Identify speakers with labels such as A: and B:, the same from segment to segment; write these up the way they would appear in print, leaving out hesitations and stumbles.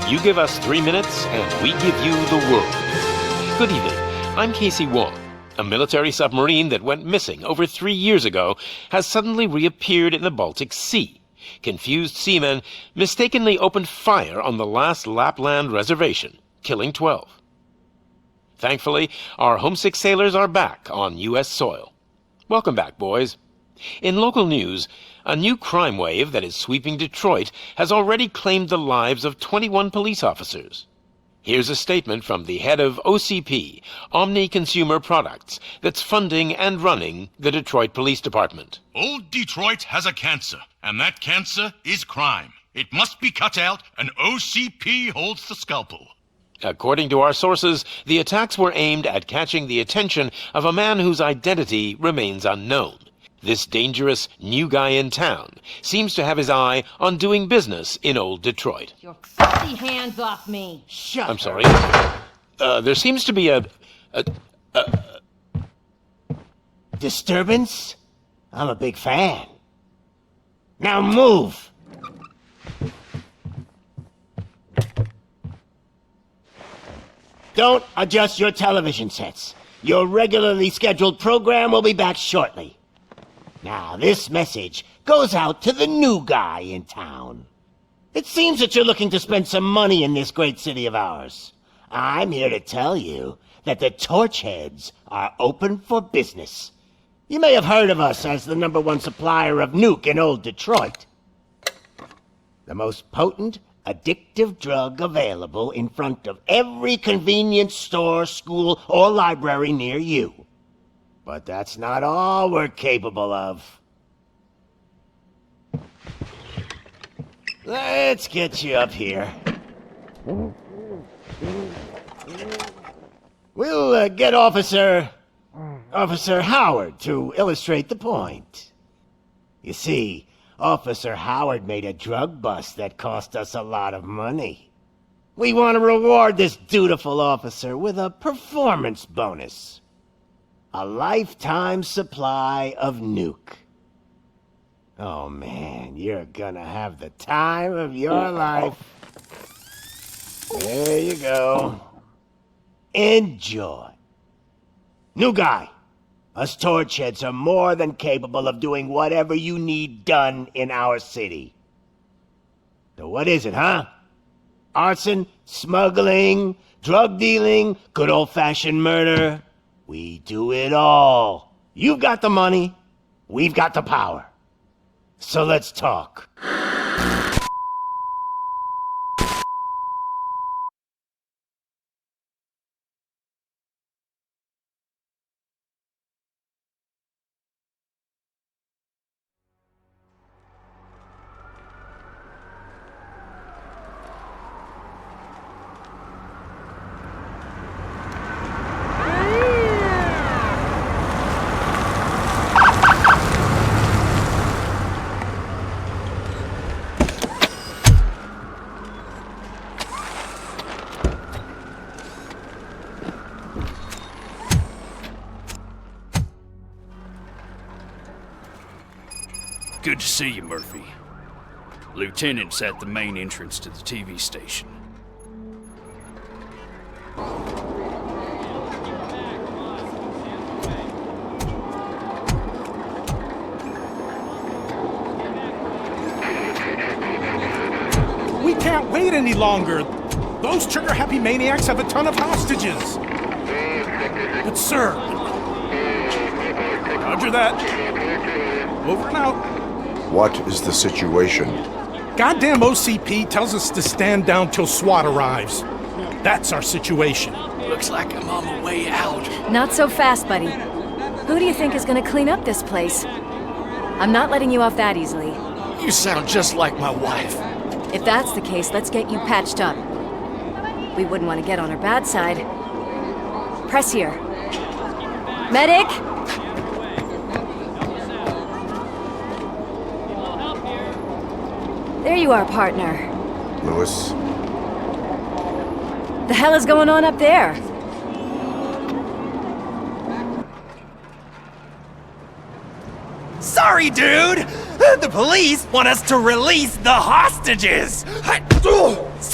A: You give us 3 minutes, and we give you the world. Good evening. I'm Casey Wong. A military submarine that went missing over 3 years ago has suddenly reappeared in the Baltic Sea. Confused seamen mistakenly opened fire on the last Lapland reservation, killing 12. Thankfully, our homesick sailors are back on U.S. soil. Welcome back, boys. In local news, a new crime wave that is sweeping Detroit has already claimed the lives of 21 police officers. Here's a statement from the head of OCP, Omni Consumer Products, that's funding and running the Detroit Police Department.
B: Old Detroit has a cancer, and that cancer is crime. It must be cut out, and OCP holds the scalpel.
A: According to our sources, the attacks were aimed at catching the attention of a man whose identity remains unknown. This dangerous new guy in town seems to have his eye on doing business in old Detroit.
C: Your filthy hands off me! Shut
A: I'm sorry. There seems to be a
D: disturbance? I'm a big fan. Now move! Don't adjust your television sets. Your regularly scheduled program will be back shortly. Now, this message goes out to the new guy in town. It seems that you're looking to spend some money in this great city of ours. I'm here to tell you that the Torchheads are open for business. You may have heard of us as the #1 supplier of nuke in old Detroit. The most potent, addictive drug available in front of every convenience store, school, or library near you. But that's not all we're capable of. Let's get you up here. We'll get Officer Howard to illustrate the point. You see, Officer Howard made a drug bust that cost us a lot of money. We want to reward this dutiful officer with a performance bonus. A lifetime supply of nuke. Oh man, you're gonna have the time of your life. There you go. Enjoy. New guy, us Torchheads are more than capable of doing whatever you need done in our city. So what is it, huh? Arson, smuggling, drug dealing, good old-fashioned murder? We do it all. You've got the money, we've got the power. So let's talk.
E: Good to see you, Murphy. Lieutenant's at the main entrance to the TV station.
F: We can't wait any longer. Those trigger-happy maniacs have a ton of hostages. But sir... Roger that. Over and out.
G: What is the situation?
F: Goddamn OCP tells us to stand down till SWAT arrives. That's our situation.
E: Looks like I'm on my way out.
H: Not so fast, buddy. Who do you think is gonna clean up this place? I'm not letting you off that easily.
E: You sound just like my wife.
H: If that's the case, let's get you patched up. We wouldn't want to get on her bad side. Press here. Medic! There you are, partner.
G: Lewis?
H: The hell is going on up there?
I: Sorry, dude! The police want us to release the hostages!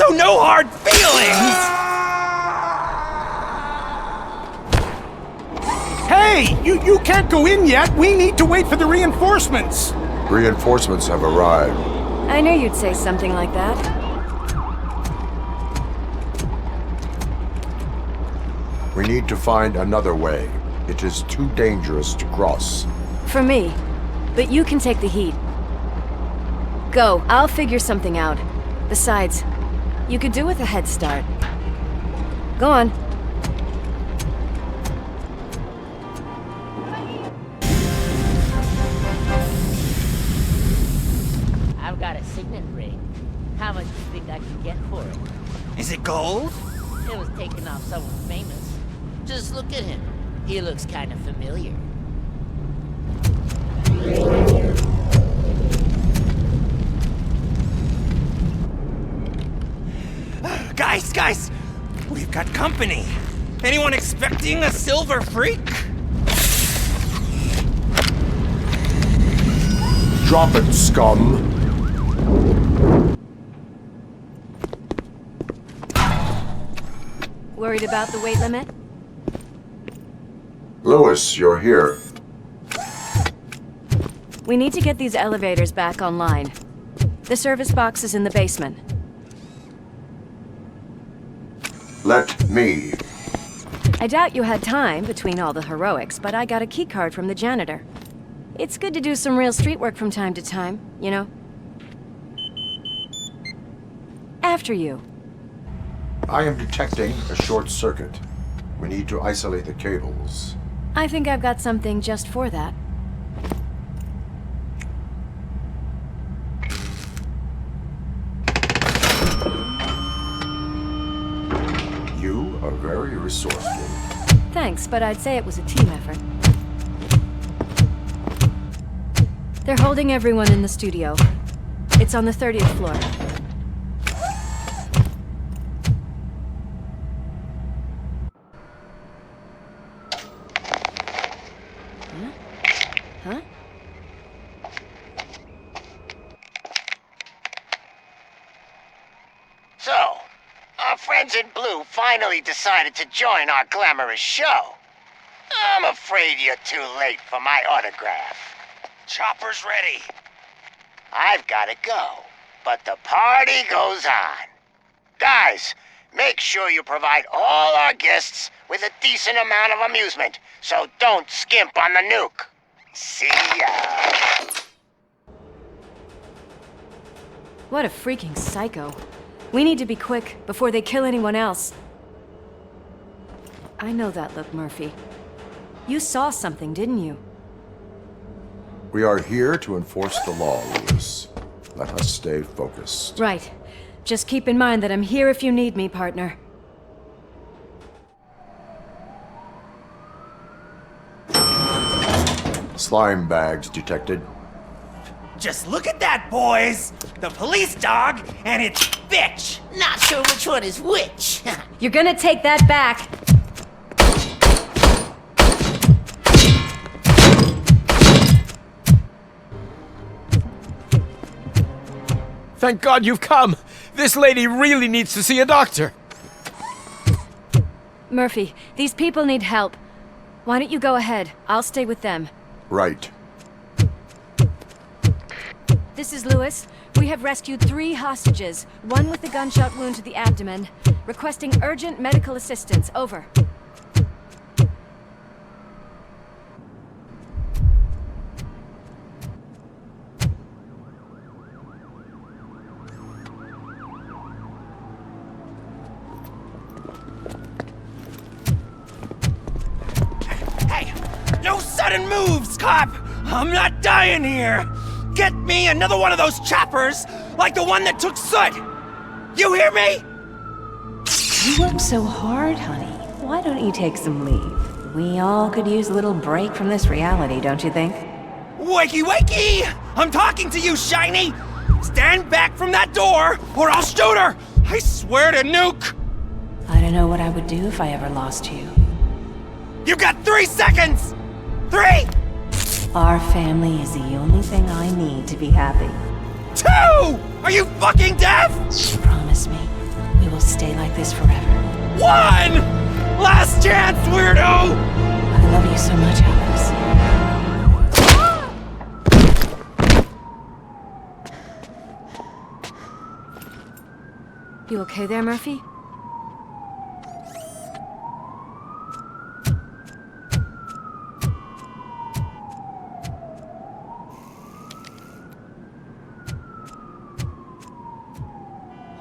I: So no hard feelings!
F: Hey, you can't go in yet. We need to wait for the reinforcements.
G: Reinforcements have arrived.
H: I knew you'd say something like that.
G: We need to find another way. It is too dangerous to cross.
H: For me. But you can take the heat. Go, I'll figure something out. Besides, you could do with a head start. Go on.
J: I've got a signet ring. How much do you think I can get for it?
I: Is it gold?
J: It was taken off someone famous. Just look at him. He looks kind of familiar.
I: Guys! We've got company. Anyone expecting a silver freak?
G: Drop it, scum!
H: Worried about the weight limit?
G: Lewis, you're here.
H: We need to get these elevators back online. The service box is in the basement.
G: Let me.
H: I doubt you had time between all the heroics, but I got a keycard from the janitor. It's good to do some real street work from time to time, you know? After you.
G: I am detecting a short circuit. We need to isolate the cables.
H: I think I've got something just for that.
G: You are very resourceful.
H: Thanks, but I'd say it was a team effort. They're holding everyone in the studio. It's on the 30th floor. Huh?
D: So, our friends in blue finally decided to join our glamorous show. I'm afraid you're too late for my autograph.
I: Chopper's ready.
D: I've gotta go, but the party goes on. Guys, make sure you provide all our guests with a decent amount of amusement, so don't skimp on the nuke. See ya.
H: What a freaking psycho. We need to be quick, before they kill anyone else. I know that look, Murphy. You saw something, didn't you?
G: We are here to enforce the law, Lewis. Let us stay focused.
H: Right. Just keep in mind that I'm here if you need me, partner.
G: Slime bags detected.
I: Just look at that, boys! The police dog and its bitch!
J: Not sure which one is which.
H: You're gonna take that back!
A: Thank God you've come! This lady really needs to see a doctor!
H: Murphy, these people need help. Why don't you go ahead? I'll stay with them.
G: Right.
H: This is Lewis. We have rescued 3 hostages, one with a gunshot wound to the abdomen. Requesting urgent medical assistance. Over.
I: Hey! No sudden moves, cop! I'm not dying here! Get me another one of those choppers, like the one that took Soot! You hear me?
K: You work so hard, honey. Why don't you take some leave? We all could use a little break from this reality, don't you think?
I: Wakey wakey! I'm talking to you, Shiny! Stand back from that door, or I'll shoot her! I swear to nuke!
K: I don't know what I would do if I ever lost you.
I: You got 3 seconds! 3!
K: Our family is the only thing I need to be happy.
I: 2! Are you fucking deaf?
K: Promise me, will stay like this forever.
I: One! Last chance, weirdo!
K: I love you so much, Alex.
H: You okay there, Murphy?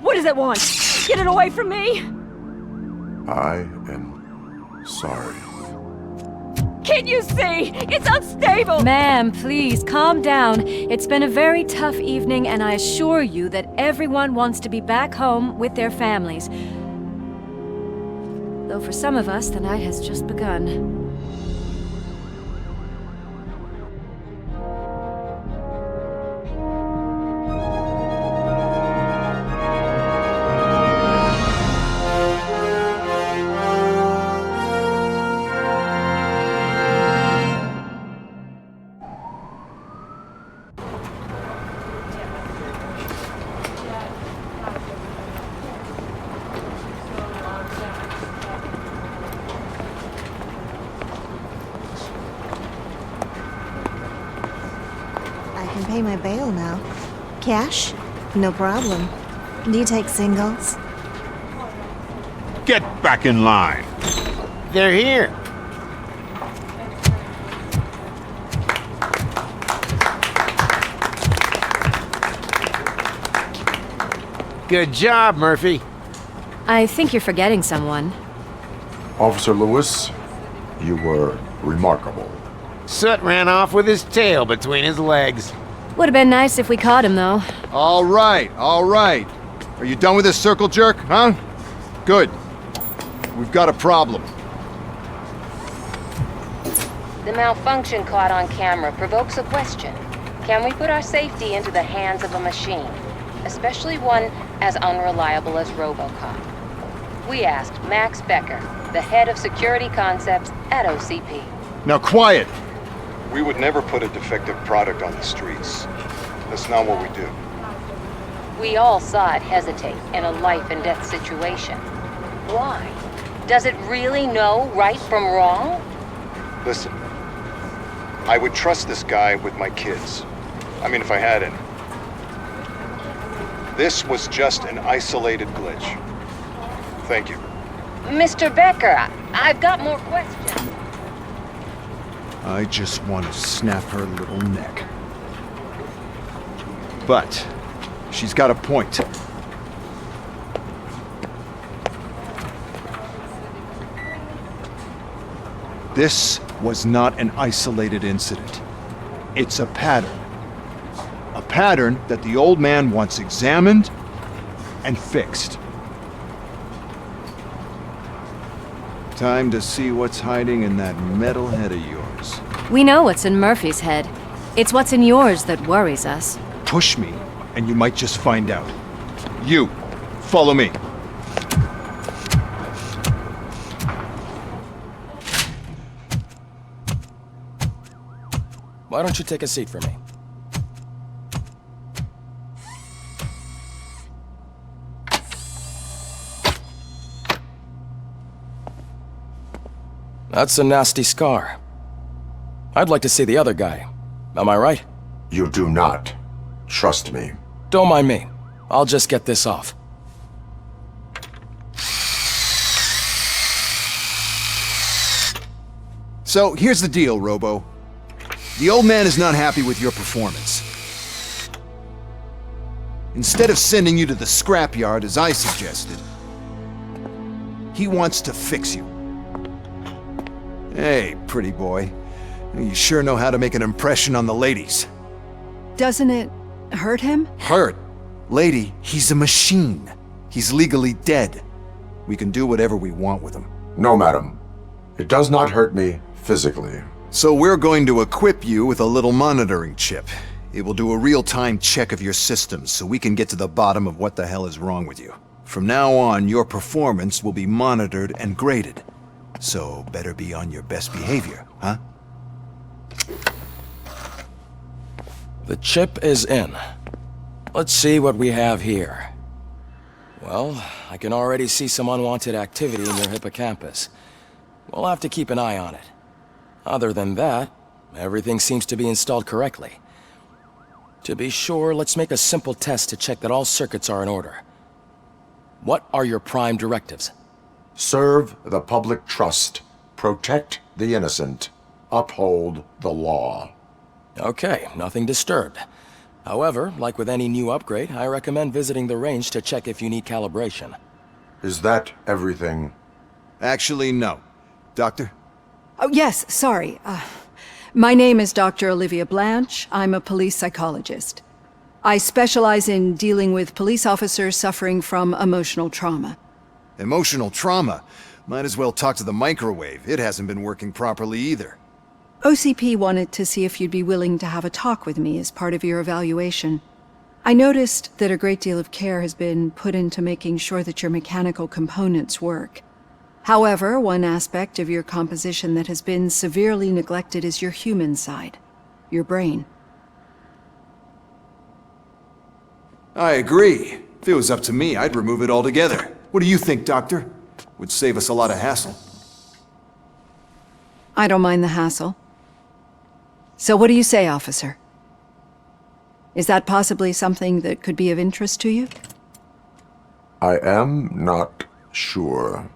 C: What does it want? Get it away from me!
G: I am sorry.
C: Can't you see? It's unstable!
H: Ma'am, please, calm down. It's been a very tough evening, and I assure you that everyone wants to be back home with their families. Though for some of us, the night has just begun.
L: Pay my bail now. Cash? No problem. Do you take singles?
M: Get back in line.
D: They're here. Good job, Murphy.
H: I think you're forgetting someone.
G: Officer Lewis, you were remarkable.
D: Soot ran off with his tail between his legs.
H: Would have been nice if we caught him, though.
M: All right, all right. Are you done with this circle jerk, huh? Good. We've got a problem.
N: The malfunction caught on camera provokes a question. Can we put our safety into the hands of a machine? Especially one as unreliable as RoboCop. We asked Max Becker, the head of security concepts at OCP.
M: Now quiet!
O: We would never put a defective product on the streets. That's not what we do.
N: We all saw it hesitate in a life and death situation. Why? Does it really know right from wrong?
O: Listen, I would trust this guy with my kids. I mean, if I had any. This was just an isolated glitch. Thank you.
N: Mr. Becker, I've got more questions.
M: I just want to snap her little neck. But she's got a point. This was not an isolated incident. It's a pattern. A pattern that the old man wants examined and fixed. Time to see what's hiding in that metal head of yours.
H: We know what's in Murphy's head. It's what's in yours that worries us.
M: Push me, and you might just find out. You, follow me.
P: Why don't you take a seat for me? That's a nasty scar. I'd like to see the other guy. Am I right?
G: You do not. Trust me.
P: Don't mind me. I'll just get this off.
M: So, here's the deal, Robo. The old man is not happy with your performance. Instead of sending you to the scrapyard as I suggested, he wants to fix you. Hey, pretty boy. You sure know how to make an impression on the ladies.
Q: Doesn't it hurt him?
M: Hurt? Lady, he's a machine. He's legally dead. We can do whatever we want with him.
G: No, madam. It does not hurt me physically.
M: So we're going to equip you with a little monitoring chip. It will do a real-time check of your systems so we can get to the bottom of what the hell is wrong with you. From now on, your performance will be monitored and graded. So better be on your best behavior, huh?
P: The chip is in. Let's see what we have here. Well, I can already see some unwanted activity in your hippocampus. We'll have to keep an eye on it. Other than that, everything seems to be installed correctly. To be sure, let's make a simple test to check that all circuits are in order. What are your prime directives?
G: Serve the public trust. Protect the innocent. Uphold the law.
P: Okay, nothing disturbed. However, like with any new upgrade, I recommend visiting the range to check if you need calibration.
G: Is that everything?
M: Actually, no. Doctor?
Q: Oh, yes, sorry. My name is Dr. Olivia Blanche. I'm a police psychologist. I specialize in dealing with police officers suffering from emotional trauma.
M: Emotional trauma? Might as well talk to the microwave. It hasn't been working properly either.
Q: OCP wanted to see if you'd be willing to have a talk with me as part of your evaluation. I noticed that a great deal of care has been put into making sure that your mechanical components work. However, one aspect of your composition that has been severely neglected is your human side, your brain.
M: I agree. If it was up to me, I'd remove it altogether. What do you think, Doctor? Would save us a lot of hassle.
Q: I don't mind the hassle. So what do you say, officer? Is that possibly something that could be of interest to you?
G: I am not sure.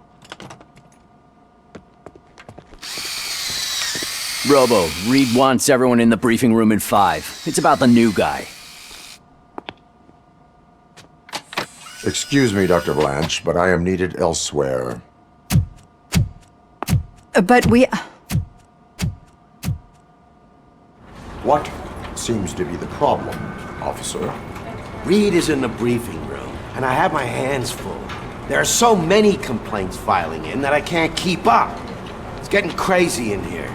R: Robo, Reed wants everyone in the briefing room in 5. It's about the new guy.
G: Excuse me, Dr. Blanche, but I am needed elsewhere.
Q: But we...
G: What seems to be the problem, officer?
D: Reed is in the briefing room, and I have my hands full. There are so many complaints filing in that I can't keep up. It's getting crazy in here.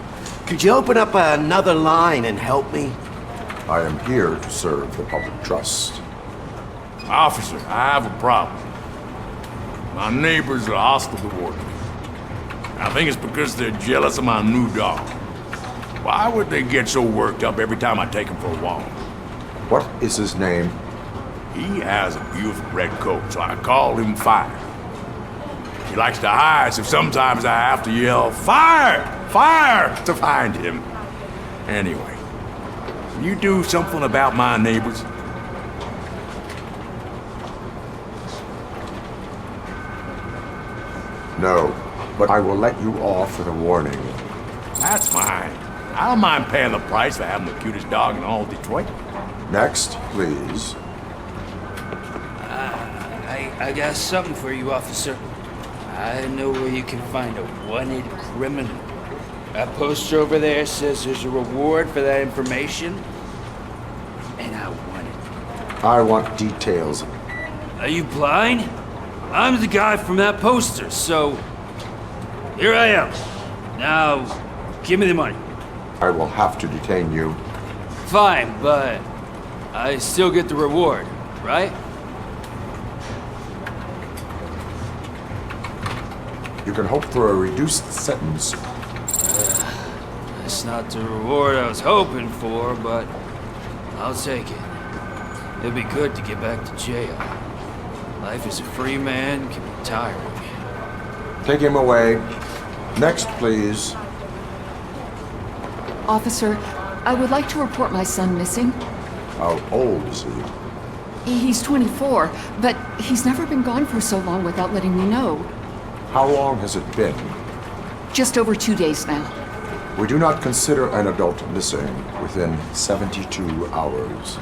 D: Could you open up another line and help me?
G: I am here to serve the public trust.
B: Officer, I have a problem. My neighbors are hostile toward me. I think it's because they're jealous of my new dog. Why would they get so worked up every time I take him for a walk?
G: What is his name?
B: He has a beautiful red coat, so I call him Fire. He likes to hide, so sometimes I have to yell, "Fire! Fire!" to find him. Anyway, can you do something about my neighbors?
G: No, but I will let you off with a warning.
B: That's fine. I don't mind paying the price for having the cutest dog in all of Detroit.
G: Next, please.
E: I got something for you, officer. I know where you can find a wanted criminal. That poster over there says there's a reward for that information, and I want it.
G: I want details.
E: Are you blind? I'm the guy from that poster, so here I am. Now, give me the money.
G: I will have to detain you.
E: Fine, but I still get the reward, right?
G: You can hope for a reduced sentence.
E: That's not the reward I was hoping for, but I'll take it. It'd be good to get back to jail. Life as a free man can be tiring.
G: Take him away. Next, please.
S: Officer, I would like to report my son missing.
G: How old is he?
S: He's 24, but he's never been gone for so long without letting me know.
G: How long has it been?
S: Just over 2 days now.
G: We do not consider an adult missing within 72 hours.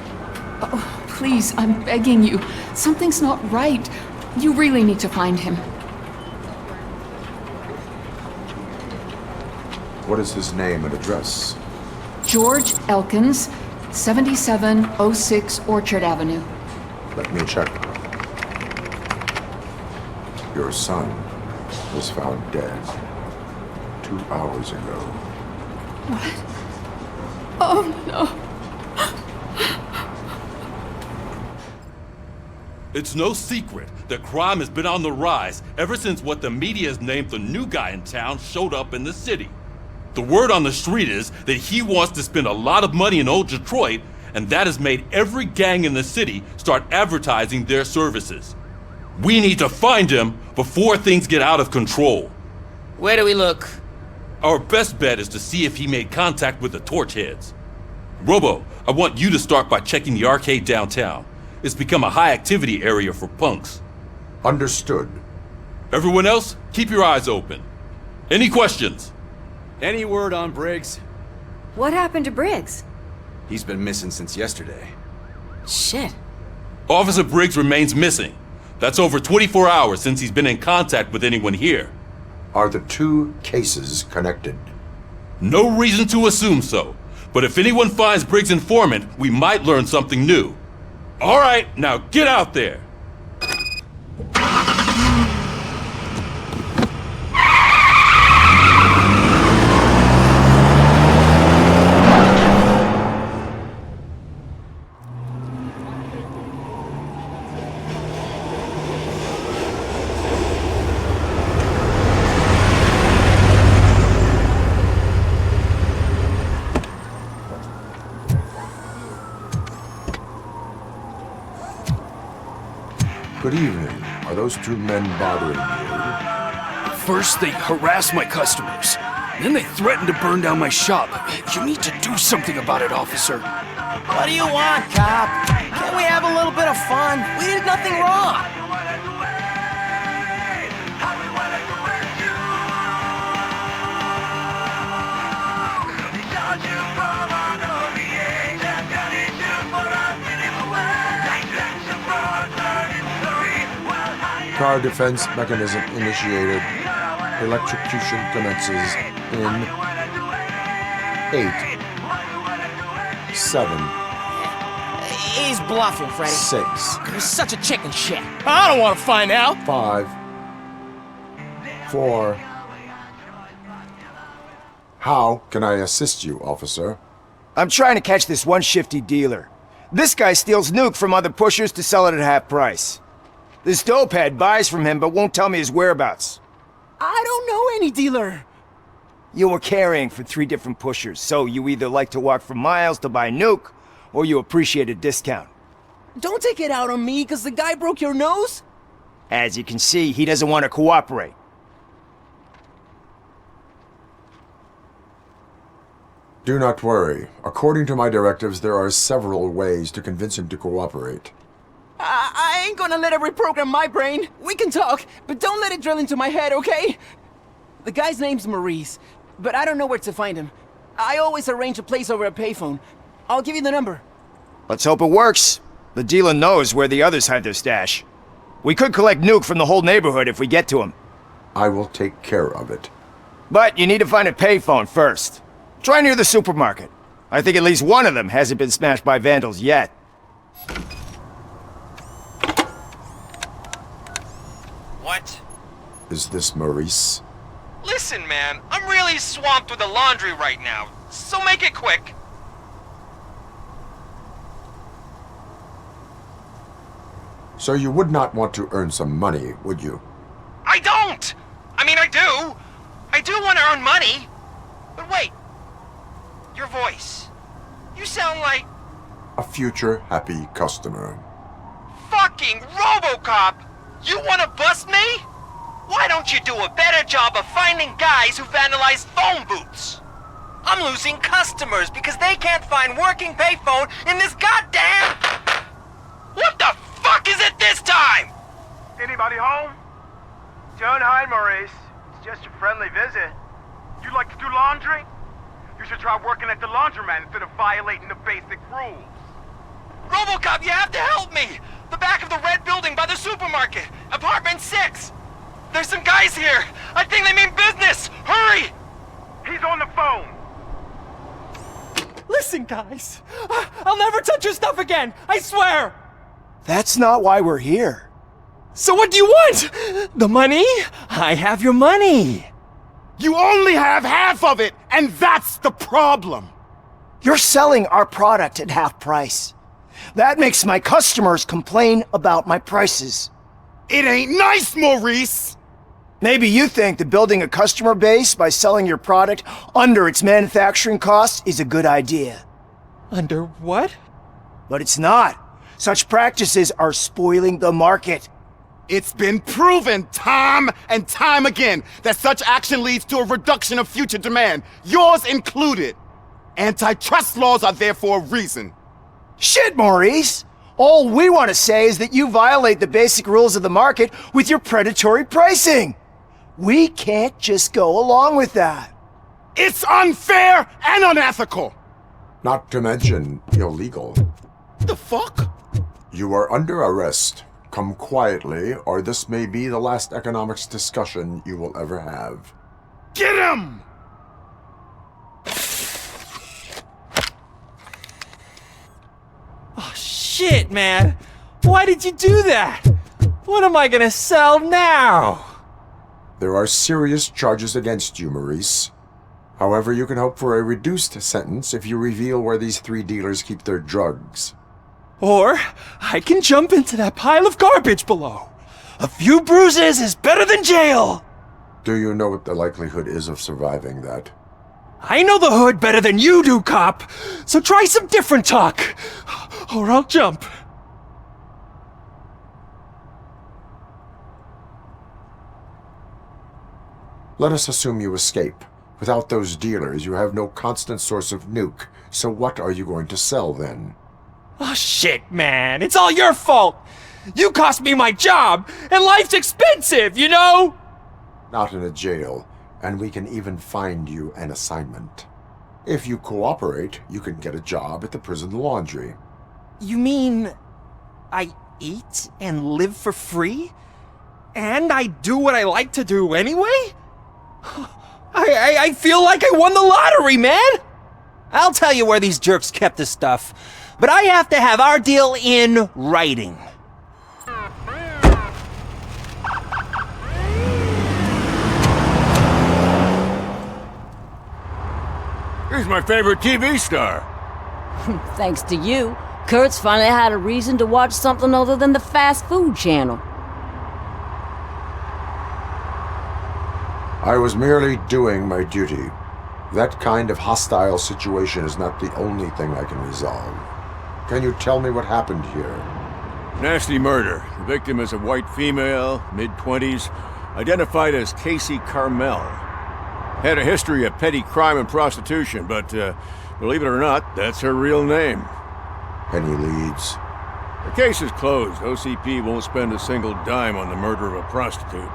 S: Oh, please, I'm begging you. Something's not right. You really need to find him.
G: What is his name and address?
S: George Elkins, 7706 Orchard Avenue.
G: Let me check. Your son was found dead 2 hours ago.
S: What? Oh, no.
T: It's no secret that crime has been on the rise ever since what the media has named the new guy in town showed up in the city. The word on the street is that he wants to spend a lot of money in old Detroit, and that has made every gang in the city start advertising their services. We need to find him before things get out of control.
J: Where do we look?
T: Our best bet is to see if he made contact with the Torchheads. Robo, I want you to start by checking the arcade downtown. It's become a high-activity area for punks.
G: Understood.
T: Everyone else, keep your eyes open. Any questions?
U: Any word on Briggs?
H: What happened to Briggs?
U: He's been missing since yesterday.
H: Shit.
T: Officer Briggs remains missing. That's over 24 hours since he's been in contact with anyone here.
G: Are the two cases connected?
T: No reason to assume so. But if anyone finds Briggs' informant, we might learn something new. All right, now get out there.
G: Good evening. Are those two men bothering you?
V: First, they harass my customers. Then they threaten to burn down my shop. You need to do something about it, officer.
I: What do you want, cop? Can't we have a little bit of fun? We did nothing wrong.
G: Car defense mechanism initiated. Electrocution commences in 8, 7,
I: He's bluffing, Freddy.
G: 6,
I: You're such a chicken shit. I don't want to find out.
G: 5, 4. How can I assist you, officer?
W: I'm trying to catch this one shifty dealer. This guy steals nuke from other pushers to sell it at half price. This dopehead buys from him but won't tell me his whereabouts.
I: I don't know any dealer.
W: You were carrying for 3 different pushers, so you either like to walk for miles to buy nuke, or you appreciate a discount.
I: Don't take it out on me because the guy broke your nose.
W: As you can see, he doesn't want to cooperate.
G: Do not worry. According to my directives, there are several ways to convince him to cooperate.
I: I ain't gonna let it reprogram my brain. We can talk, but don't let it drill into my head, okay? The guy's name's Maurice, but I don't know where to find him. I always arrange a place over a payphone. I'll give you the number.
W: Let's hope it works. The dealer knows where the others hide their stash. We could collect nuke from the whole neighborhood if we get to him.
G: I will take care of it.
W: But you need to find a payphone first. Try near the supermarket. I think at least one of them hasn't been smashed by vandals yet.
I: What?
G: Is this Maurice?
I: Listen, man, I'm really swamped with the laundry right now, so make it quick.
G: So you would not want to earn some money, would you?
I: I don't! I mean, I do. I do want to earn money. But wait. Your voice. You sound like...
G: A future happy customer.
I: fucking RoboCop! You want to bust me? Why don't you do a better job of finding guys who vandalize phone booths? I'm losing customers because they can't find working payphone in this goddamn... What the fuck is it this time?
X: Anybody home? Don't hide, Maurice. It's just a friendly visit. You like to do laundry? You should try working at the laundromat instead of violating the basic rules.
I: RoboCop, you have to help me! The back of the red building by the supermarket. Apartment 6. There's some guys here. I think they mean business. Hurry!
X: He's on the phone.
I: Listen, guys. I'll never touch your stuff again. I swear.
W: That's not why we're here.
I: So what do you want? The money? I have your money.
W: You only have half of it, and that's the problem. You're selling our product at half price. That makes my customers complain about my prices.
V: It ain't nice, Maurice!
W: Maybe you think that building a customer base by selling your product under its manufacturing cost is a good idea.
I: Under what?
W: But it's not. Such practices are spoiling the market. It's been proven time and time again that such action leads to a reduction of future demand, yours included. Antitrust laws are there for a reason. Shit, Maurice! All we want to say is that you violate the basic rules of the market with your predatory pricing. We can't just go along with that. It's unfair and unethical!
G: Not to mention illegal.
W: The fuck?
G: You are under arrest. Come quietly, or this may be the last economics discussion you will ever have.
W: Get him!
A: Oh, shit, man. Why did you do that? What am I gonna sell now?
G: There are serious charges against you, Maurice. However, you can hope for a reduced sentence if you reveal where these 3 dealers keep their drugs.
A: Or I can jump into that pile of garbage below. A few bruises is better than jail.
G: Do you know what the likelihood is of surviving that?
A: I know the hood better than you do, cop. So try some different talk, or I'll jump.
G: Let us assume you escape. Without those dealers, you have no constant source of nuke. So what are you going to sell then?
A: Oh shit, man. It's all your fault. You cost me my job, and life's expensive, you know?
G: Not in a jail, and we can even find you an assignment. If you cooperate, you can get a job at the prison laundry.
A: You mean I eat and live for free? And I do what I like to do anyway? I feel like I won the lottery, man! I'll tell you where these jerks kept this stuff, but I have to have our deal in writing.
B: He's my favorite TV star.
H: Thanks to you, Kurt's finally had a reason to watch something other than the fast food channel.
G: I was merely doing my duty. That kind of hostile situation is not the only thing I can resolve. Can you tell me what happened here?
B: Nasty murder. The victim is a white female, mid-20s, identified as Casey Carmel. Had a history of petty crime and prostitution, but believe it or not, that's her real name.
G: Any leads?
B: The case is closed. OCP won't spend a single dime on the murder of a prostitute.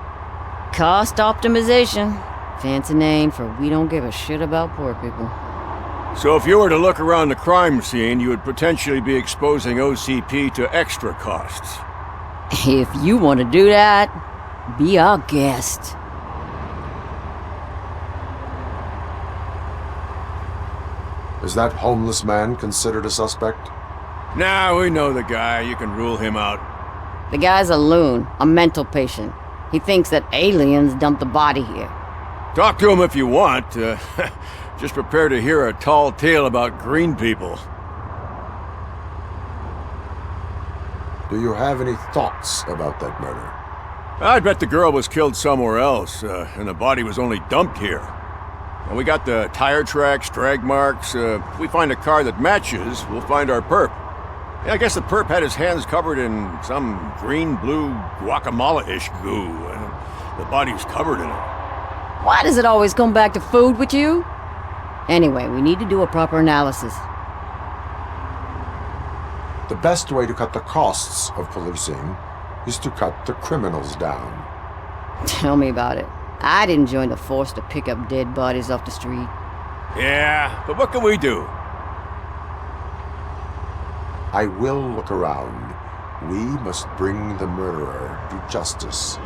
H: Cost optimization. Fancy name for we don't give a shit about poor people.
B: So if you were to look around the crime scene, you would potentially be exposing OCP to extra costs.
H: If you want to do that, be our guest.
G: Is that homeless man considered a suspect?
B: Nah, we know the guy. You can rule him out.
H: The guy's a loon, a mental patient. He thinks that aliens dumped the body here.
B: Talk to him if you want. Just prepare to hear a tall tale about green people.
G: Do you have any thoughts about that murder?
B: I'd bet the girl was killed somewhere else, and the body was only dumped here. And we got the tire tracks, drag marks. If we find a car that matches, we'll find our perp. Yeah, I guess the perp had his hands covered in some green-blue guacamole-ish goo, and the body was covered in it.
H: Why does it always come back to food with you? Anyway, we need to do a proper analysis.
G: The best way to cut the costs of policing is to cut the criminals down.
H: Tell me about it. I didn't join the force to pick up dead bodies off the street.
B: Yeah, but what can we do?
G: I will look around. We must bring the murderer to justice.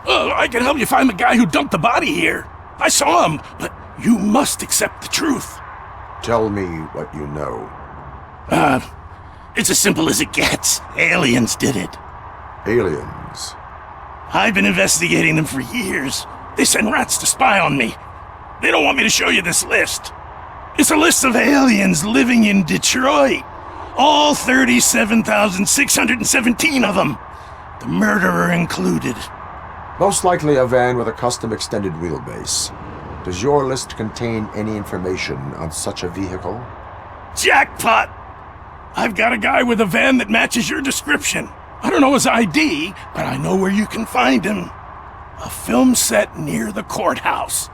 C: Well, I can help you find the guy who dumped the body here. I saw him, but you must accept the truth.
G: Tell me what you know.
C: It's as simple as it gets. Aliens did it.
G: Aliens?
C: I've been investigating them for years. They send rats to spy on me. They don't want me to show you this list. It's a list of aliens living in Detroit. All 37,617 of them. The murderer included.
G: Most likely a van with a custom extended wheelbase. Does your list contain any information on such a vehicle?
C: Jackpot! I've got a guy with a van that matches your description. I don't know his ID, but I know where you can find him. A film set near the courthouse.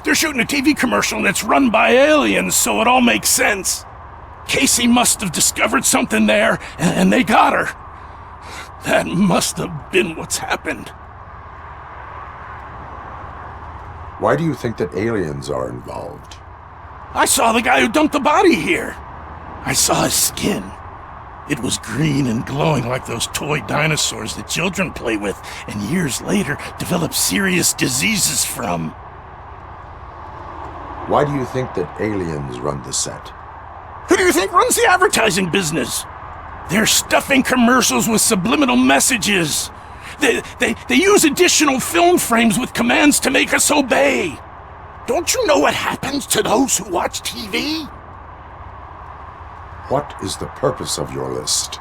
C: They're shooting a TV commercial and it's run by aliens, so it all makes sense. Casey must have discovered something there, and they got her. That must have been what's happened.
G: Why do you think that aliens are involved?
C: I saw the guy who dumped the body here. I saw his skin. It was green and glowing like those toy dinosaurs that children play with and years later develop serious diseases from.
G: Why do you think that aliens run the set?
C: Who do you think runs the advertising business? They're stuffing commercials with subliminal messages. They use additional film frames with commands to make us obey. Don't you know what happens to those who watch TV?
G: What is the purpose of your list?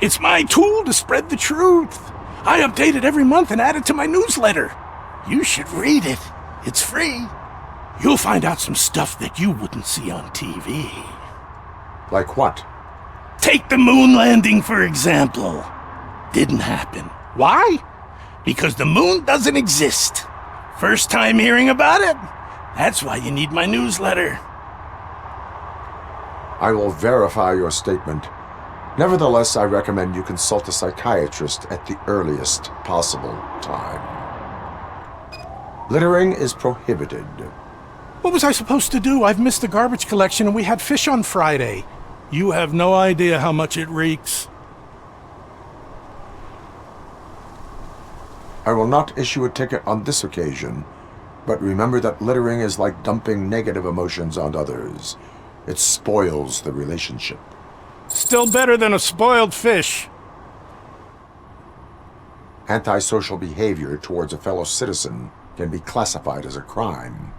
C: It's my tool to spread the truth. I update it every month and add it to my newsletter. You should read it. It's free. You'll find out some stuff that you wouldn't see on TV.
G: Like what?
C: Take the moon landing, for example. Didn't happen. Why? Because the moon doesn't exist. First time hearing about it? That's why you need my newsletter.
G: I will verify your statement. Nevertheless, I recommend you consult a psychiatrist at the earliest possible time. Littering is prohibited.
C: What was I supposed to do? I've missed the garbage collection and we had fish on Friday. You have no idea how much it reeks.
G: I will not issue a ticket on this occasion, but remember that littering is like dumping negative emotions on others. It spoils the relationship.
C: Still better than a spoiled fish.
G: Antisocial behavior towards a fellow citizen can be classified as a crime.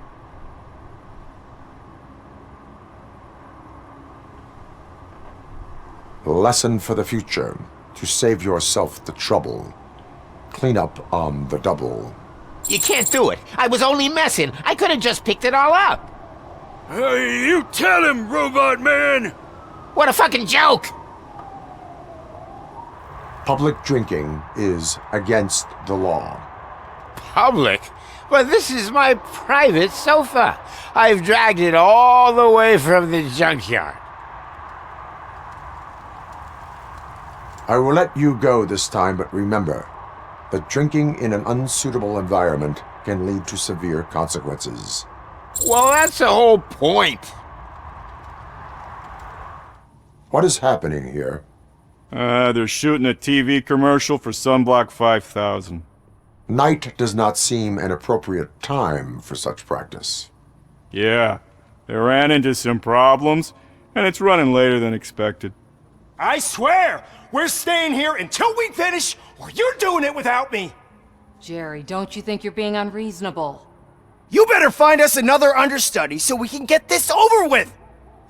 G: Lesson for the future. To save yourself the trouble. Clean up on the double.
D: You can't do it. I was only messing. I could have just picked it all up.
V: Hey, you tell him, Robot Man!
D: What a fucking joke!
G: Public drinking is against the law.
D: Public? But this is my private sofa. I've dragged it all the way from the junkyard.
G: I will let you go this time, but remember that drinking in an unsuitable environment can lead to severe consequences.
D: Well, that's the whole point.
G: What is happening here?
F: They're shooting a TV commercial for Sunblock 5000.
G: Night does not seem an appropriate time for such practice.
F: Yeah, they ran into some problems, and it's running later than expected.
A: I swear, we're staying here until we finish, or you're doing it without me!
N: Jerry, don't you think you're being unreasonable?
A: You better find us another understudy so we can get this over with!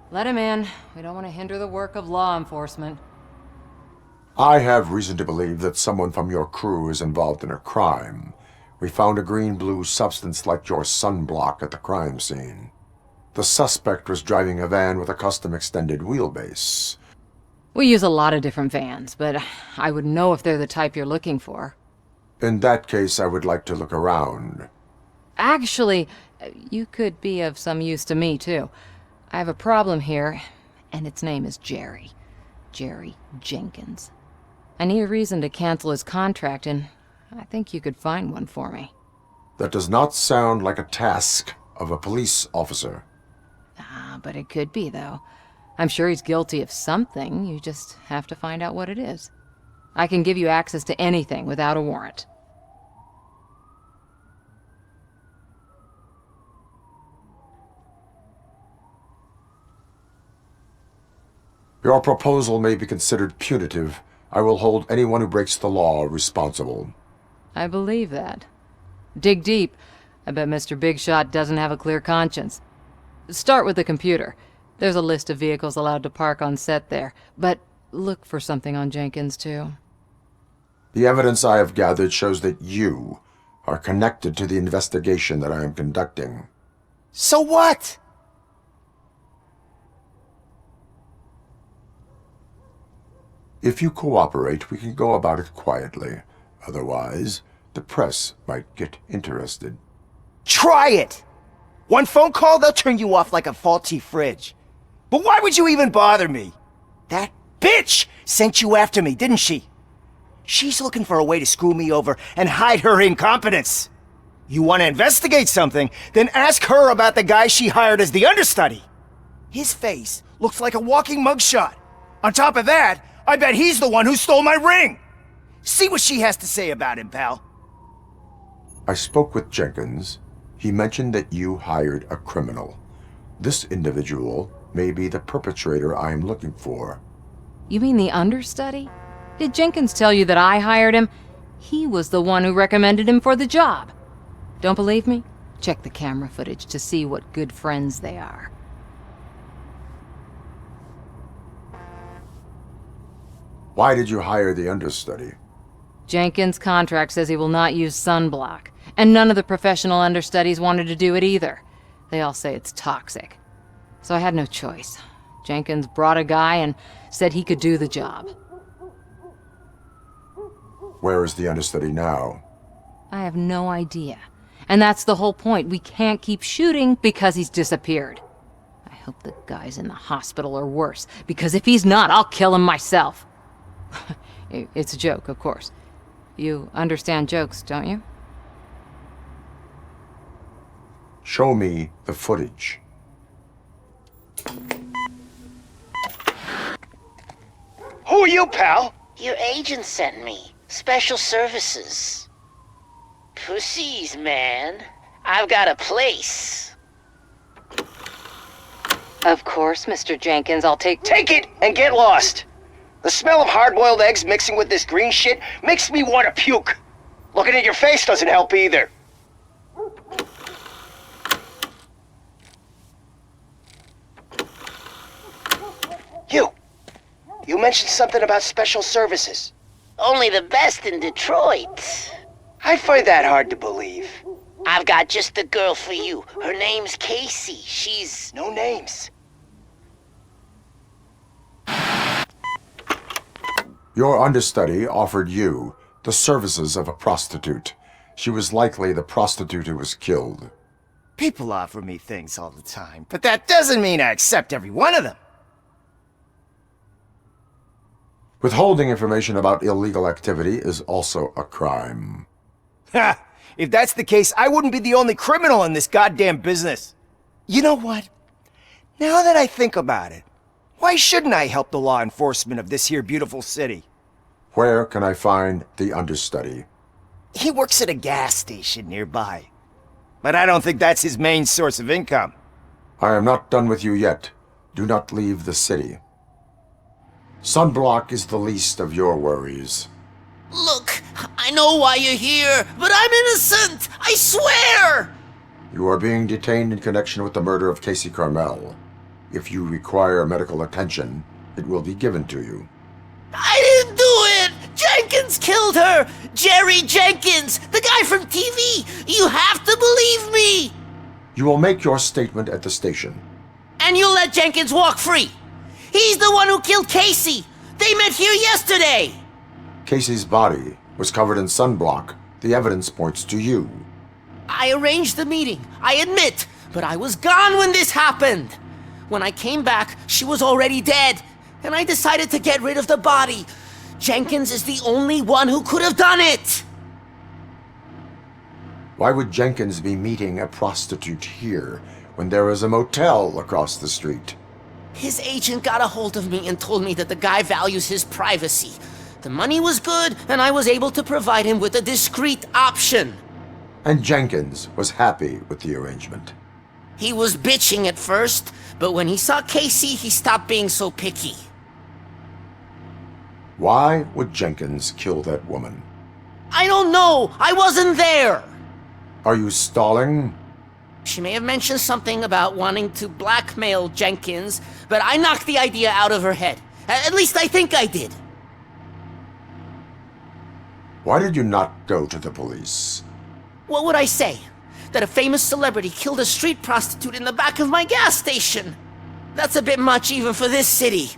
N: Let him in. We don't want to hinder the work of law enforcement.
G: I have reason to believe that someone from your crew is involved in a crime. We found a green-blue substance like your sunblock at the crime scene. The suspect was driving a van with a custom extended wheelbase.
N: We use a lot of different vans, but I would know if they're the type you're looking for.
G: In that case, I would like to look around.
N: Actually, you could be of some use to me, too. I have a problem here, and its name is Jerry. Jerry Jenkins. I need a reason to cancel his contract, and I think you could find one for me.
G: That does not sound like a task of a police officer.
N: But it could be, though. I'm sure he's guilty of something. You just have to find out what it is. I can give you access to anything without a warrant.
G: Your proposal may be considered punitive. I will hold anyone who breaks the law responsible.
N: I believe that. Dig deep. I bet Mr. Big Shot doesn't have a clear conscience. Start with the computer. There's a list of vehicles allowed to park on set there, but look for something on Jenkins, too.
G: The evidence I have gathered shows that you are connected to the investigation that I am conducting.
A: So what?
G: If you cooperate, we can go about it quietly. Otherwise, the press might get interested.
K: Try it! One phone call, they'll turn you off like a faulty fridge. But why would you even bother me? That bitch sent you after me, didn't she? She's looking for a way to screw me over and hide her incompetence. You want to investigate something, then ask her about the guy she hired as the understudy. His face looks like a walking mugshot. On top of that, I bet he's the one who stole my ring. See what she has to say about him, pal.
G: I spoke with Jenkins. He mentioned that you hired a criminal. This individual may be the perpetrator I am looking for.
N: You mean the understudy? Did Jenkins tell you that I hired him? He was the one who recommended him for the job. Don't believe me? Check the camera footage to see what good friends they are.
G: Why did you hire the understudy?
N: Jenkins' contract says he will not use sunblock, and none of the professional understudies wanted to do it either. They all say it's toxic. So I had no choice. Jenkins brought a guy and said he could do the job.
G: Where is the understudy now?
N: I have no idea. And that's the whole point. We can't keep shooting because he's disappeared. I hope the guy's in the hospital or worse, because if he's not, I'll kill him myself. It's a joke, of course. You understand jokes, don't you?
G: Show me the footage.
K: Who are you, pal?
J: Your agent sent me. Special services. Pussies, man. I've got a place.
N: Of course, Mr. Jenkins, I'll take
K: it and get lost. The smell of hard-boiled eggs mixing with this green shit makes me want to puke. Looking at your face doesn't help either. You mentioned something about special services.
J: Only the best in Detroit.
K: I find that hard to believe.
J: I've got just the girl for you. Her name's Casey. She's...
K: No names.
G: Your understudy offered you the services of a prostitute. She was likely the prostitute who was killed.
K: People offer me things all the time, but that doesn't mean I accept every one of them.
G: Withholding information about illegal activity is also a crime.
K: Ha! If that's the case, I wouldn't be the only criminal in this goddamn business. You know what? Now that I think about it, why shouldn't I help the law enforcement of this here beautiful city?
G: Where can I find the understudy?
K: He works at a gas station nearby. But I don't think that's his main source of income.
G: I am not done with you yet. Do not leave the city. Sunblock is the least of your worries.
J: Look, I know why you're here, but I'm innocent! I swear!
G: You are being detained in connection with the murder of Casey Carmel. If you require medical attention, it will be given to you.
J: I didn't do it! Jenkins killed her! Jerry Jenkins, the guy from TV! You have to believe me!
G: You will make your statement at the station.
J: And you'll let Jenkins walk free! He's the one who killed Casey! They met here yesterday!
G: Casey's body was covered in sunblock. The evidence points to you.
J: I arranged the meeting, I admit, but I was gone when this happened. When I came back, she was already dead, and I decided to get rid of the body. Jenkins is the only one who could have done it!
G: Why would Jenkins be meeting a prostitute here when there is a motel across the street?
J: His agent got a hold of me and told me that the guy values his privacy. The money was good, and I was able to provide him with a discreet option.
G: And Jenkins was happy with the arrangement.
J: He was bitching at first, but when he saw Casey, he stopped being so picky.
G: Why would Jenkins kill that woman?
J: I don't know! I wasn't there!
G: Are you stalling?
J: She may have mentioned something about wanting to blackmail Jenkins, but I knocked the idea out of her head. At least I think I did.
G: Why did you not go to the police?
J: What would I say? That a famous celebrity killed a street prostitute in the back of my gas station? That's a bit much even for this city.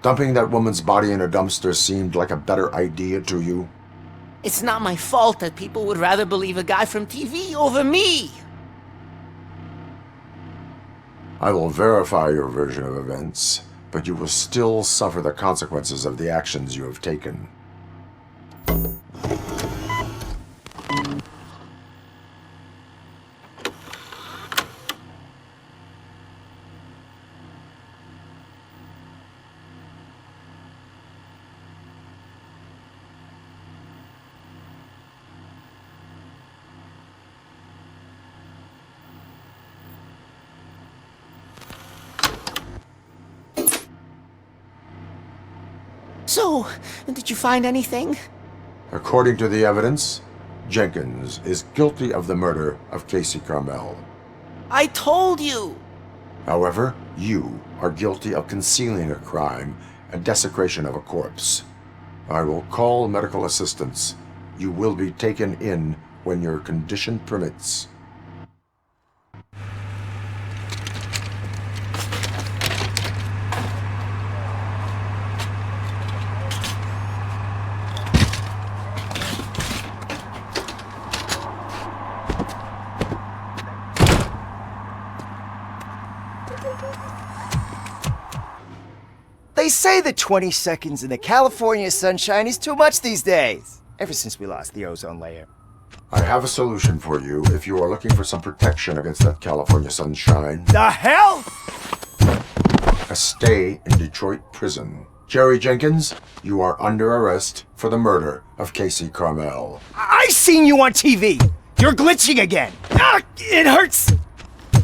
G: Dumping that woman's body in a dumpster seemed like a better idea to you?
J: It's not my fault that people would rather believe a guy from TV over me.
G: I will verify your version of events, but you will still suffer the consequences of the actions you have taken.
J: So, did you find anything?
G: According to the evidence, Jenkins is guilty of the murder of Casey Carmel.
J: I told you!
G: However, you are guilty of concealing a crime and desecration of a corpse. I will call medical assistance. You will be taken in when your condition permits.
K: They say that 20 seconds in the California sunshine is too much these days, ever since we lost the ozone layer.
G: I have a solution for you if you are looking for some protection against that California sunshine.
K: The hell?
G: A stay in Detroit prison. Jerry Jenkins, you are under arrest for the murder of Casey Carmel.
K: I seen you on TV! You're glitching again! Ah, it hurts!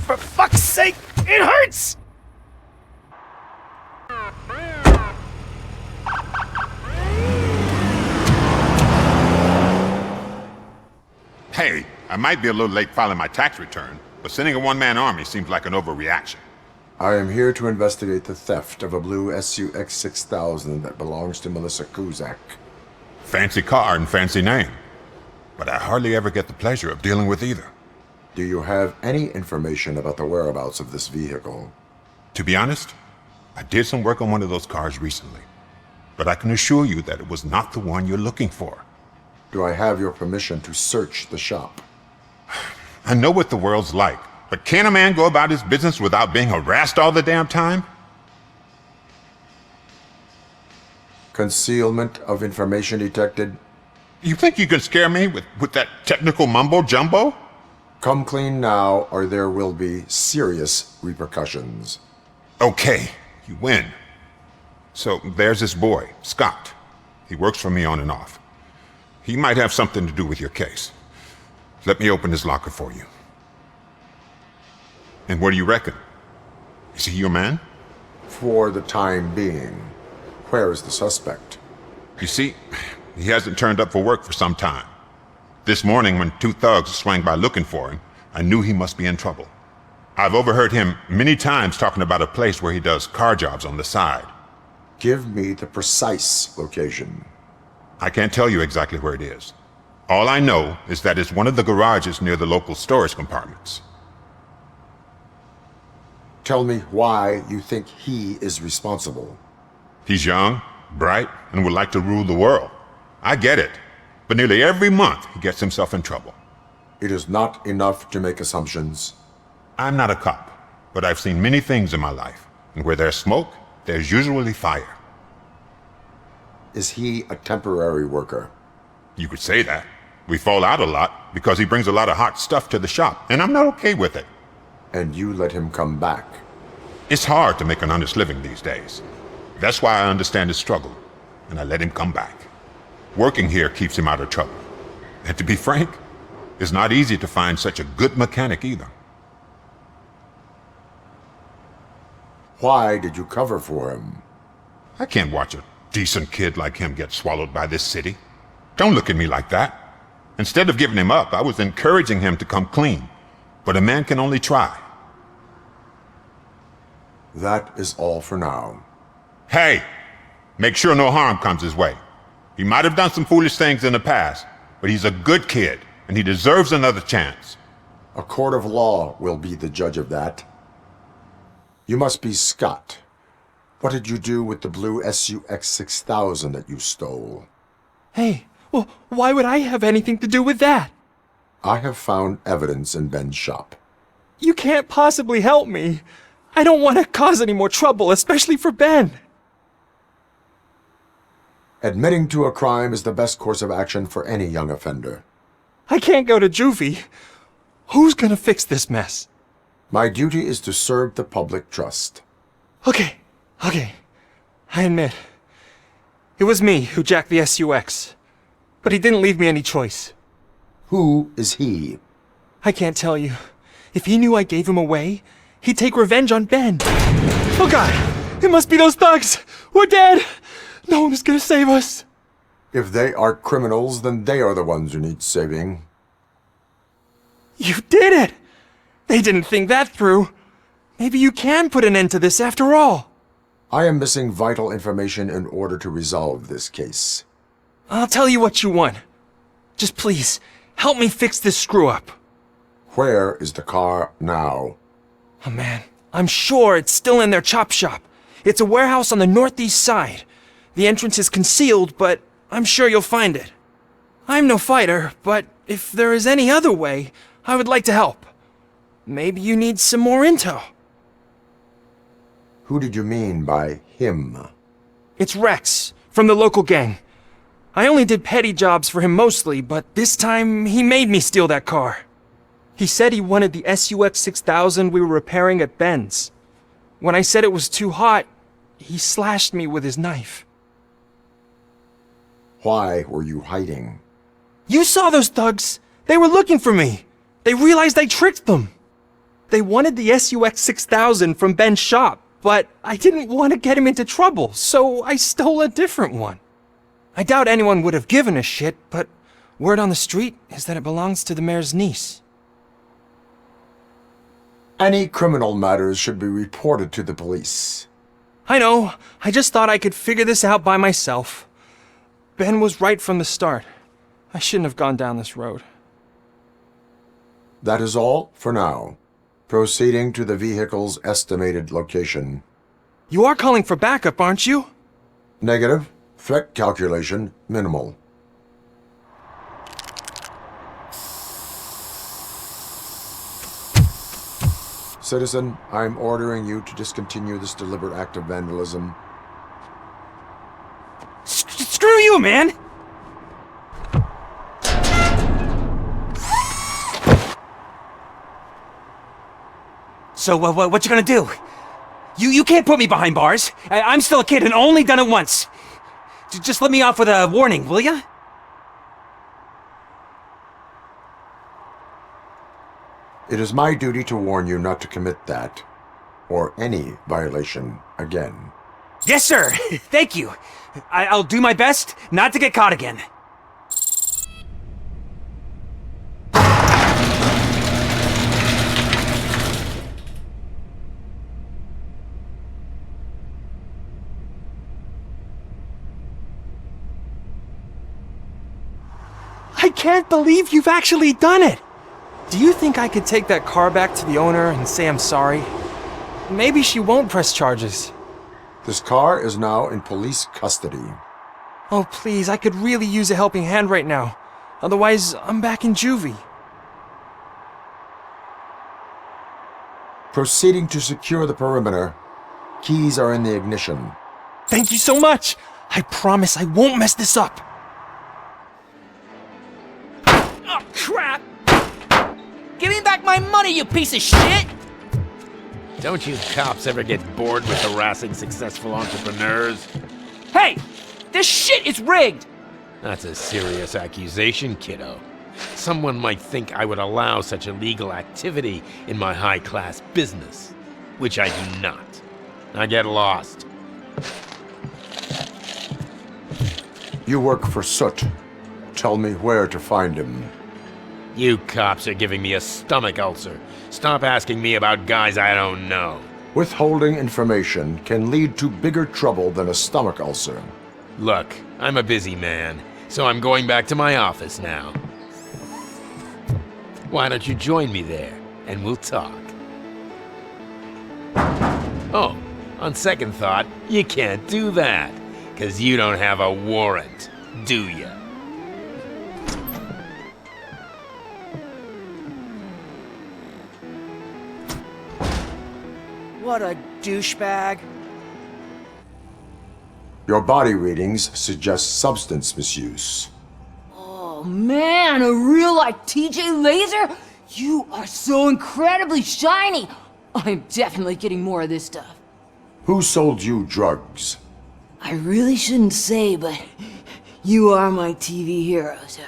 K: For fuck's sake, it hurts!
B: Hey, I might be a little late filing my tax return, but sending a one-man army seems like an overreaction.
G: I am here to investigate the theft of a blue SUX 6000 that belongs to Melissa Kuzak.
B: Fancy car and fancy name, but I hardly ever get the pleasure of dealing with either.
G: Do you have any information about the whereabouts of this vehicle?
B: To be honest, I did some work on one of those cars recently, but I can assure you that it was not the one you're looking for.
G: Do I have your permission to search the shop?
B: I know what the world's like, but can a man go about his business without being harassed all the damn time?
G: Concealment of information detected?
B: You think you can scare me with that technical mumbo-jumbo?
G: Come clean now, or there will be serious repercussions.
B: Okay, you win. So there's this boy, Scott. He works for me on and off. He might have something to do with your case. Let me open his locker for you. And what do you reckon? Is he your man?
G: For the time being. Where is the suspect?
B: You see, he hasn't turned up for work for some time. This morning, when two thugs swang by looking for him, I knew he must be in trouble. I've overheard him many times talking about a place where he does car jobs on the side.
G: Give me the precise location.
B: I can't tell you exactly where it is. All I know is that it's one of the garages near the local storage compartments.
G: Tell me why you think he is responsible.
B: He's young, bright, and would like to rule the world. I get it. But nearly every month, he gets himself in trouble.
G: It is not enough to make assumptions.
B: I'm not a cop, but I've seen many things in my life. And where there's smoke, there's usually fire.
G: Is he a temporary worker?
B: You could say that. We fall out a lot because he brings a lot of hot stuff to the shop, and I'm not okay with it.
G: And you let him come back?
B: It's hard to make an honest living these days. That's why I understand his struggle, and I let him come back. Working here keeps him out of trouble. And to be frank, it's not easy to find such a good mechanic either.
G: Why did you cover for him?
B: I can't watch a decent kid like him get swallowed by this city. Don't look at me like that. Instead of giving him up, I was encouraging him to come clean. But a man can only try.
G: That is all for now.
B: Hey, make sure no harm comes his way. He might have done some foolish things in the past, but he's a good kid, and he deserves another chance.
G: A court of law will be the judge of that. You must be Scott, What did you do with the blue SUX 6000 that you stole?
A: Hey, well, why would I have anything to do with that?
G: I have found evidence in Ben's shop.
A: You can't possibly help me. I don't want to cause any more trouble, especially for Ben.
G: Admitting to a crime is the best course of action for any young offender.
A: I can't go to juvie. Who's gonna fix this mess?
G: My duty is to serve the public trust.
A: Okay. I admit. It was me who jacked the SUX. But he didn't leave me any choice.
G: Who is he?
A: I can't tell you. If he knew I gave him away, he'd take revenge on Ben. Oh God! It must be those thugs! We're dead! No one is gonna save us!
G: If they are criminals, then they are the ones who need saving.
A: You did it! They didn't think that through. Maybe you can put an end to this after all.
G: I am missing vital information in order to resolve this case.
A: I'll tell you what you want. Just please, help me fix this screw-up.
G: Where is the car now?
A: Oh man, I'm sure it's still in their chop shop. It's a warehouse on the northeast side. The entrance is concealed, but I'm sure you'll find it. I'm no fighter, but if there is any other way, I would like to help. Maybe you need some more intel.
G: Who did you mean by him?
A: It's Rex, from the local gang. I only did petty jobs for him mostly, but this time he made me steal that car. He said he wanted the SUX 6000 we were repairing at Ben's. When I said it was too hot, he slashed me with his knife.
G: Why were you hiding?
A: You saw those thugs! They were looking for me! They realized I tricked them! They wanted the SUX 6000 from Ben's shop, but I didn't want to get him into trouble, so I stole a different one. I doubt anyone would have given a shit, but word on the street is that it belongs to the mayor's niece.
G: Any criminal matters should be reported to the police.
A: I know. I just thought I could figure this out by myself. Ben was right from the start. I shouldn't have gone down this road.
G: That is all for now. Proceeding to the vehicle's estimated location.
A: You are calling for backup, aren't you?
G: Negative. Threat calculation minimal. Citizen, I'm ordering you to discontinue this deliberate act of vandalism.
K: Screw you, man! So, what you gonna do? You can't put me behind bars. I'm still a kid and only done it once. Just let me off with a warning, will ya?
G: It is my duty to warn you not to commit that, or any violation, again.
K: Yes, sir. Thank you. I'll do my best not to get caught again.
A: I can't believe you've actually done it! Do you think I could take that car back to the owner and say I'm sorry? Maybe she won't press charges.
G: This car is now in police custody.
A: Oh please, I could really use a helping hand right now. Otherwise, I'm back in juvie.
G: Proceeding to secure the perimeter. Keys are in the ignition.
A: Thank you so much! I promise I won't mess this up!
J: Oh, crap! Give me back my money, you piece of shit!
L: Don't you cops ever get bored with harassing successful entrepreneurs?
J: Hey! This shit is rigged!
L: That's a serious accusation, kiddo. Someone might think I would allow such illegal activity in my high-class business, which I do not. Now get lost.
G: You work for Soot. Tell me where to find him.
L: You cops are giving me a stomach ulcer. Stop asking me about guys I don't know.
G: Withholding information can lead to bigger trouble than a stomach ulcer.
L: Look, I'm a busy man, so I'm going back to my office now. Why don't you join me there, and we'll talk? Oh, On second thought, you can't do that, 'cause you don't have a warrant, do ya?
K: What a douchebag.
G: Your body readings suggest substance misuse.
M: Oh man, a real like TJ Laser? You are so incredibly shiny. I'm definitely getting more of this stuff.
G: Who sold you drugs?
M: I really shouldn't say, but you are my TV heroes.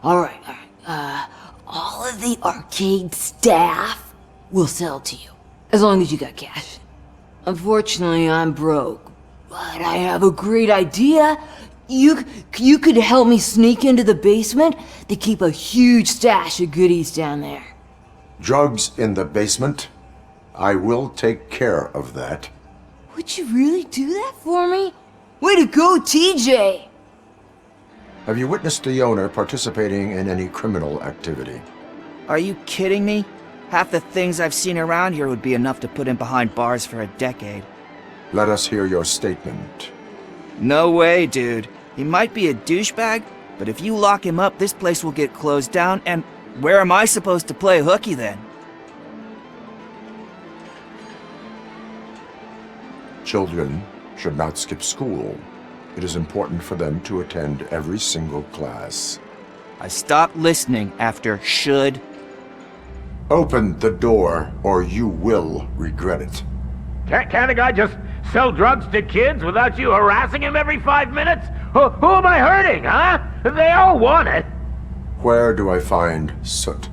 M: Alright. All of the arcade staff will sell to you, as long as you got cash. Unfortunately, I'm broke, but I have a great idea. You could help me sneak into the basement. They keep a huge stash of goodies down there.
G: Drugs in the basement? I will take care of that.
M: Would you really do that for me? Way to go, TJ!
G: Have you witnessed the owner participating in any criminal activity?
K: Are you kidding me? Half the things I've seen around here would be enough to put him behind bars for a decade.
G: Let us hear your statement.
K: No way, dude. He might be a douchebag, but if you lock him up, this place will get closed down, and where am I supposed to play hooky then?
G: Children should not skip school. It is important for them to attend every single class.
K: I stopped listening after should.
G: Open the door, or you will regret it.
O: Can't a guy just sell drugs to kids without you harassing him every 5 minutes? Who am I hurting, huh? They all want it.
G: Where do I find Soot?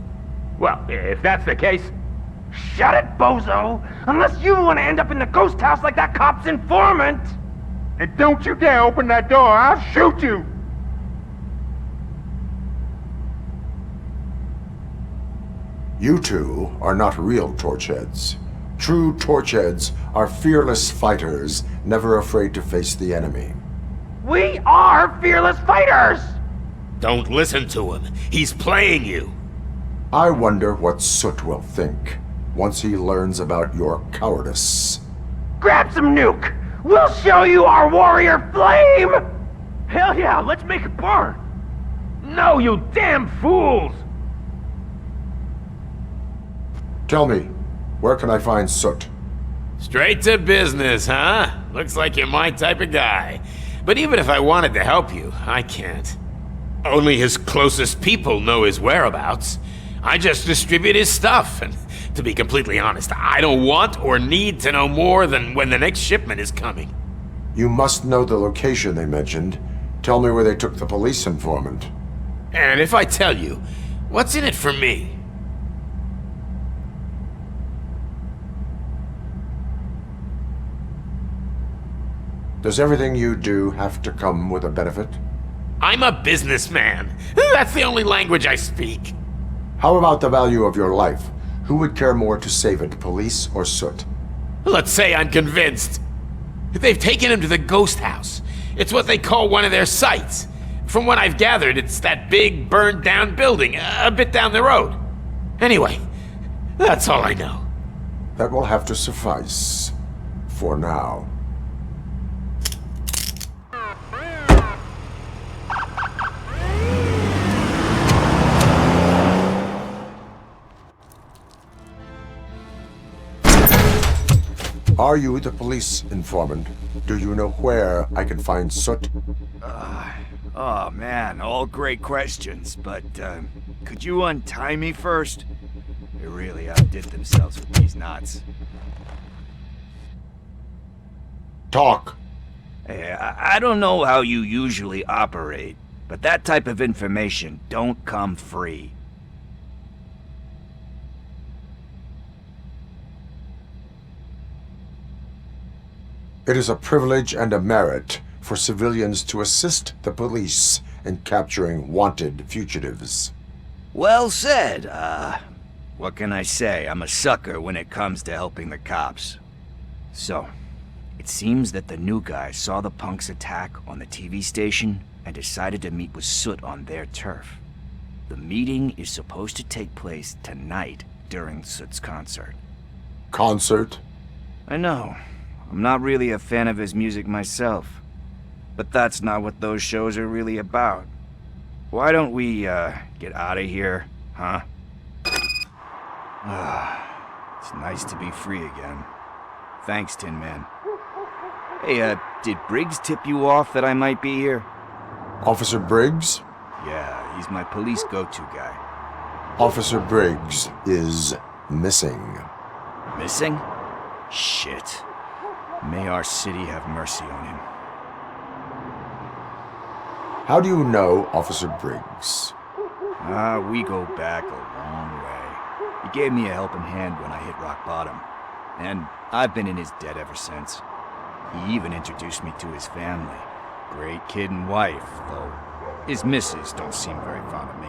O: Well, if that's the case, shut it, bozo! Unless you want to end up in the ghost house like that cop's informant! And don't you dare open that door, I'll shoot you!
G: You two are not real torchheads. True torchheads are fearless fighters, never afraid to face the enemy.
O: We are fearless fighters!
L: Don't listen to him. He's playing you.
G: I wonder what Soot will think once he learns about your cowardice.
O: Grab some nuke! We'll show you our warrior flame! Hell yeah, let's make it burn! No, you damn fools!
G: Tell me, where can I find Soot?
L: Straight to business, huh? Looks like you're my type of guy. But even if I wanted to help you, I can't. Only his closest people know his whereabouts. I just distribute his stuff, and to be completely honest, I don't want or need to know more than when the next shipment is coming.
G: You must know the location they mentioned. Tell me where they took the police informant.
L: And if I tell you, what's in it for me?
G: Does everything you do have to come with a benefit?
L: I'm a businessman. That's the only language I speak.
G: How about the value of your life? Who would care more to save it, police or Soot?
L: Let's say I'm convinced. They've taken him to the ghost house. It's what they call one of their sites. From what I've gathered, it's that big, burned-down building a bit down the road. Anyway, that's all I know.
G: That will have to suffice. For now. Are you the police informant? Do you know where I can find Soot?
P: Oh man, all great questions, but could you untie me first? They really outdid themselves with these knots.
G: Talk.
P: Hey, I don't know how you usually operate, but that type of information don't come free.
G: It is a privilege and a merit for civilians to assist the police in capturing wanted fugitives.
P: Well said. What can I say? I'm a sucker when it comes to helping the cops. So, it seems that the new guy saw the punks' attack on the TV station and decided to meet with Soot on their turf. The meeting is supposed to take place tonight during Soot's concert.
G: Concert?
P: I know. I'm not really a fan of his music myself. But that's not what those shows are really about. Why don't we, get out of here, huh? It's nice to be free again. Thanks, Tin Man. Hey, did Briggs tip you off that I might be here?
G: Officer Briggs?
P: Yeah, he's my police go-to guy.
G: Officer Briggs is missing.
P: Missing? Shit. May our city have mercy on him.
G: How do you know Officer Briggs?
P: We go back a long way. He gave me a helping hand when I hit rock bottom. And I've been in his debt ever since. He even introduced me to his family. Great kid and wife, though his missus don't seem very fond of me.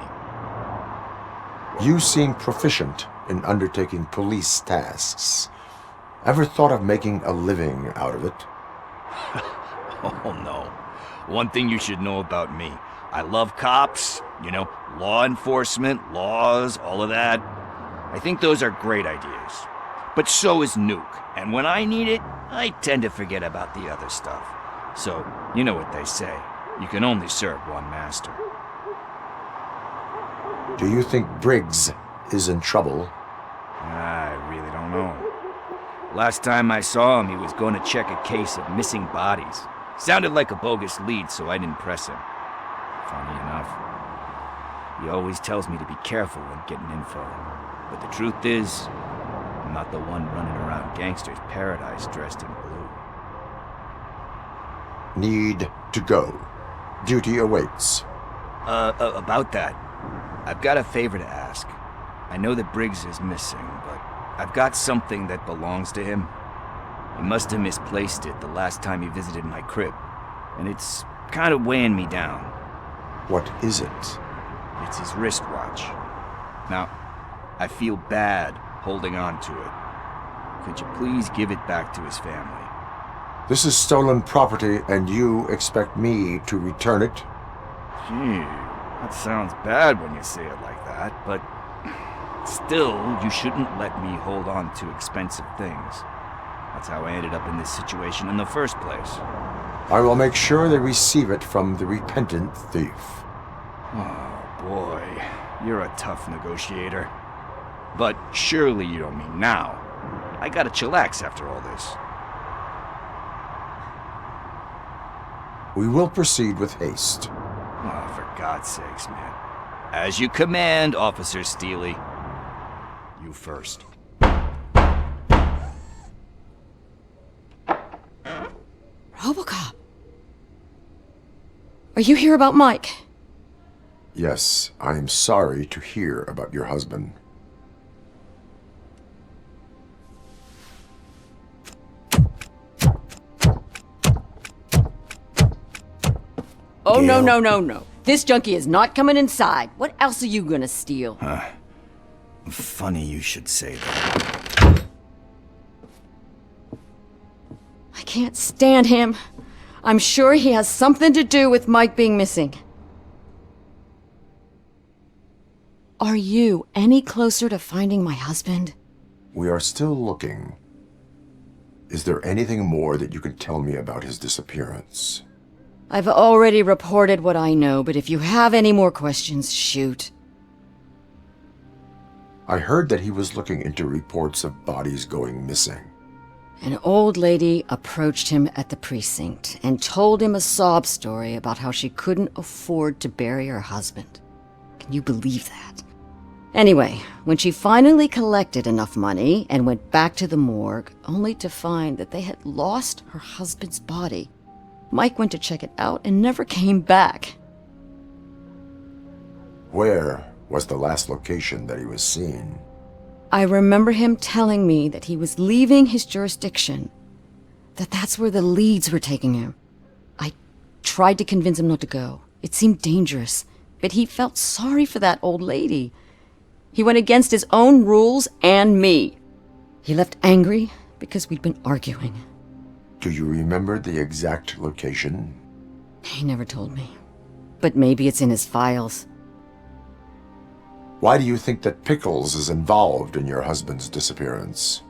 G: You seem proficient in undertaking police tasks. Ever thought of making a living out of it?
P: Oh no. One thing you should know about me. I love cops, you know, law enforcement, laws, all of that. I think those are great ideas. But so is Nuke, and when I need it, I tend to forget about the other stuff. So, you know what they say. You can only serve one master.
G: Do you think Briggs is in trouble?
P: I really don't know. Last time I saw him, he was going to check a case of missing bodies. Sounded like a bogus lead, so I didn't press him. Funny enough. He always tells me to be careful when getting info. But the truth is, I'm not the one running around Gangster's Paradise dressed in blue.
G: Need to go. Duty awaits.
P: About that, I've got a favor to ask. I know that Briggs is missing, but I've got something that belongs to him. He must have misplaced it the last time he visited my crib, and it's kind of weighing me down.
G: What is it?
P: It's his wristwatch. Now, I feel bad holding on to it. Could you please give it back to his family?
G: This is stolen property, and you expect me to return it?
P: Gee, that sounds bad when you say it like that, but still, you shouldn't let me hold on to expensive things. That's how I ended up in this situation in the first place.
G: I will make sure they receive it from the repentant thief.
P: Oh boy, you're a tough negotiator. But surely you don't mean now. I gotta chillax after all this.
G: We will proceed with haste.
P: Oh, for God's sakes, man. As you command, Officer Steely. You first.
H: RoboCop! Are you here about Mike?
G: Yes, I am sorry to hear about your husband.
M: Oh, no, no, no, no. This junkie is not coming inside. What else are you gonna steal?
P: Funny you should say that.
M: I can't stand him. I'm sure he has something to do with Mike being missing. Are you any closer to finding my husband?
G: We are still looking. Is there anything more that you can tell me about his disappearance?
M: I've already reported what I know, but if you have any more questions, shoot.
G: I heard that he was looking into reports of bodies going missing.
M: An old lady approached him at the precinct and told him a sob story about how she couldn't afford to bury her husband. Can you believe that? Anyway, when she finally collected enough money and went back to the morgue, only to find that they had lost her husband's body, Mike went to check it out and never came back.
G: Where was the last location that he was seen?
M: I remember him telling me that he was leaving his jurisdiction, that that's where the leads were taking him. I tried to convince him not to go. It seemed dangerous, but he felt sorry for that old lady. He went against his own rules and me. He left angry because we'd been arguing.
G: Do you remember the exact location?
M: He never told me, but maybe it's in his files.
G: Why do you think that Pickles is involved in your husband's disappearance?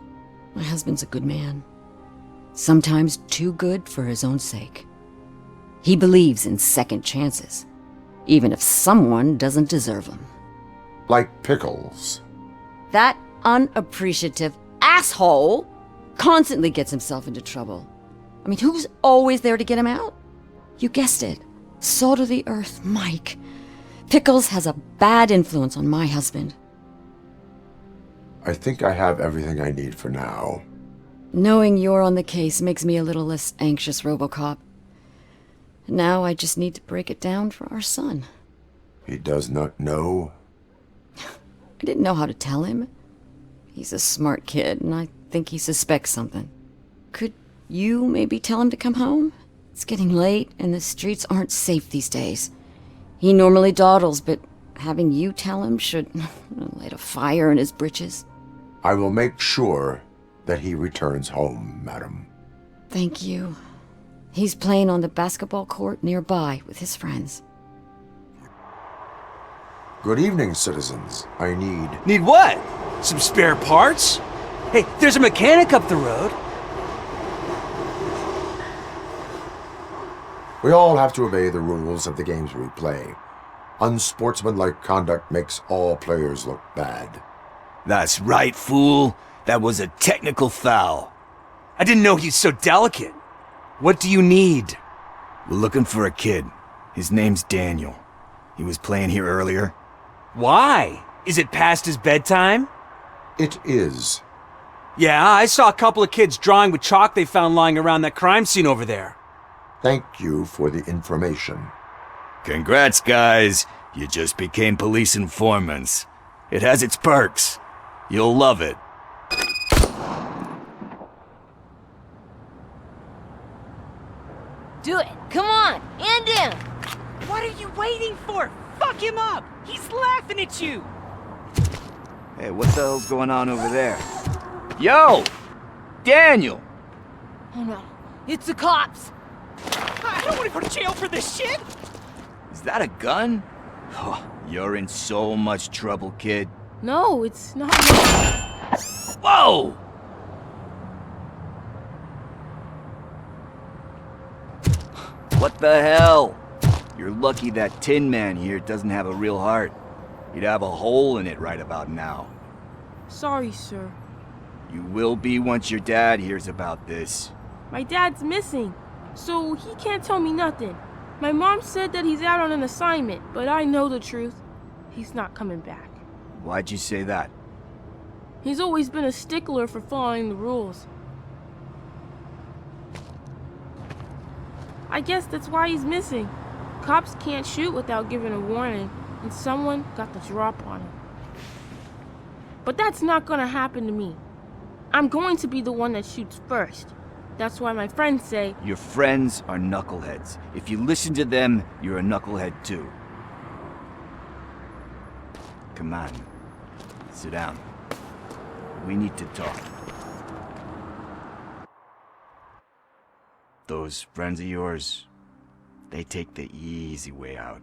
M: My husband's a good man. sometimes too good for his own sake. He believes in second chances, even if someone doesn't deserve them.
G: Like Pickles.
M: That unappreciative asshole constantly gets himself into trouble. I mean, who's always there to get him out? You guessed it. Salt of the earth, Mike. Pickles has a bad influence on my husband.
G: I think I have everything I need for now.
M: Knowing you're on the case makes me a little less anxious, RoboCop. Now I just need to break it down for our son.
G: He does not know?
M: I didn't know how to tell him. He's a smart kid, and I think he suspects something. Could you maybe tell him to come home? It's getting late, and the streets aren't safe these days. He normally dawdles, but having you tell him should light a fire in his britches.
G: I will make sure that he returns home, madam.
M: Thank you. He's playing on the basketball court nearby with his friends.
G: Good evening, citizens. I need...
K: Need what? Some spare parts? Hey, there's a mechanic up the road.
G: We all have to obey the rules of the games we play. Unsportsmanlike conduct makes all players look bad.
P: That's right, fool. That was a technical foul.
K: I didn't know he's so delicate. What do you need?
P: We're looking for a kid. His name's Daniel. He was playing here earlier.
K: Why? Is it past his bedtime?
G: It is.
K: Yeah, I saw a couple of kids drawing with chalk they found lying around that crime scene over there.
G: Thank you for the information.
P: Congrats, guys. You just became police informants. It has its perks. You'll love it.
E: Do it! Come on! End him!
J: What are you waiting for? Fuck him up! He's laughing at you!
P: Hey, what the hell's going on over there? Yo! Daniel!
E: Oh no, it's the cops!
J: I don't want to go to jail for this shit!
P: Is that a gun? Oh, you're in so much trouble, kid.
E: No, it's not.
P: Whoa! What the hell? You're lucky that Tin Man here doesn't have a real heart. He'd have a hole in it right about now.
Q: Sorry, sir.
P: You will be once your dad hears about this.
Q: My dad's missing, so he can't tell me nothing. My mom said that he's out on an assignment, but I know the truth. He's not coming back.
P: Why'd you say that?
Q: He's always been a stickler for following the rules. I guess that's why he's missing. Cops can't shoot without giving a warning, and someone got the drop on him. But that's not gonna happen to me. I'm going to be the one that shoots first. That's why my friends say...
P: Your friends are knuckleheads. If you listen to them, you're a knucklehead too. Come on. Sit down. We need to talk. Those friends of yours, they take the easy way out.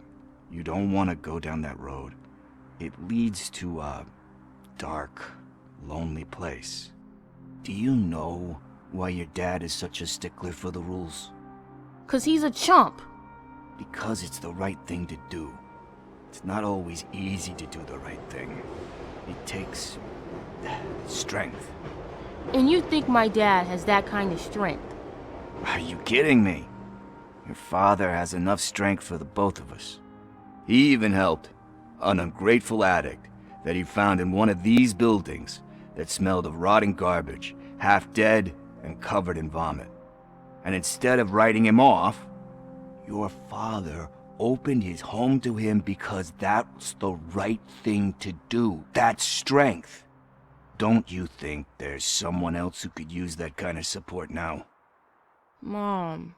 P: You don't want to go down that road. It leads to a dark, lonely place. Do you know why your dad is such a stickler for the rules?
Q: 'Cause he's a chump.
P: Because it's the right thing to do. It's not always easy to do the right thing. It takes strength.
Q: And you think my dad has that kind of strength?
P: Are you kidding me? Your father has enough strength for the both of us. He even helped an ungrateful addict that he found in one of these buildings that smelled of rotting garbage, half dead and covered in vomit. And instead of writing him off, your father opened his home to him because that's the right thing to do. That's strength. Don't you think there's someone else who could use that kind of support now?
Q: Mom.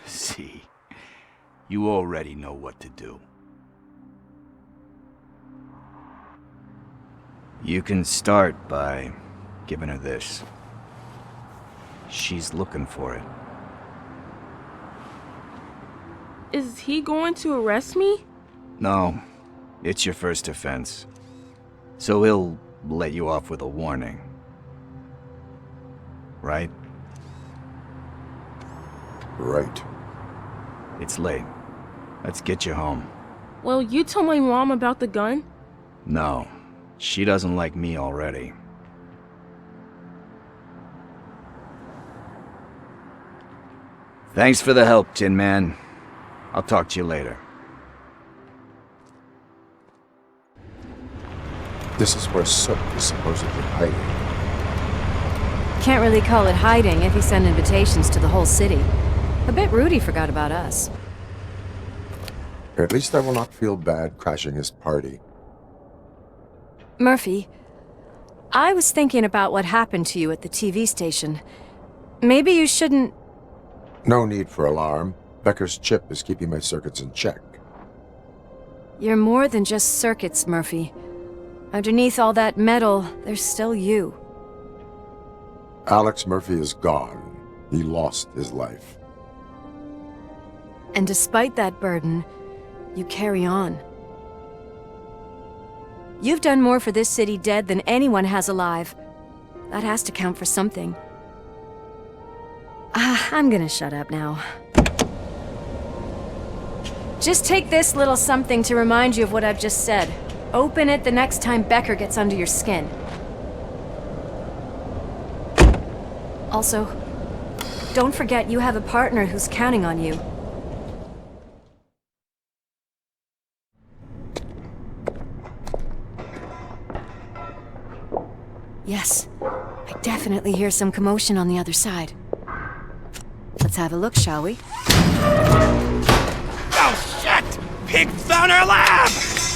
P: See, you already know what to do. You can start by giving her this. She's looking for it.
Q: Is he going to arrest me?
P: No, it's your first offense. So he'll let you off with a warning. Right?
G: Right.
P: It's late. Let's get you home.
Q: Well, you told my mom about the gun?
P: No, she doesn't like me already. Thanks for the help, Tin Man. I'll talk to you later.
G: This is where Soot is supposedly hiding.
H: Can't really call it hiding if he sent invitations to the whole city. A bit rude he forgot about us.
G: At least I will not feel bad crashing his party.
H: Murphy, I was thinking about what happened to you at the TV station. Maybe you shouldn't...
G: No need for alarm. Becker's chip is keeping my circuits in check.
H: You're more than just circuits, Murphy. Underneath all that metal, there's still you.
G: Alex Murphy is gone. He lost his life.
H: And despite that burden, you carry on. You've done more for this city dead than anyone has alive. That has to count for something. I'm gonna shut up now. Just take this little something to remind you of what I've just said. Open it the next time Becker gets under your skin. Also, don't forget you have a partner who's counting on you. Yes, I definitely hear some commotion on the other side. Let's have a look, shall we?
I: Oh, shit! Pigs found our lab!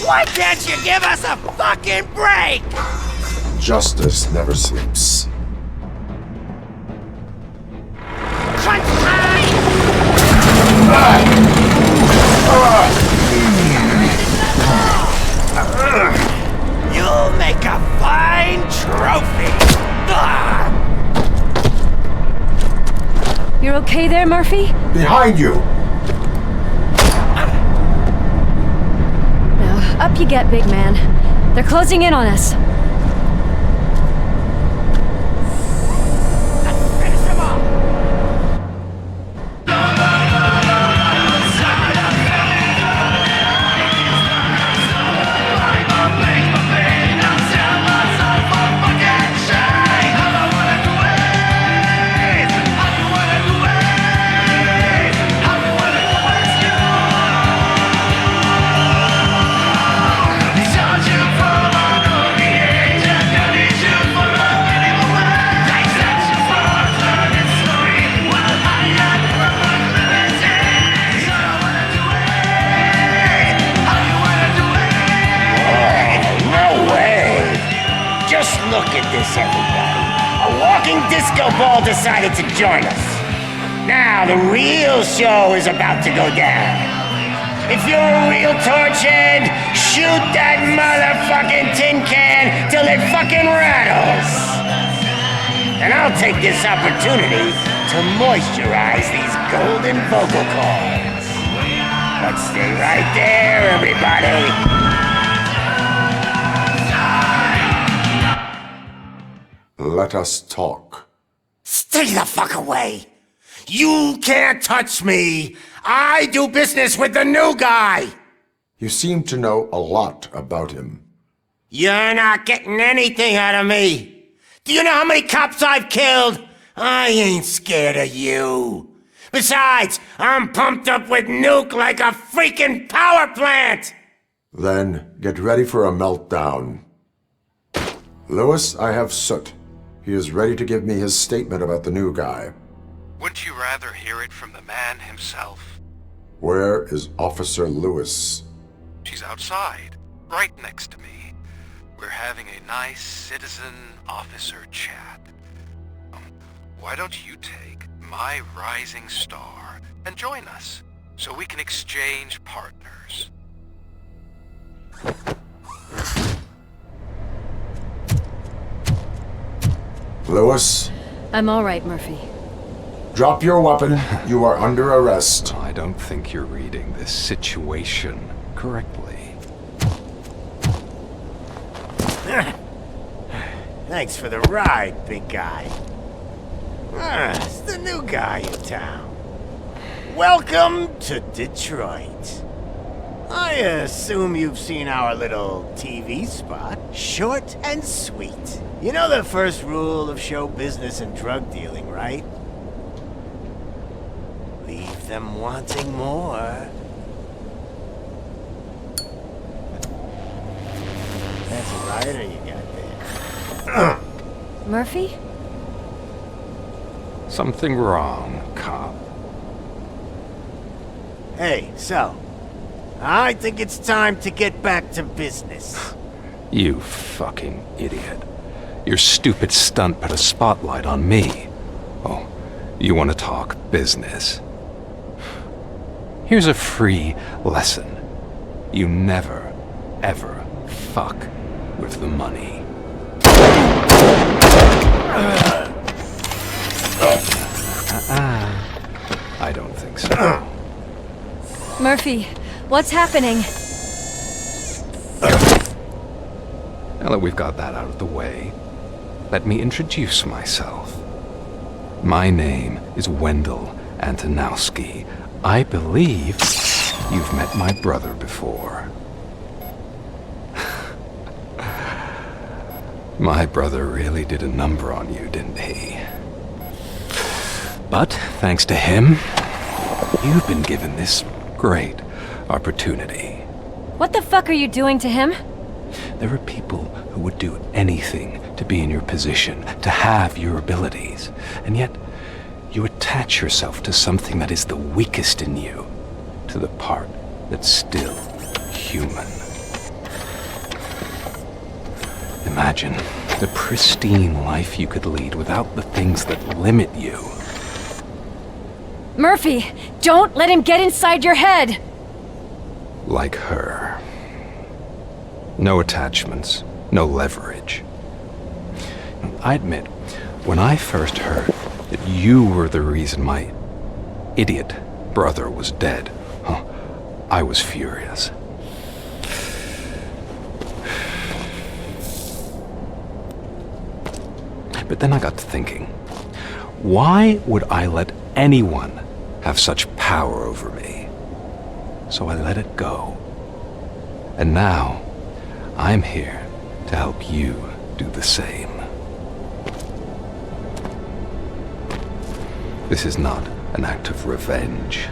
I: Why can't you give us a fucking break?
G: Justice never sleeps.
I: Crunch time! You'll make a fine trophy!
H: You're okay there, Murphy?
G: Behind you!
H: Now, up you get, big man. They're closing in on us.
D: Look at this, everybody. A walking disco ball decided to join us. Now the real show is about to go down. If you're a real torchhead, shoot that motherfucking tin can till it fucking rattles. And I'll take this opportunity to moisturize these golden vocal cords. But stay right there, everybody.
G: Let us talk.
D: Stay the fuck away! You can't touch me! I do business with the new guy!
G: You seem to know a lot about him.
D: You're not getting anything out of me! Do you know how many cops I've killed? I ain't scared of you. Besides, I'm pumped up with nuke like a freaking power plant!
G: Then, get ready for a meltdown. Lewis, I have Soot. He is ready to give me his statement about the new guy.
X: Wouldn't you rather hear it from the man himself?
G: Where is Officer Lewis?
X: She's outside, right next to me. We're having a nice citizen-officer chat. Why don't you take my rising star and join us, so we can exchange partners?
G: Lewis?
H: I'm all right, Murphy.
G: Drop your weapon. You are under arrest.
R: I don't think you're reading this situation correctly.
D: Thanks for the ride, big guy. It's the new guy in town. Welcome to Detroit. I assume you've seen our little TV spot. Short and sweet. You know the first rule of show business and drug dealing, right? Leave them wanting more. That's a lighter you got there.
H: Murphy?
R: Something wrong, cop.
D: Hey, so, I think it's time to get back to business.
R: You fucking idiot. Your stupid stunt put a spotlight on me. Oh, you want to talk business? Here's a free lesson. You never, ever fuck with the money. I don't think so.
H: Murphy, what's happening?
R: Now that we've got that out of the way, let me introduce myself. My name is Wendell Antonowski. I believe you've met my brother before. My brother really did a number on you, didn't he? But thanks to him, you've been given this great opportunity.
H: What the fuck are you doing to him?
R: There are people who would do anything to be in your position, to have your abilities, and yet you attach yourself to something that is the weakest in you, to the part that's still human. Imagine the pristine life you could lead without the things that limit you.
H: Murphy, don't let him get inside your head!
R: Like her. No attachments, no leverage. I admit, when I first heard that you were the reason my idiot brother was dead, I was furious. But then I got to thinking, why would I let anyone have such power over me? So I let it go. And now, I'm here to help you do the same. This is not an act of revenge.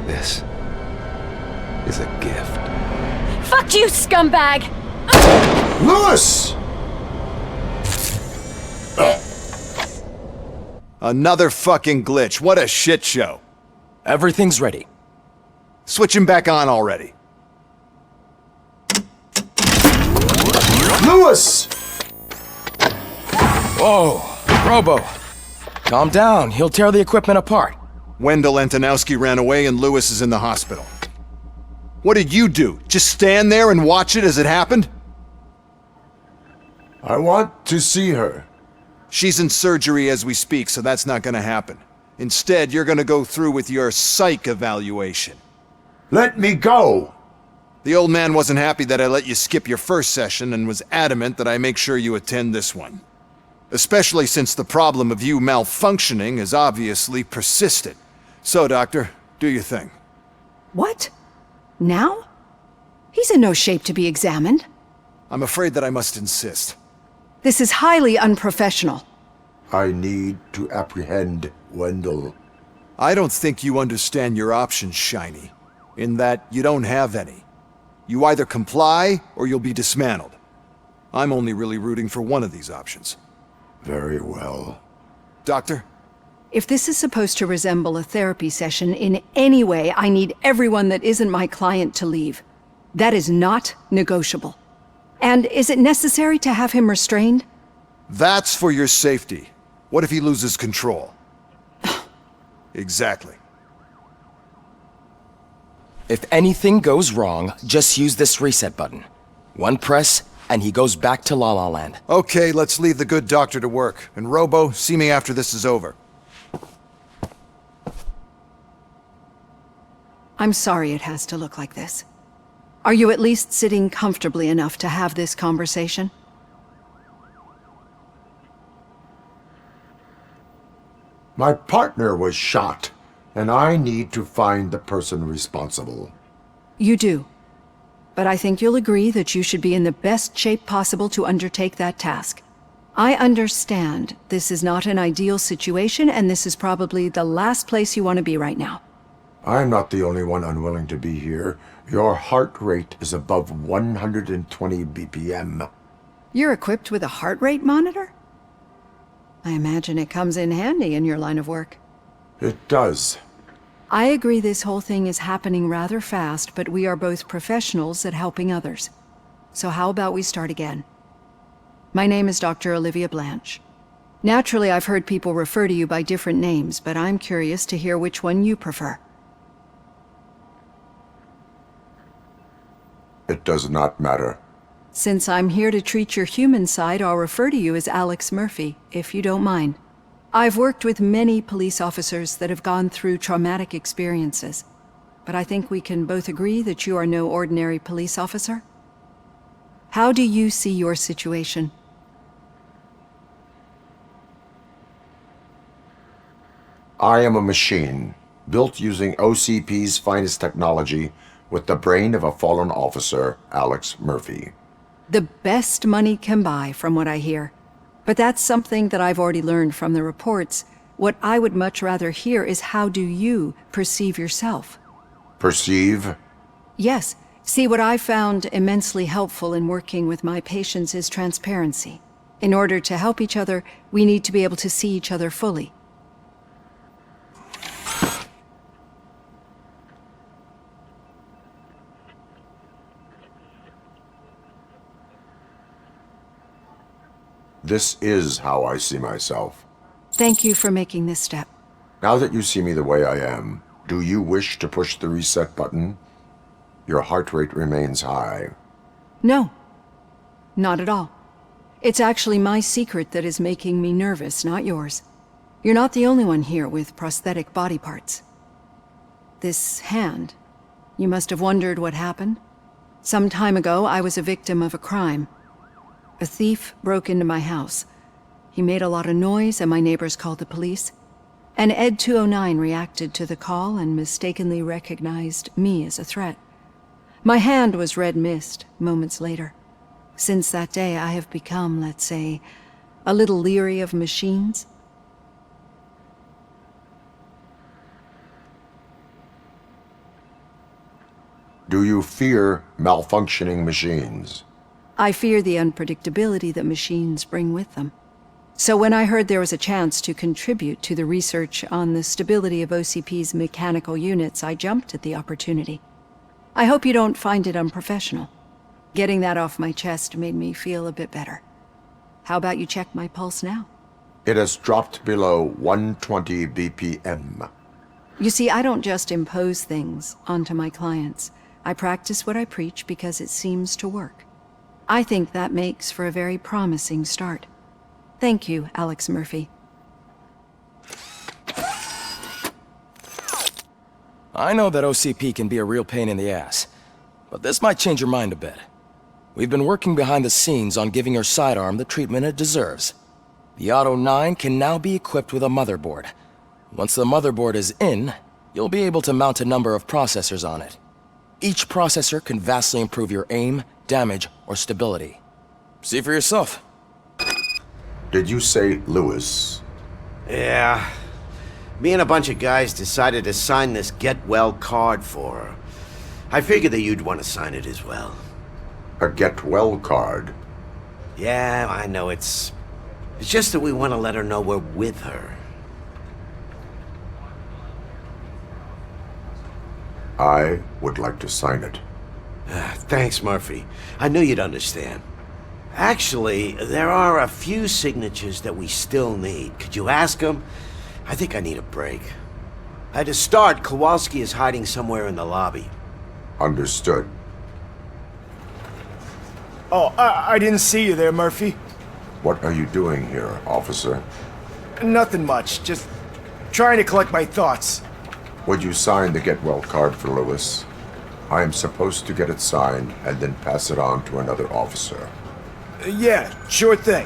R: This is a gift.
H: Fuck you, scumbag!
G: Lewis!
S: Another fucking glitch. What a shit show.
K: Everything's ready.
S: Switch him back on already.
G: Lewis!
K: Whoa, Robo. Calm down. He'll tear the equipment apart.
S: Wendell Antonowski ran away and Lewis is in the hospital. What did you do? Just stand there and watch it as it happened?
G: I want to see her.
S: She's in surgery as we speak, so that's not gonna happen. Instead, you're gonna go through with your psych evaluation.
G: Let me go!
S: The old man wasn't happy that I let you skip your first session and was adamant that I make sure you attend this one. Especially since the problem of you malfunctioning is obviously persistent. So, Doctor, do your thing.
T: What? Now? He's in no shape to be examined.
S: I'm afraid that I must insist.
T: This is highly unprofessional.
G: I need to apprehend Wendell.
S: I don't think you understand your options, Shiny. In that you don't have any. You either comply or you'll be dismantled. I'm only really rooting for one of these options.
G: Very well.
S: Doctor?
T: If this is supposed to resemble a therapy session in any way, I need everyone that isn't my client to leave. That is not negotiable. And is it necessary to have him restrained?
S: That's for your safety. What if he loses control? Exactly.
K: If anything goes wrong, just use this reset button. One press, and he goes back to La La Land.
S: Okay, let's leave the good doctor to work. And Robo, see me after this is over.
T: I'm sorry it has to look like this. Are you at least sitting comfortably enough to have this conversation?
G: My partner was shot. and I need to find the person responsible.
T: You do. But I think you'll agree that you should be in the best shape possible to undertake that task. I understand this is not an ideal situation, and this is probably the last place you want to be right now.
G: I'm not the only one unwilling to be here. Your heart rate is above 120 BPM.
T: You're equipped with a heart rate monitor? I imagine it comes in handy in your line of work.
G: It does.
T: I agree this whole thing is happening rather fast, but we are both professionals at helping others. So how about we start again? My name is Dr. Olivia Blanche. Naturally, I've heard people refer to you by different names, but I'm curious to hear which one you prefer.
G: It does not matter.
T: Since I'm here to treat your human side, I'll refer to you as Alex Murphy, if you don't mind. I've worked with many police officers that have gone through traumatic experiences, but I think we can both agree that you are no ordinary police officer. How do you see your situation?
G: I am a machine, built using OCP's finest technology, with the brain of a fallen officer, Alex Murphy.
T: The best money can buy, from what I hear. But that's something that I've already learned from the reports. What I would much rather hear is how do you perceive yourself?
G: Perceive?
T: Yes. See, what I found immensely helpful in working with my patients is transparency. In order to help each other, we need to be able to see each other fully.
G: This is how I see myself.
T: Thank you for making this step.
G: Now that you see me the way I am, do you wish to push the reset button? Your heart rate remains high.
T: No. Not at all. It's actually my secret that is making me nervous, not yours. You're not the only one here with prosthetic body parts. This hand, you must have wondered what happened. Some time ago, I was a victim of a crime. A thief broke into my house. He made a lot of noise and my neighbors called the police. And Ed 209 reacted to the call and mistakenly recognized me as a threat. My hand was red mist moments later. Since that day, I have become, let's say, a little leery of machines.
G: Do you fear malfunctioning machines?
T: I fear the unpredictability that machines bring with them. So when I heard there was a chance to contribute to the research on the stability of OCP's mechanical units, I jumped at the opportunity. I hope you don't find it unprofessional. Getting that off my chest made me feel a bit better. How about you check my pulse now?
G: It has dropped below 120 BPM.
T: You see, I don't just impose things onto my clients. I practice what I preach because it seems to work. I think that makes for a very promising start. Thank you, Alex Murphy.
C: I know that OCP can be a real pain in the ass, but this might change your mind a bit. We've been working behind the scenes on giving your sidearm the treatment it deserves. The Auto 9 can now be equipped with a motherboard. Once the motherboard is in, you'll be able to mount a number of processors on it. Each processor can vastly improve your aim, damage, or stability. See for yourself.
G: Did you say Lewis?
D: Yeah. Me and a bunch of guys decided to sign this get well card for her. I figured that you'd want to sign it as well.
G: A get well card?
D: Yeah, I know it's just that we want to let her know we're with her.
G: I would like to sign it.
D: Thanks, Murphy. I knew you'd understand. Actually, there are a few signatures that we still need. Could you ask them? I think I need a break. To start, Kowalski is hiding somewhere in the lobby.
G: Understood.
K: Oh, I didn't see you there, Murphy.
G: What are you doing here, officer?
K: Nothing much, just trying to collect my thoughts.
G: Would you sign the get well card for Lewis? I am supposed to get it signed and then pass it on to another officer.
K: Yeah, sure thing.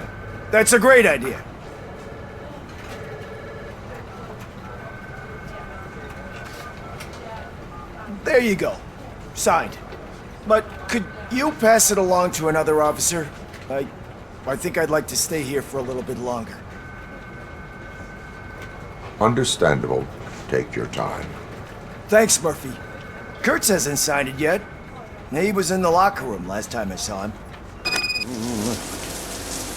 K: That's a great idea. There you go. Signed. But could you pass it along to another officer? I think I'd like to stay here for a little bit longer.
G: Understandable. Take your time.
K: Thanks, Murphy. Kurtz hasn't signed it yet. He was in the locker room last time I saw him.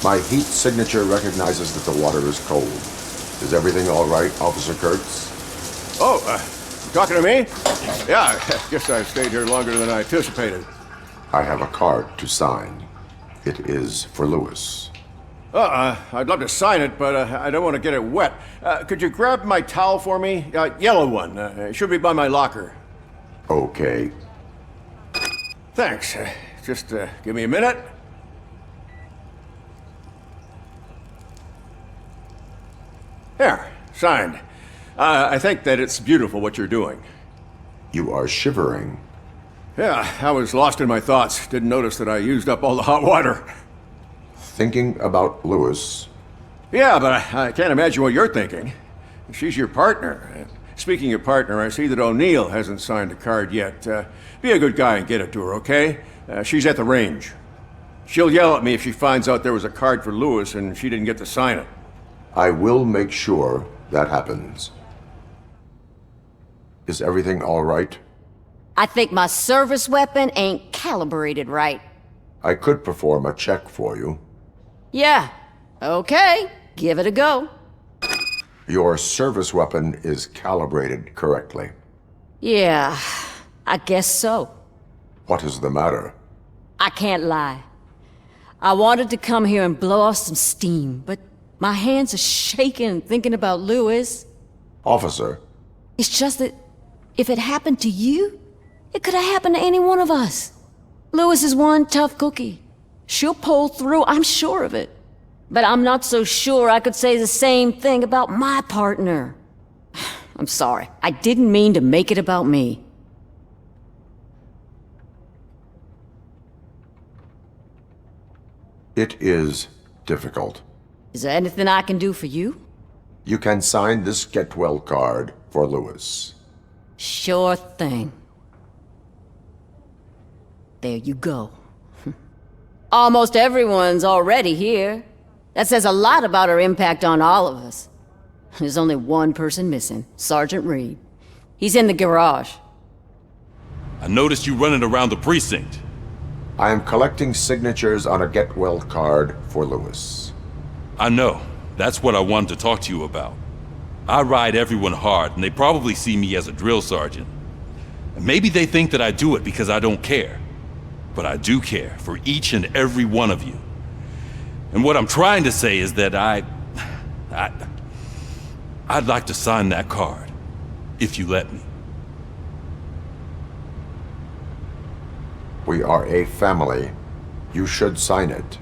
G: My heat signature recognizes that the water is cold. Is everything all right, Officer Kurtz?
F: Oh, talking to me? Yeah, I guess I stayed here longer than I anticipated.
G: I have a card to sign. It is for Lewis.
F: I'd love to sign it, but I don't want to get it wet. Could you grab my towel for me? Yellow one. It should be by my locker.
G: Okay.
F: Thanks. Just give me a minute. There, signed. I think that it's beautiful what you're doing.
G: You are shivering.
F: Yeah, I was lost in my thoughts. Didn't notice that I used up all the hot water.
G: Thinking about Lewis.
F: Yeah, but I can't imagine what you're thinking. She's your partner. Speaking of partner, I see that O'Neill hasn't signed a card yet. Be a good guy and get it to her, okay? She's at the range. She'll yell at me if she finds out there was a card for Lewis and she didn't get to sign it.
G: I will make sure that happens. Is everything all right?
H: I think my service weapon ain't calibrated right.
G: I could perform a check for you.
H: Yeah, okay, give it a go.
G: Your service weapon is calibrated correctly.
H: Yeah, I guess so.
G: What is the matter?
H: I can't lie. I wanted to come here and blow off some steam, but my hands are shaking thinking about Lewis.
G: Officer.
H: It's just that if it happened to you, it could have happened to any one of us. Lewis is one tough cookie. She'll pull through, I'm sure of it. But I'm not so sure I could say the same thing about my partner. I'm sorry. I didn't mean to make it about me.
G: It is difficult.
H: Is there anything I can do for you?
G: You can sign this Get Well card for Lewis.
H: Sure thing. There you go. Almost everyone's already here. That says a lot about her impact on all of us. There's only one person missing, Sergeant Reed. He's in the garage.
U: I noticed you running around the precinct.
G: I am collecting signatures on a Get Well card for Lewis.
U: I know. That's what I wanted to talk to you about. I ride everyone hard, and they probably see me as a drill sergeant. And maybe they think that I do it because I don't care. But I do care for each and every one of you. And what I'm trying to say is that I'd like to sign that card, if you let me.
G: We are a family. You should sign it.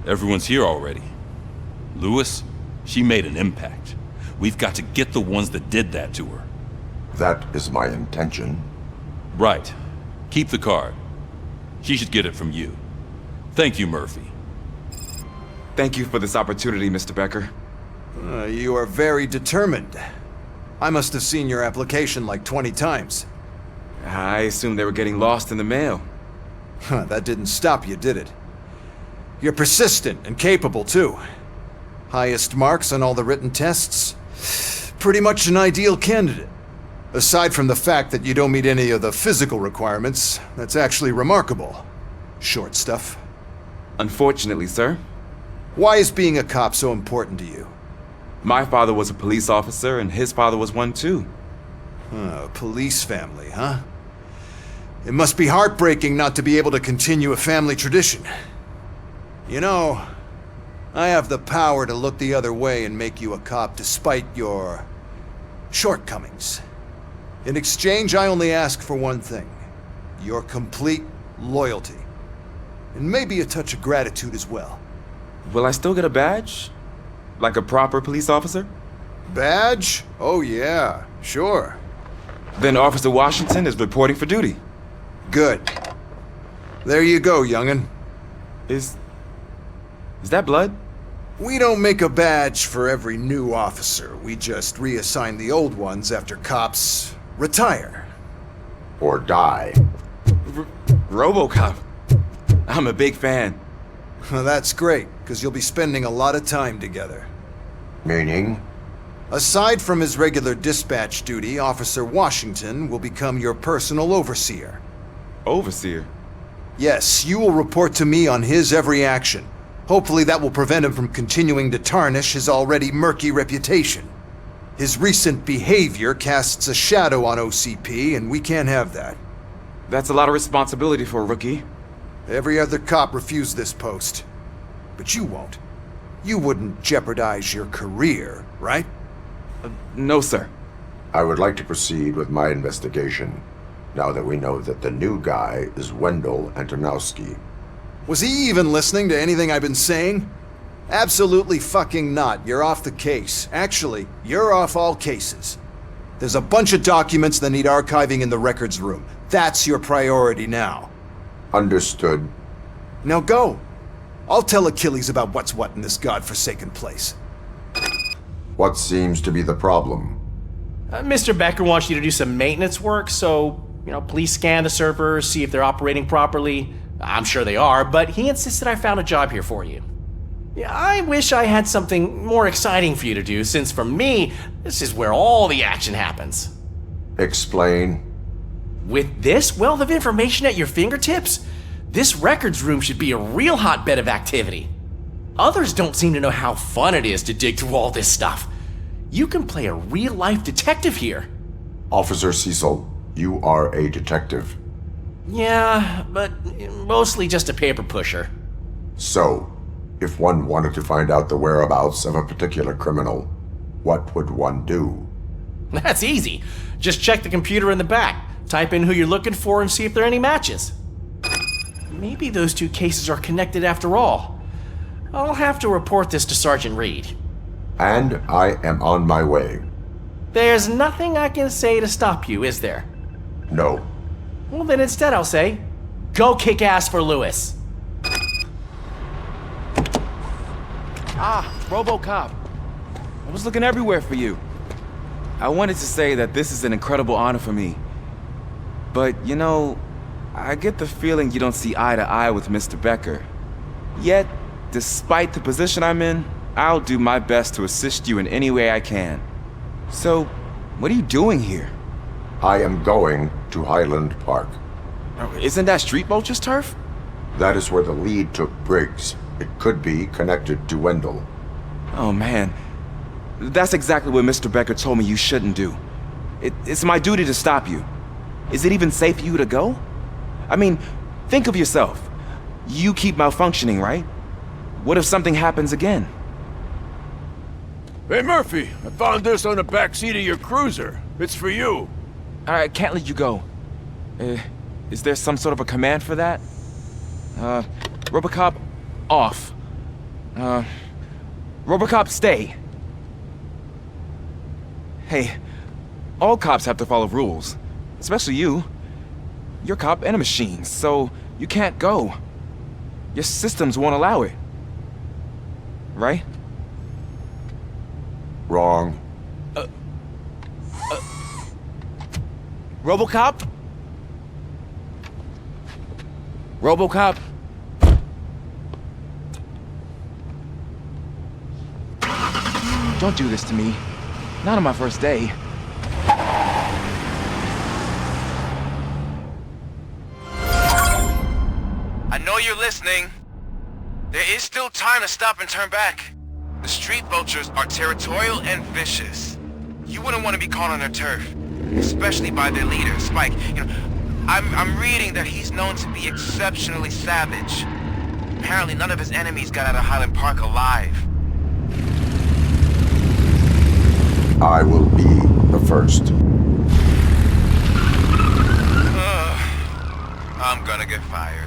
U: Everyone's here already. Lewis, she made an impact. We've got to get the ones that did that to her.
G: That is my intention.
U: Right. Keep the card. She should get it from you. Thank you, Murphy.
V: Thank you for this opportunity, Mr. Becker.
S: You are very determined. I must have seen your application like 20 times.
V: I assumed they were getting lost in the mail.
S: That didn't stop you, did it? You're persistent and capable, too. Highest marks on all the written tests. Pretty much an ideal candidate. Aside from the fact that you don't meet any of the physical requirements, that's actually remarkable. Short stuff.
V: Unfortunately, sir.
S: Why is being a cop so important to you?
V: My father was a police officer, and his father was one too.
S: Police family, huh? It must be heartbreaking not to be able to continue a family tradition. You know, I have the power to look the other way and make you a cop despite your shortcomings. In exchange, I only ask for one thing. Your complete loyalty. And maybe a touch of gratitude as well.
V: Will I still get a badge? Like a proper police officer?
S: Badge? Oh yeah, sure.
V: Then Officer Washington is reporting for duty.
S: Good. There you go, young'un.
V: Is that blood?
S: We don't make a badge for every new officer. We just reassign the old ones after cops retire.
G: or die.
V: RoboCop. I'm a big fan.
S: Well, that's great, because you'll be spending a lot of time together.
G: Meaning?
S: Aside from his regular dispatch duty, Officer Washington will become your personal overseer.
V: Overseer?
S: Yes, you will report to me on his every action. Hopefully that will prevent him from continuing to tarnish his already murky reputation. His recent behavior casts a shadow on OCP, and we can't have that.
V: That's a lot of responsibility for a rookie.
S: Every other cop refused this post. But you won't. You wouldn't jeopardize your career, right?
V: No, sir.
G: I would like to proceed with my investigation, now that we know that the new guy is Wendell Antonowski.
S: Was he even listening to anything I've been saying? Absolutely fucking not. You're off the case. Actually, you're off all cases. There's a bunch of documents that need archiving in the records room. That's your priority now.
G: Understood.
S: Now go. I'll tell Achilles about what's what in this godforsaken place.
G: What seems to be the problem?
A: Mr. Becker wants you to do some maintenance work, so, please scan the servers, see if they're operating properly. I'm sure they are, but he insisted I found a job here for you. Yeah, I wish I had something more exciting for you to do, since for me, this is where all the action happens.
G: Explain.
A: With this wealth of information at your fingertips, this records room should be a real hotbed of activity. Others don't seem to know how fun it is to dig through all this stuff. You can play a real-life detective here.
G: Officer Cecil, you are a detective.
A: Yeah, but mostly just a paper pusher.
G: So, if one wanted to find out the whereabouts of a particular criminal, what would one do?
A: That's easy. Just check the computer in the back, type in who you're looking for, and see if there are any matches. Maybe those two cases are connected after all. I'll have to report this to Sergeant Reed.
G: And I am on my way.
A: There's nothing I can say to stop you, is there?
G: No.
A: Well, then instead I'll say, go kick ass for Lewis.
V: RoboCop. I was looking everywhere for you. I wanted to say that this is an incredible honor for me. But, I get the feeling you don't see eye to eye with Mr. Becker. Yet, despite the position I'm in, I'll do my best to assist you in any way I can. So, what are you doing here?
G: I am going to Highland Park.
V: Isn't that Street Vulture's turf?
G: That is where the lead took Briggs. It could be connected to Wendell.
V: Oh man, that's exactly what Mr. Becker told me you shouldn't do. It's my duty to stop you. Is it even safe for you to go? I mean, think of yourself. You keep malfunctioning, right? What if something happens again?
F: Hey Murphy, I found this on the back seat of your cruiser. It's for you.
V: I can't let you go. Is there some sort of a command for that? RoboCop, off. RoboCop, stay. Hey, all cops have to follow rules. Especially you. You're a cop and a machine, so you can't go. Your systems won't allow it. Right?
G: Wrong.
V: RoboCop? RoboCop? Don't do this to me. Not on my first day.
I: I know you're listening. There is still time to stop and turn back. The street vultures are territorial and vicious. You wouldn't want to be caught on their turf, especially by their leader, Spike. I'm reading that he's known to be exceptionally savage. Apparently none of his enemies got out of Highland Park alive.
G: I will be the first.
I: I'm gonna get fired.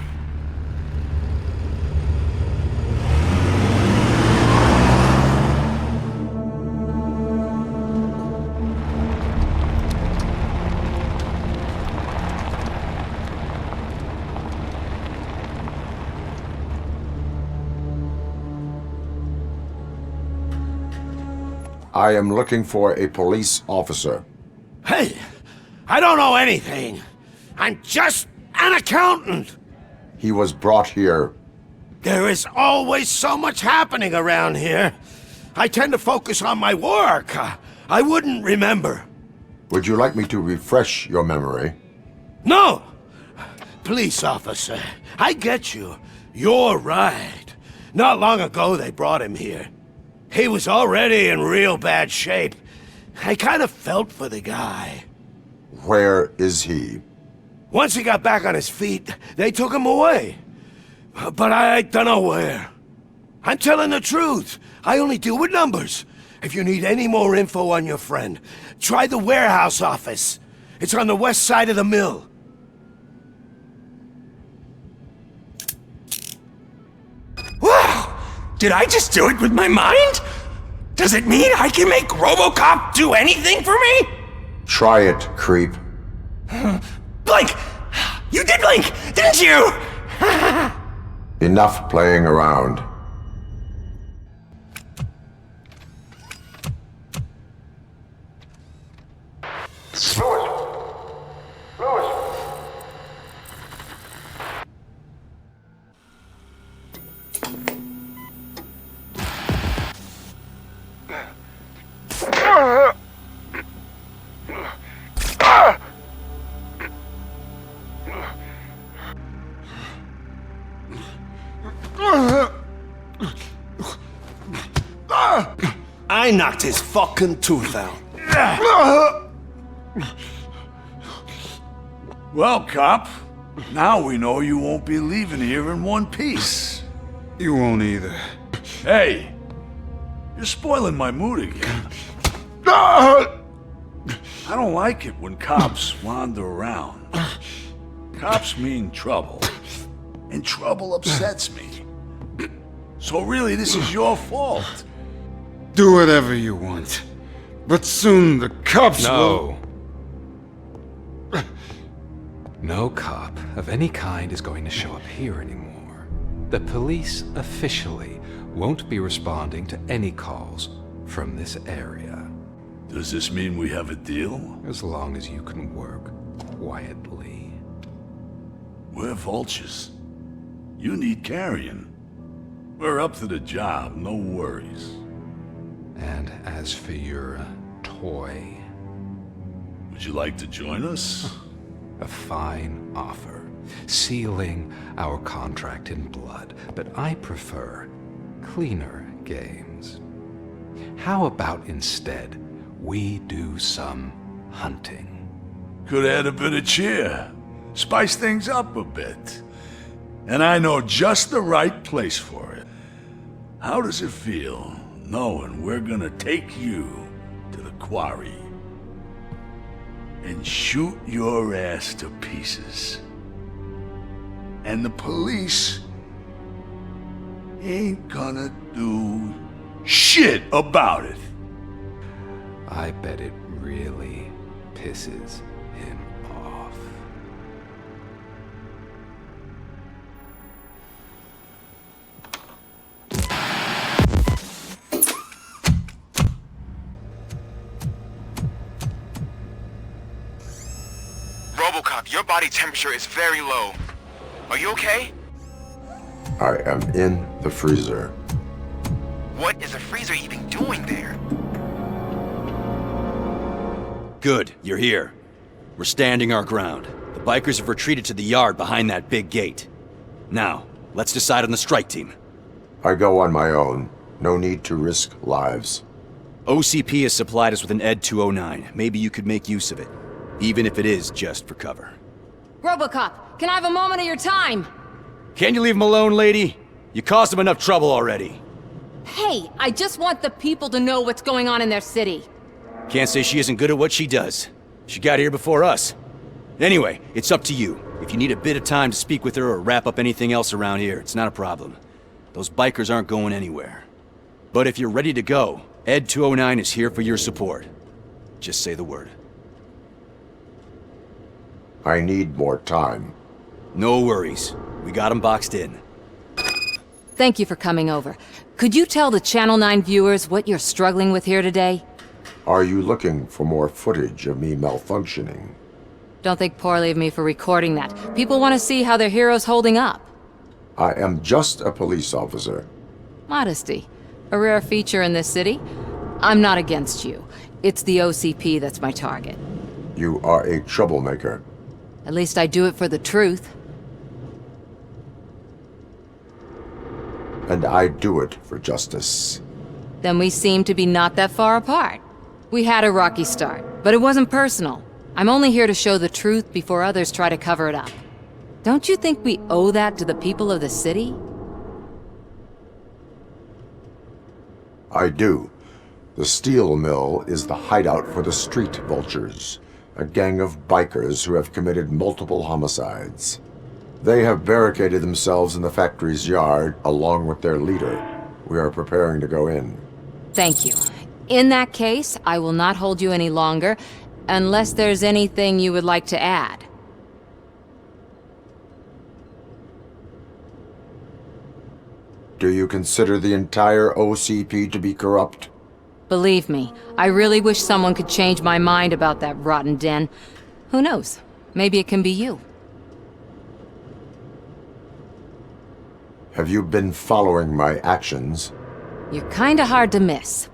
G: I am looking for a police officer.
D: Hey, I don't know anything. I'm just an accountant.
G: He was brought here.
D: There is always so much happening around here. I tend to focus on my work. I wouldn't remember.
G: Would you like me to refresh your memory?
D: No! Police officer, I get you. You're right. Not long ago they brought him here. He was already in real bad shape. I kind of felt for the guy.
G: Where is he?
D: Once he got back on his feet, they took him away. But I don't know where. I'm telling the truth. I only deal with numbers. If you need any more info on your friend, try the warehouse office. It's on the west side of the mill.
B: Wow! Did I just do it with my mind? Does it mean I can make RoboCop do anything for me?
G: Try it, creep.
B: Blink! You did blink, didn't you?
G: Enough playing around.
D: I knocked his fucking tooth out.
N: Well, cop, now we know you won't be leaving here in one piece.
V: You won't either.
N: Hey, you're spoiling my mood again. I don't like it when cops wander around. Cops mean trouble, and trouble upsets me. So really, this is your fault.
V: Do whatever you want. But soon the cops will...
R: No cop of any kind is going to show up here anymore. The police officially won't be responding to any calls from this area.
N: Does this mean we have a deal?
R: As long as you can work quietly.
N: We're vultures. You need carrion. We're up to the job, no worries.
R: And as for your toy...
N: Would you like to join us?
R: A fine offer, sealing our contract in blood, but I prefer cleaner games. How about instead we do some hunting?
N: Could add a bit of cheer, spice things up a bit. And I know just the right place for it. How does it feel knowing we're gonna take you to the quarry and shoot your ass to pieces? And the police ain't gonna do shit about it.
R: I bet it really pisses him off.
O: RoboCop, your body temperature is very low. Are you okay?
G: I am in the freezer.
O: What is a freezer even doing there?
W: Good, you're here. We're standing our ground. The bikers have retreated to the yard behind that big gate. Now, let's decide on the strike team.
G: I go on my own. No need to risk lives.
W: OCP has supplied us with an ED 209. Maybe you could make use of it. Even if it is just for cover.
H: RoboCop, can I have a moment of your time?
W: Can you leave him alone, lady? You caused him enough trouble already.
H: Hey, I just want the people to know what's going on in their city.
W: Can't say she isn't good at what she does. She got here before us. Anyway, it's up to you. If you need a bit of time to speak with her or wrap up anything else around here, it's not a problem. Those bikers aren't going anywhere. But if you're ready to go, ED 209 is here for your support. Just say the word.
G: I need more time.
W: No worries. We got them boxed in.
H: Thank you for coming over. Could you tell the Channel 9 viewers what you're struggling with here today?
G: Are you looking for more footage of me malfunctioning?
E: Don't think poorly of me for recording that. People want to see how their hero's holding up.
G: I am just a police officer.
E: Modesty. A rare feature in this city. I'm not against you. It's the OCP that's my target.
G: You are a troublemaker.
E: At least I do it for the truth.
G: And I do it for justice.
E: Then we seem to be not that far apart. We had a rocky start, but it wasn't personal. I'm only here to show the truth before others try to cover it up. Don't you think we owe that to the people of the city?
G: I do. The steel mill is the hideout for the street vultures, a gang of bikers who have committed multiple homicides. They have barricaded themselves in the factory's yard along with their leader. We are preparing to go in.
E: Thank you. In that case, I will not hold you any longer, unless there's anything you would like to add.
G: Do you consider the entire OCP to be corrupt?
E: Believe me, I really wish someone could change my mind about that rotten den. Who knows? Maybe it can be you.
G: Have you been following my actions?
E: You're kinda hard to miss.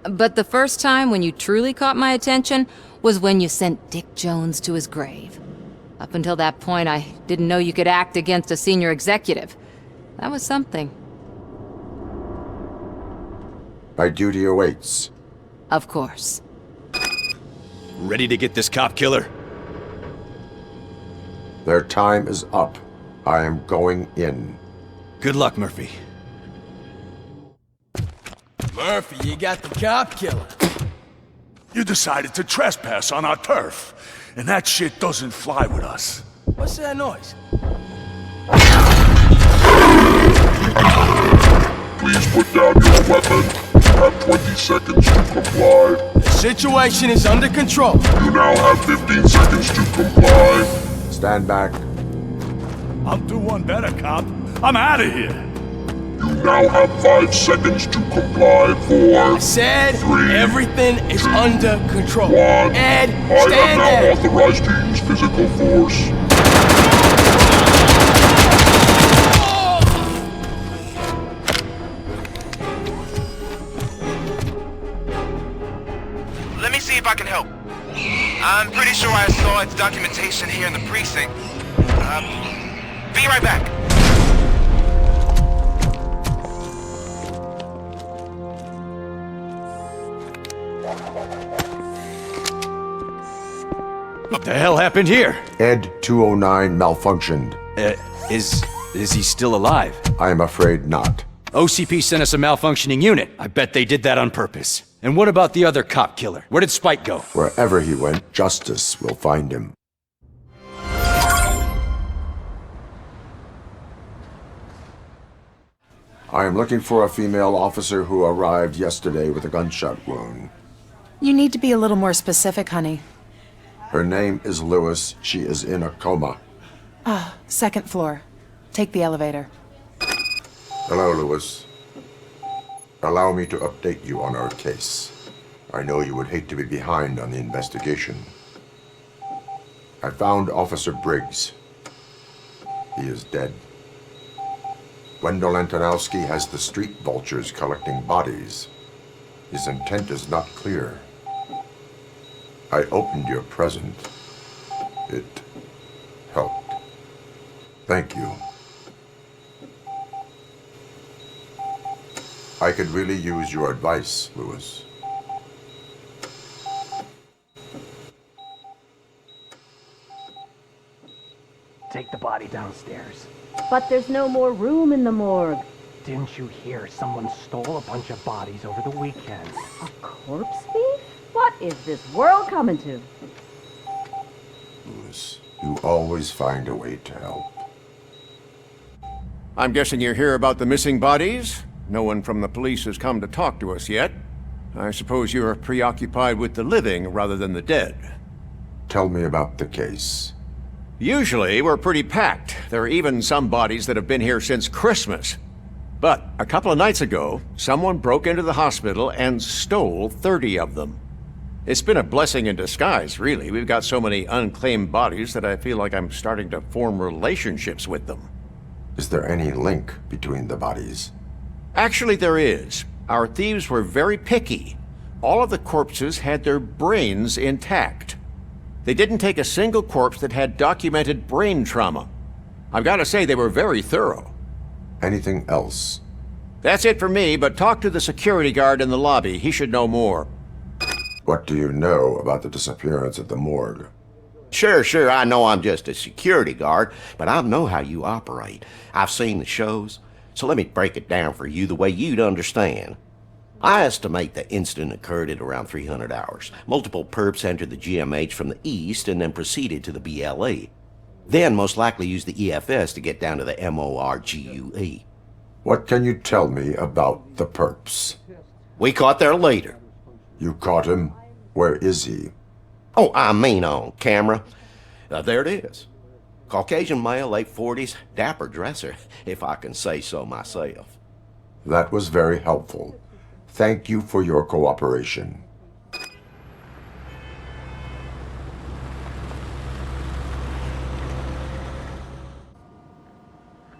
E: But the first time when you truly caught my attention was when you sent Dick Jones to his grave. Up until that point, I didn't know you could act against a senior executive. That was something.
G: My duty awaits.
E: Of course.
W: Ready to get this cop killer?
G: Their time is up. I am going in.
W: Good luck, Murphy.
V: Murphy, you got the cop killer.
N: You decided to trespass on our turf, and that shit doesn't fly with us.
V: What's that noise?
J: Please put down your weapon. You have 20 seconds to comply.
V: The situation is under control.
J: You now have 15 seconds to comply.
G: Stand back.
N: I'll do one better, cop. I'm out of here.
J: You now have 5 seconds to comply. 4,
V: I said
J: 3,
V: everything is
J: 2,
V: under control.
J: 1.
V: Ed,
J: I
V: stand
J: am
V: there.
J: now authorized to use physical force.
O: Let me see if I can help. I'm pretty sure I saw its documentation here in the precinct. Be right back.
W: What the hell happened here?
G: Ed 209 malfunctioned.
W: Is he still alive?
G: I am afraid not.
W: OCP sent us a malfunctioning unit. I bet they did that on purpose. And what about the other cop killer? Where did Spike go?
G: Wherever he went, justice will find him. I am looking for a female officer who arrived yesterday with a gunshot wound.
L: You need to be a little more specific, honey.
G: Her name is Lewis. She is in a coma.
L: Second floor. Take the elevator.
G: Hello, Lewis. Allow me to update you on our case. I know you would hate to be behind on the investigation. I found Officer Briggs. He is dead. Wendell Antonowski has the street vultures collecting bodies. His intent is not clear. I opened your present. It helped. Thank you. I could really use your advice, Lewis.
M: Take the body downstairs.
H: But there's no more room in the morgue.
M: Didn't you hear someone stole a bunch of bodies over the weekend?
H: A corpse thief? What is this world coming to?
G: Lewis, you always find a way to help.
F: I'm guessing you're here about the missing bodies? No one from the police has come to talk to us yet. I suppose you're preoccupied with the living rather than the dead.
G: Tell me about the case.
F: Usually, we're pretty packed. There are even some bodies that have been here since Christmas. But a couple of nights ago, someone broke into the hospital and stole 30 of them. It's been a blessing in disguise, really. We've got so many unclaimed bodies that I feel like I'm starting to form relationships with them.
G: Is there any link between the bodies?
F: Actually, there is. Our thieves were very picky. All of the corpses had their brains intact. They didn't take a single corpse that had documented brain trauma. I've got to say, they were very thorough.
G: Anything else?
F: That's it for me, but talk to the security guard in the lobby. He should know more.
G: What do you know about the disappearance at the morgue?
P: Sure, I know I'm just a security guard, but I know how you operate. I've seen the shows, so let me break it down for you the way you'd understand. I estimate the incident occurred at around 300 hours. Multiple perps entered the GMH from the east and then proceeded to the BLE. Then most likely used the EFS to get down to the MORGUE.
G: What can you tell me about the perps?
P: We caught their leader.
G: You caught him? Where is he?
P: Oh, I mean on camera. There it is. Caucasian male, late 40s, dapper dresser, if I can say so myself.
G: That was very helpful. Thank you for your cooperation.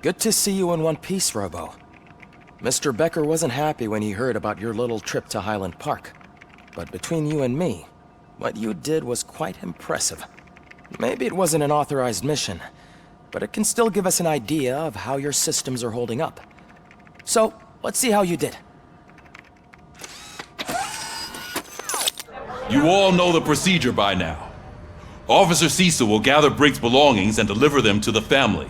C: Good to see you in one piece, Robo. Mr. Becker wasn't happy when he heard about your little trip to Highland Park. But between you and me, what you did was quite impressive. Maybe it wasn't an authorized mission, but it can still give us an idea of how your systems are holding up. So, let's see how you did.
U: You all know the procedure by now. Officer Cecil will gather Briggs' belongings and deliver them to the family.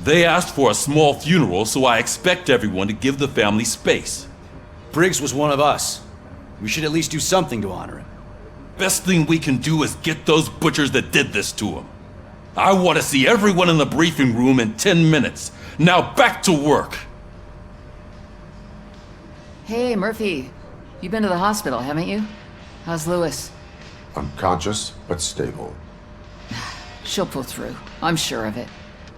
U: They asked for a small funeral, so I expect everyone to give the family space.
W: Briggs was one of us. We should at least do something to honor him.
U: Best thing we can do is get those butchers that did this to him. I want to see everyone in the briefing room in 10 minutes. Now back to work.
Q: Hey, Murphy. You've been to the hospital, haven't you? How's Lewis?
G: Unconscious, but stable.
Q: She'll pull through. I'm sure of it.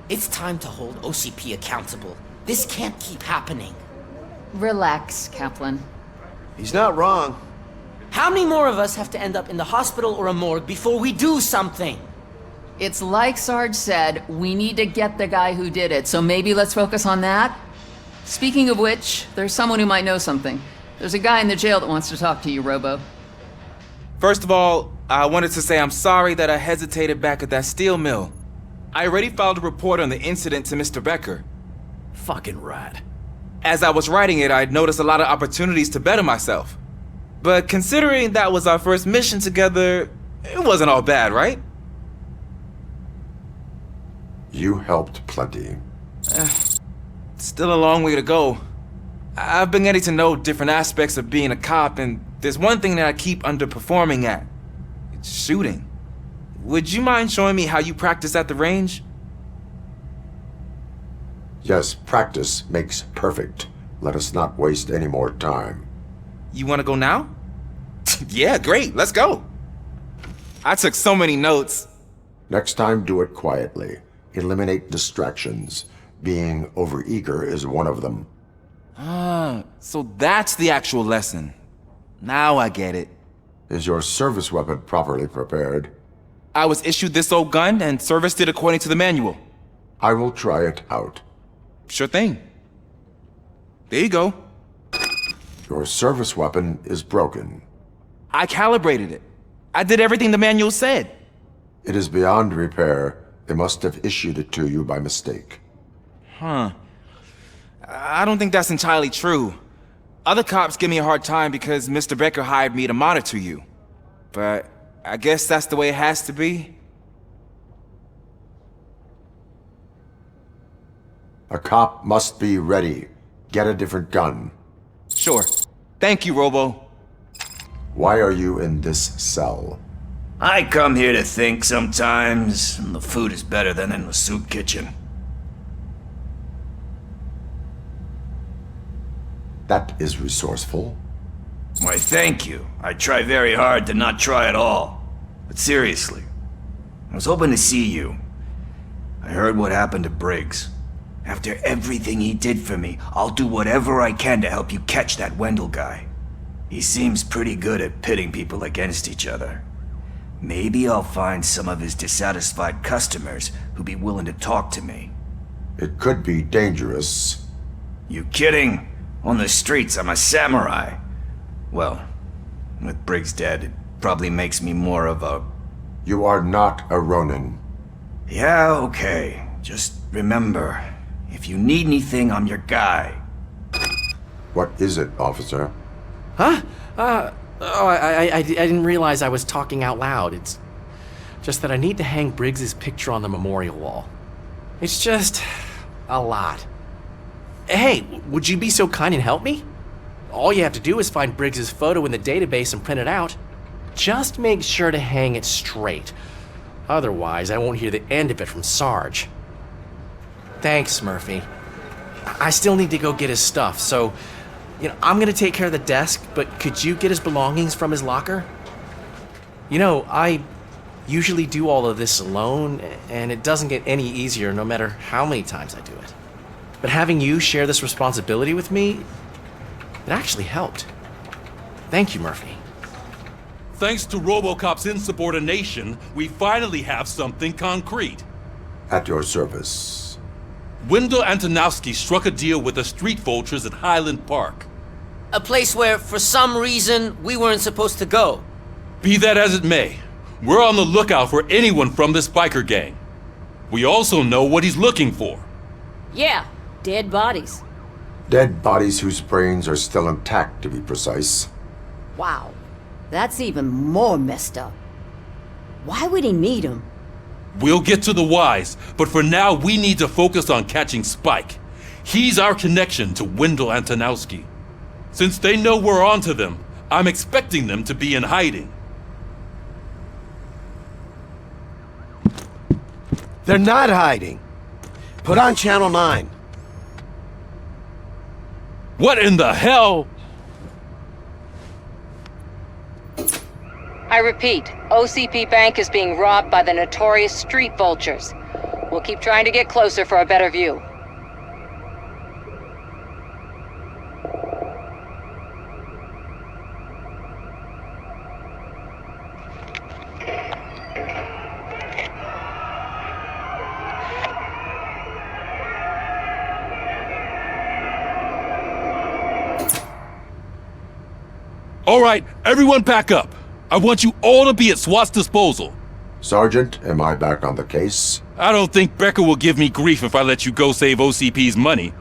T: It's time to hold OCP accountable. This can't keep happening.
Q: Relax, Kaplan.
P: He's not wrong.
T: How many more of us have to end up in the hospital or a morgue before we do something?
Q: It's like Sarge said, we need to get the guy who did it, so maybe let's focus on that? Speaking of which, there's someone who might know something. There's a guy in the jail that wants to talk to you, Robo.
V: First of all, I wanted to say I'm sorry that I hesitated back at that steel mill. I already filed a report on the incident to Mr. Becker.
W: Fucking rat.
V: As I was writing it, I'd noticed a lot of opportunities to better myself. But considering that was our first mission together, it wasn't all bad, right?
G: You helped plenty.
V: Still a long way to go. I've been getting to know different aspects of being a cop, and there's one thing that I keep underperforming at. It's shooting. Would you mind showing me how you practice at the range?
G: Yes, practice makes perfect. Let us not waste any more time.
V: You want to go now? Yeah, great, let's go. I took so many notes.
G: Next time, do it quietly. Eliminate distractions. Being overeager is one of them.
V: Ah, so that's the actual lesson. Now I get it.
G: Is your service weapon properly prepared?
V: I was issued this old gun and serviced it according to the manual.
G: I will try it out.
V: Sure thing. There you go.
G: Your service weapon is broken.
V: I calibrated it. I did everything the manual said.
G: It is beyond repair. They must have issued it to you by mistake.
V: Huh. I don't think that's entirely true. Other cops give me a hard time because Mr. Becker hired me to monitor you. But I guess that's the way it has to be.
G: A cop must be ready. Get a different gun.
V: Sure. Thank you, Robo.
G: Why are you in this cell?
X: I come here to think sometimes, and the food is better than in the soup kitchen.
G: That is resourceful.
X: Why, thank you. I try very hard to not try at all. But seriously, I was hoping to see you. I heard what happened to Briggs. After everything he did for me, I'll do whatever I can to help you catch that Wendell guy. He seems pretty good at pitting people against each other. Maybe I'll find some of his dissatisfied customers who'd be willing to talk to me.
G: It could be dangerous.
X: You kidding? On the streets, I'm a samurai. Well, with Briggs dead, it probably makes me more of a...
G: You are not a Ronin.
X: Yeah, okay. Just remember, if you need anything, I'm your guy.
G: What is it, officer?
A: Huh? I didn't realize I was talking out loud. It's just that I need to hang Briggs's picture on the memorial wall. It's just a lot. Hey, would you be so kind and help me? All you have to do is find Briggs's photo in the database and print it out. Just make sure to hang it straight. Otherwise, I won't hear the end of it from Sarge. Thanks, Murphy. I still need to go get his stuff, so... I'm gonna take care of the desk, but could you get his belongings from his locker? I usually do all of this alone, and it doesn't get any easier no matter how many times I do it. But having you share this responsibility with me, it actually helped. Thank you, Murphy.
U: Thanks to RoboCop's insubordination, we finally have something concrete.
G: At your service.
U: Wendell Antonowski struck a deal with the street vultures at Highland Park.
T: A place where, for some reason, we weren't supposed to go.
U: Be that as it may, we're on the lookout for anyone from this biker gang. We also know what he's looking for.
H: Yeah, dead bodies.
G: Dead bodies whose brains are still intact, to be precise.
H: Wow, that's even more messed up. Why would he need them?
U: We'll get to the whys, but for now we need to focus on catching Spike. He's our connection to Wendell Antonowski. Since they know we're onto them, I'm expecting them to be in hiding.
P: They're not hiding. Put on Channel 9.
U: What in the hell?
E: I repeat, OCP Bank is being robbed by the notorious street vultures. We'll keep trying to get closer for a better view.
U: All right, everyone pack up. I want you all to be at SWAT's disposal.
G: Sergeant, am I back on the case?
U: I don't think Becker will give me grief if I let you go save OCP's money.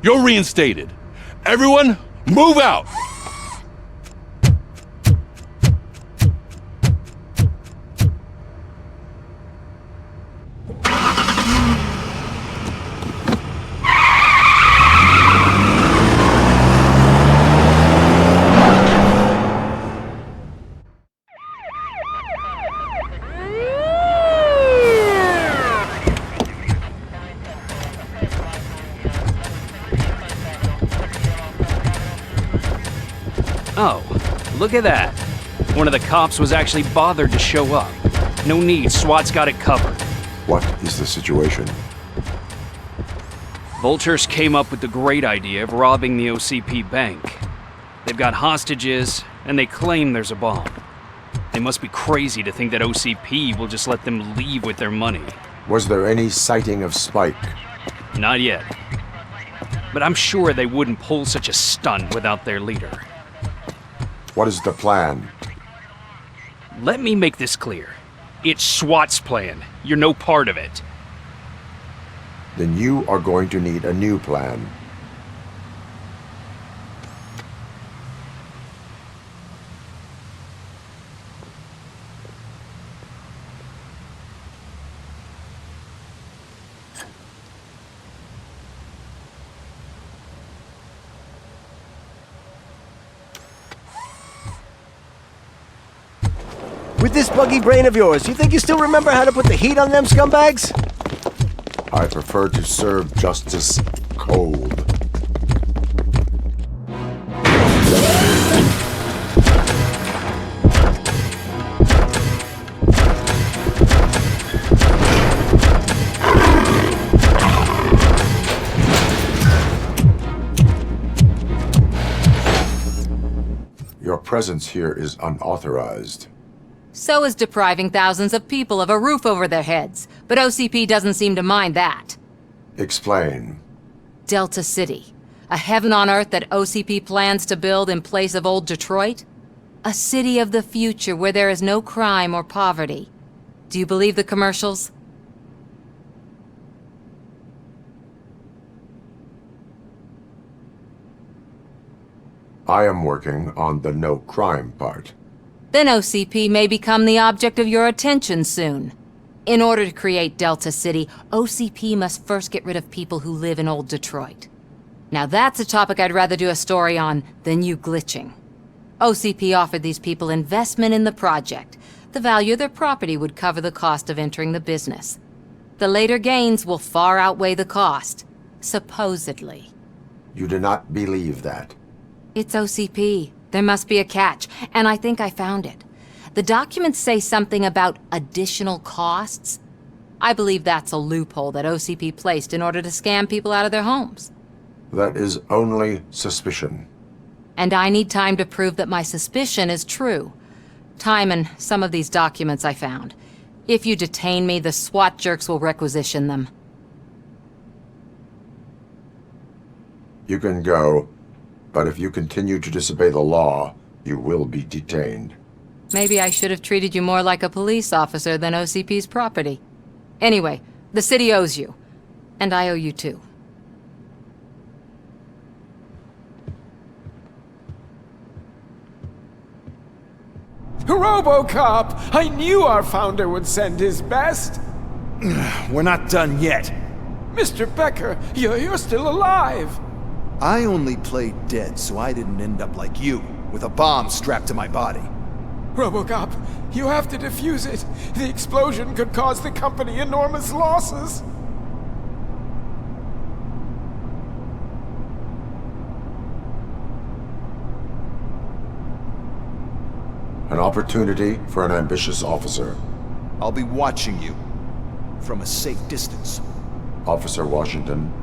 U: You're reinstated. Everyone, move out!
I: Oh, look at that. One of the cops was actually bothered to show up. No need, SWAT's got it covered.
G: What is the situation?
I: Vultures came up with the great idea of robbing the OCP bank. They've got hostages, and they claim there's a bomb. They must be crazy to think that OCP will just let them leave with their money.
G: Was there any sighting of Spike?
I: Not yet. But I'm sure they wouldn't pull such a stunt without their leader.
G: What is the plan?
I: Let me make this clear. It's SWAT's plan. You're no part of it.
G: Then you are going to need a new plan.
P: With this buggy brain of yours, you think you still remember how to put the heat on them scumbags?
G: I prefer to serve justice cold. Your presence here is unauthorized.
E: So is depriving thousands of people of a roof over their heads, but OCP doesn't seem to mind that.
G: Explain.
E: Delta City, a heaven on earth that OCP plans to build in place of old Detroit? A city of the future where there is no crime or poverty. Do you believe the commercials?
G: I am working on the no crime part.
E: Then OCP may become the object of your attention soon. In order to create Delta City, OCP must first get rid of people who live in old Detroit. Now that's a topic I'd rather do a story on than you glitching. OCP offered these people investment in the project. The value of their property would cover the cost of entering the business. The later gains will far outweigh the cost, supposedly.
G: You do not believe that?
E: It's OCP. There must be a catch, and I think I found it. The documents say something about additional costs. I believe that's a loophole that OCP placed in order to scam people out of their homes.
G: That is only suspicion.
E: And I need time to prove that my suspicion is true. Time and some of these documents I found. If you detain me, the SWAT jerks will requisition them.
G: You can go, but if you continue to disobey the law, you will be detained.
E: Maybe I should have treated you more like a police officer than OCP's property. Anyway, the city owes you. And I owe you too.
B: RoboCop! I knew our founder would send his best!
D: We're not done yet.
B: Mr. Becker, you're still alive!
D: I only played dead so I didn't end up like you, with a bomb strapped to my body.
B: RoboCop, you have to defuse it. The explosion could cause the company enormous losses.
G: An opportunity for an ambitious officer.
D: I'll be watching you from a safe distance.
G: Officer Washington,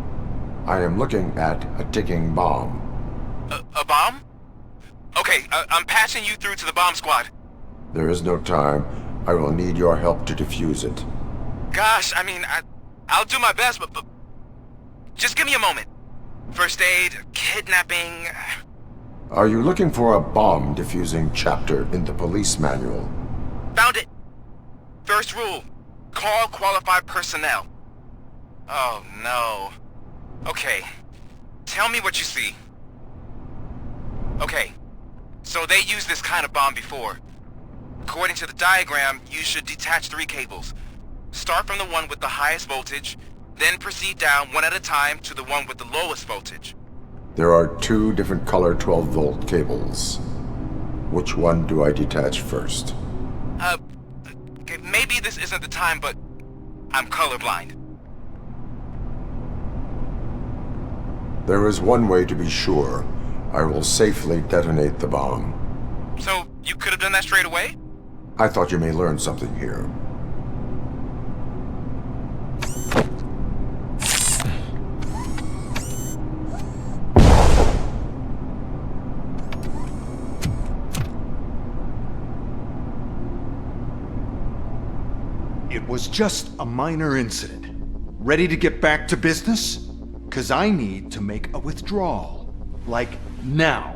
G: I am looking at a ticking bomb.
O: A bomb? Okay, I'm passing you through to the bomb squad.
G: There is no time. I will need your help to defuse it.
O: Gosh, I mean, I'll do my best, but just give me a moment. First aid, kidnapping...
G: Are you looking for a bomb defusing chapter in the police manual?
O: Found it! First rule, call qualified personnel. Oh no. Okay, tell me what you see. Okay, so they used this kind of bomb before. According to the diagram, you should detach 3 cables. Start from the one with the highest voltage, then proceed down one at a time to the one with the lowest voltage.
G: There are 2 different color 12-volt cables. Which one do I detach first?
O: Okay, maybe this isn't the time, but I'm colorblind.
G: There is one way to be sure. I will safely detonate the bomb.
O: So, you could have done that straight away?
G: I thought you may learn something here.
K: It was just a minor incident. Ready to get back to business? 'Cause I need to make a withdrawal. Like, now.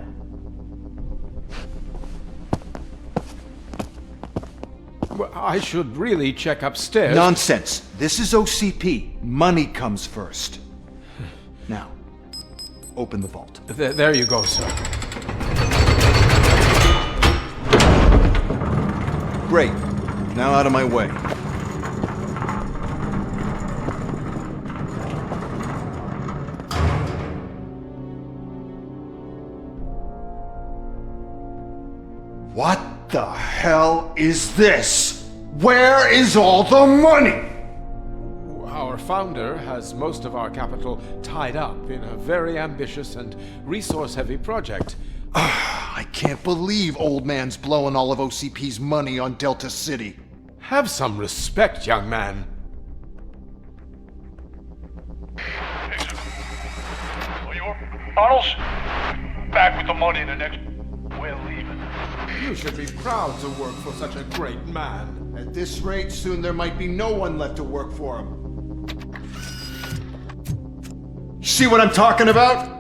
B: Well, I should really check upstairs.
K: Nonsense. This is OCP. Money comes first. Now, open the vault.
B: There you go, sir.
K: Great. Now out of my way. What the hell is this? Where is all the money?
B: Our founder has most of our capital tied up in a very ambitious and resource-heavy project.
K: I can't believe old man's blowing all of OCP's money on Delta City.
B: Have some respect, young man.
N: Arnold's back with the money in the next... We're leaving.
B: You should be proud to work for such a great man.
K: At this rate, soon there might be no one left to work for him. See what I'm talking about?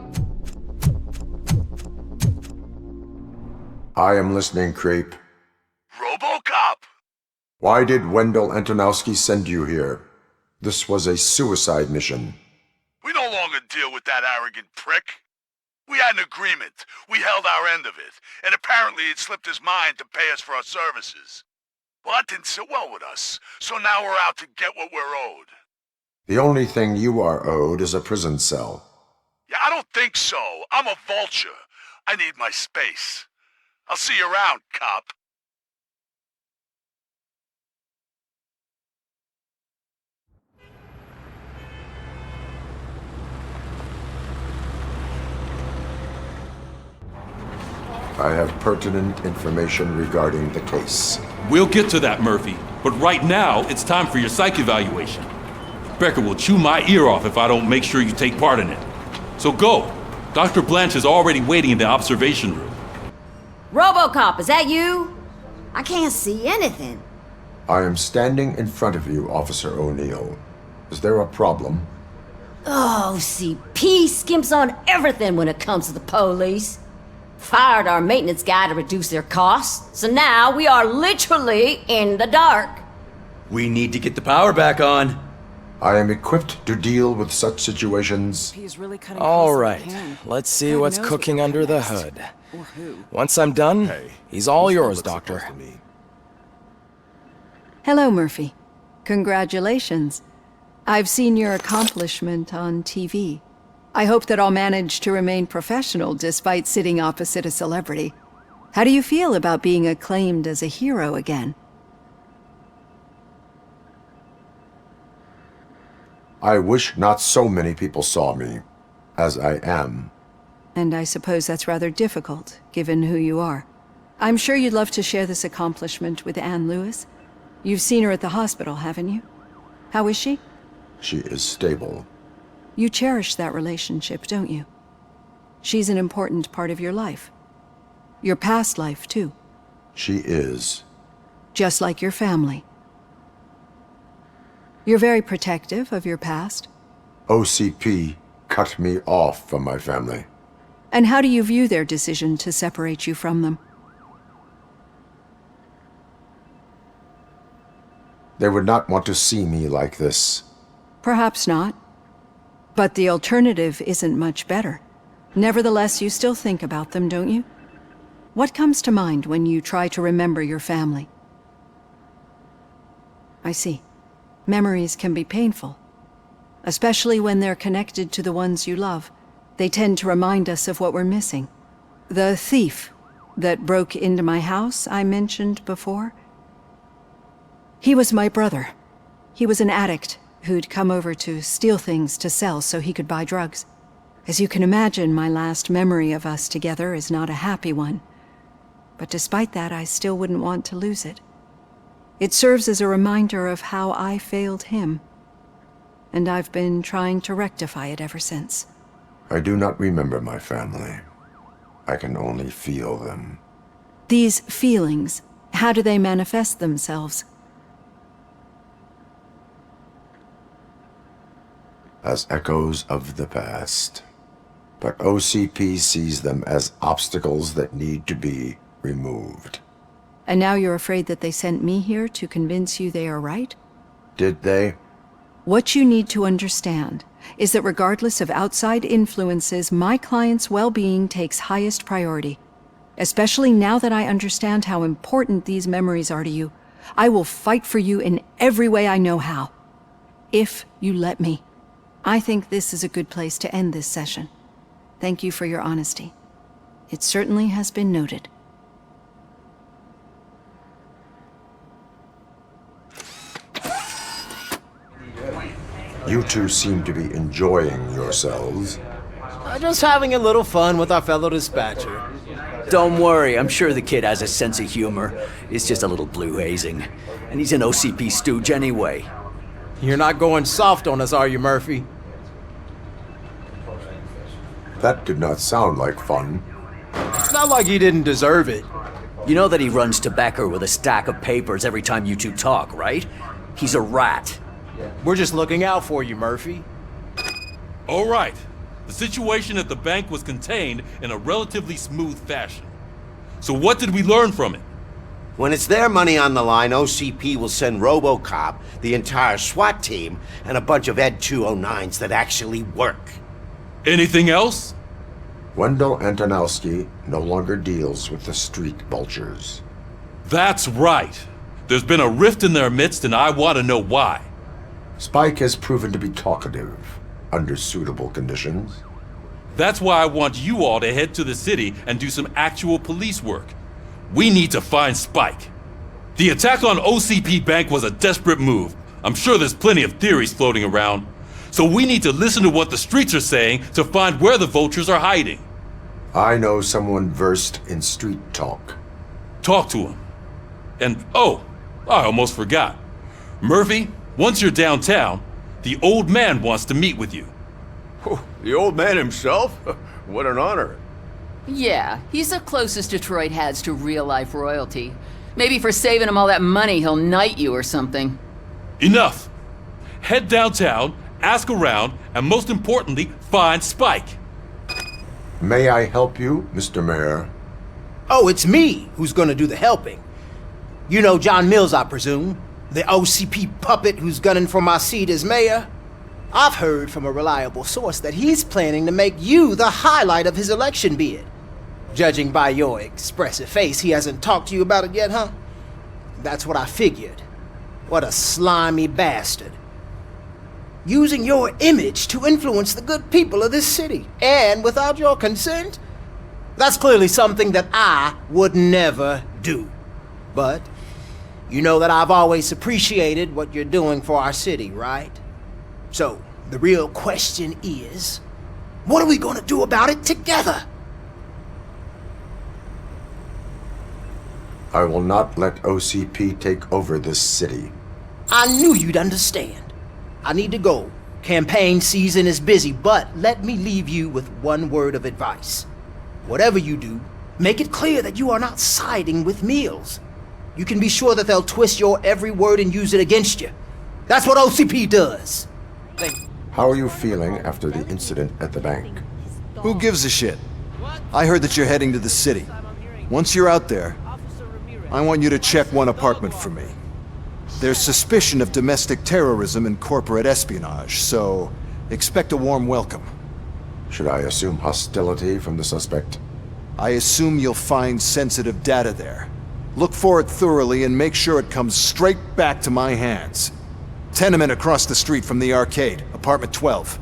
G: I am listening, Creep.
N: RoboCop!
G: Why did Wendell Antonowski send you here? This was a suicide mission.
N: We no longer deal with that arrogant prick. We had an agreement. We held our end of it. And apparently it slipped his mind to pay us for our services. Well, that didn't sit well with us. So now we're out to get what we're owed.
G: The only thing you are owed is a prison cell.
N: Yeah, I don't think so. I'm a vulture. I need my space. I'll see you around, cop.
G: I have pertinent information regarding the case.
U: We'll get to that, Murphy. But right now, it's time for your psych evaluation. Becker will chew my ear off if I don't make sure you take part in it. So go. Dr. Blanche is already waiting in the observation room.
H: RoboCop, is that you? I can't see anything.
G: I am standing in front of you, Officer O'Neill. Is there a problem?
H: Oh, CP skimps on everything when it comes to the police. Fired our maintenance guy to reduce their costs, so now we are literally in the dark.
W: We need to get the power back on.
G: I am equipped to deal with such situations.
C: All right, let's see what's cooking under the hood. Once I'm done, he's all yours, Doctor.
J: Hello, Murphy. Congratulations. I've seen your accomplishment on TV. I hope that I'll manage to remain professional despite sitting opposite a celebrity. How do you feel about being acclaimed as a hero again?
G: I wish not so many people saw me, as I am.
J: And I suppose that's rather difficult, given who you are. I'm sure you'd love to share this accomplishment with Anne Lewis. You've seen her at the hospital, haven't you? How is she?
G: She is stable.
J: You cherish that relationship, don't you? She's an important part of your life. Your past life, too.
G: She is.
J: Just like your family. You're very protective of your past.
G: OCP cut me off from my family.
J: And how do you view their decision to separate you from them?
G: They would not want to see me like this.
J: Perhaps not. But the alternative isn't much better. Nevertheless, you still think about them, don't you? What comes to mind when you try to remember your family? I see. Memories can be painful. Especially when they're connected to the ones you love. They tend to remind us of what we're missing. The thief that broke into my house I mentioned before? He was my brother. He was an addict who'd come over to steal things to sell so he could buy drugs. As you can imagine, my last memory of us together is not a happy one. But despite that, I still wouldn't want to lose it. It serves as a reminder of how I failed him. And I've been trying to rectify it ever since.
G: I do not remember my family. I can only feel them.
J: These feelings, how do they manifest themselves?
G: As echoes of the past. But OCP sees them as obstacles that need to be removed.
J: And now you're afraid that they sent me here to convince you they are right?
G: Did they?
J: What you need to understand is that regardless of outside influences, my client's well-being takes highest priority. Especially now that I understand how important these memories are to you. I will fight for you in every way I know how. If you let me. I think this is a good place to end this session. Thank you for your honesty. It certainly has been noted.
G: You two seem to be enjoying yourselves.
L: Just having a little fun with our fellow dispatcher.
W: Don't worry, I'm sure the kid has a sense of humor. It's just a little blue hazing. And he's an OCP stooge anyway.
L: You're not going soft on us, are you, Murphy?
G: That did not sound like fun.
L: It's not like he didn't deserve it. You know that he runs tobacco with a stack of papers every time you two talk, right? He's a rat. We're just looking out for you, Murphy.
U: All right. The situation at the bank was contained in a relatively smooth fashion. So what did we learn from it?
P: When it's their money on the line, OCP will send RoboCop, the entire SWAT team, and a bunch of Ed 209s that actually work.
U: Anything else?
G: Wendell Antonowski no longer deals with the street vultures.
U: That's right. There's been a rift in their midst, and I want to know why.
G: Spike has proven to be talkative, under suitable conditions.
U: That's why I want you all to head to the city and do some actual police work. We need to find Spike. The attack on OCP Bank was a desperate move. I'm sure there's plenty of theories floating around. So we need to listen to what the streets are saying to find where the vultures are hiding.
G: I know someone versed in street talk.
U: Talk to him. And oh, I almost forgot. Murphy, once you're downtown, the old man wants to meet with you.
F: Oh, the old man himself? What an honor.
Q: Yeah, he's the closest Detroit has to real-life royalty. Maybe for saving him all that money, he'll knight you or something.
U: Enough! Head downtown, ask around, and most importantly, find Spike.
G: May I help you, Mr. Mayor?
L: Oh, it's me who's gonna do the helping. You know John Mills, I presume? The OCP puppet who's gunning for my seat as mayor? I've heard from a reliable source that he's planning to make you the highlight of his election bid. Judging by your expressive face, he hasn't talked to you about it yet, huh? That's what I figured. What a slimy bastard. Using your image to influence the good people of this city, and without your consent? That's clearly something that I would never do. But you know that I've always appreciated what you're doing for our city, right? So, the real question is, what are we gonna do about it together?
G: I will not let OCP take over this city.
L: I knew you'd understand. I need to go. Campaign season is busy, but let me leave you with one word of advice. Whatever you do, make it clear that you are not siding with Mills. You can be sure that they'll twist your every word and use it against you. That's what OCP does.
G: How are you feeling after the incident at the bank?
K: Who gives a shit? I heard that you're heading to the city. Once you're out there, I want you to check one apartment for me. There's suspicion of domestic terrorism and corporate espionage, so expect a warm welcome.
G: Should I assume hostility from the suspect?
K: I assume you'll find sensitive data there. Look for it thoroughly and make sure it comes straight back to my hands. Tenement across the street from the arcade, apartment 12.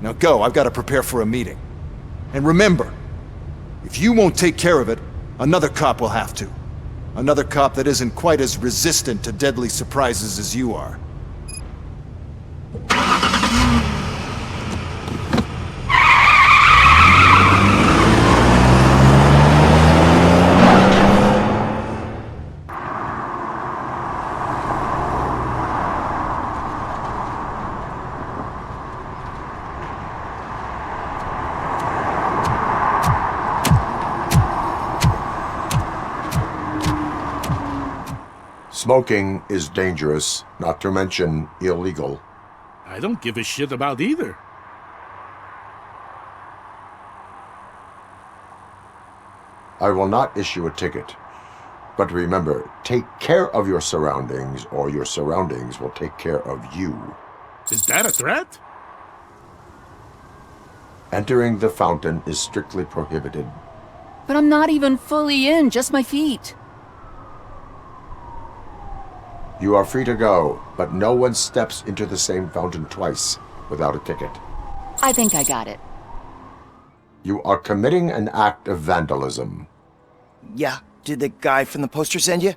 K: Now go, I've got to prepare for a meeting. And remember, if you won't take care of it, another cop will have to. Another cop that isn't quite as resistant to deadly surprises as you are.
G: Smoking is dangerous, not to mention illegal.
N: I don't give a shit about either.
G: I will not issue a ticket. But remember, take care of your surroundings, or your surroundings will take care of you.
N: Is that a threat?
G: Entering the fountain is strictly prohibited.
Q: But I'm not even fully in, just my feet.
G: You are free to go, but no one steps into the same fountain twice without a ticket.
Q: I think I got it.
G: You are committing an act of vandalism.
C: Yeah, did the guy from the poster send you?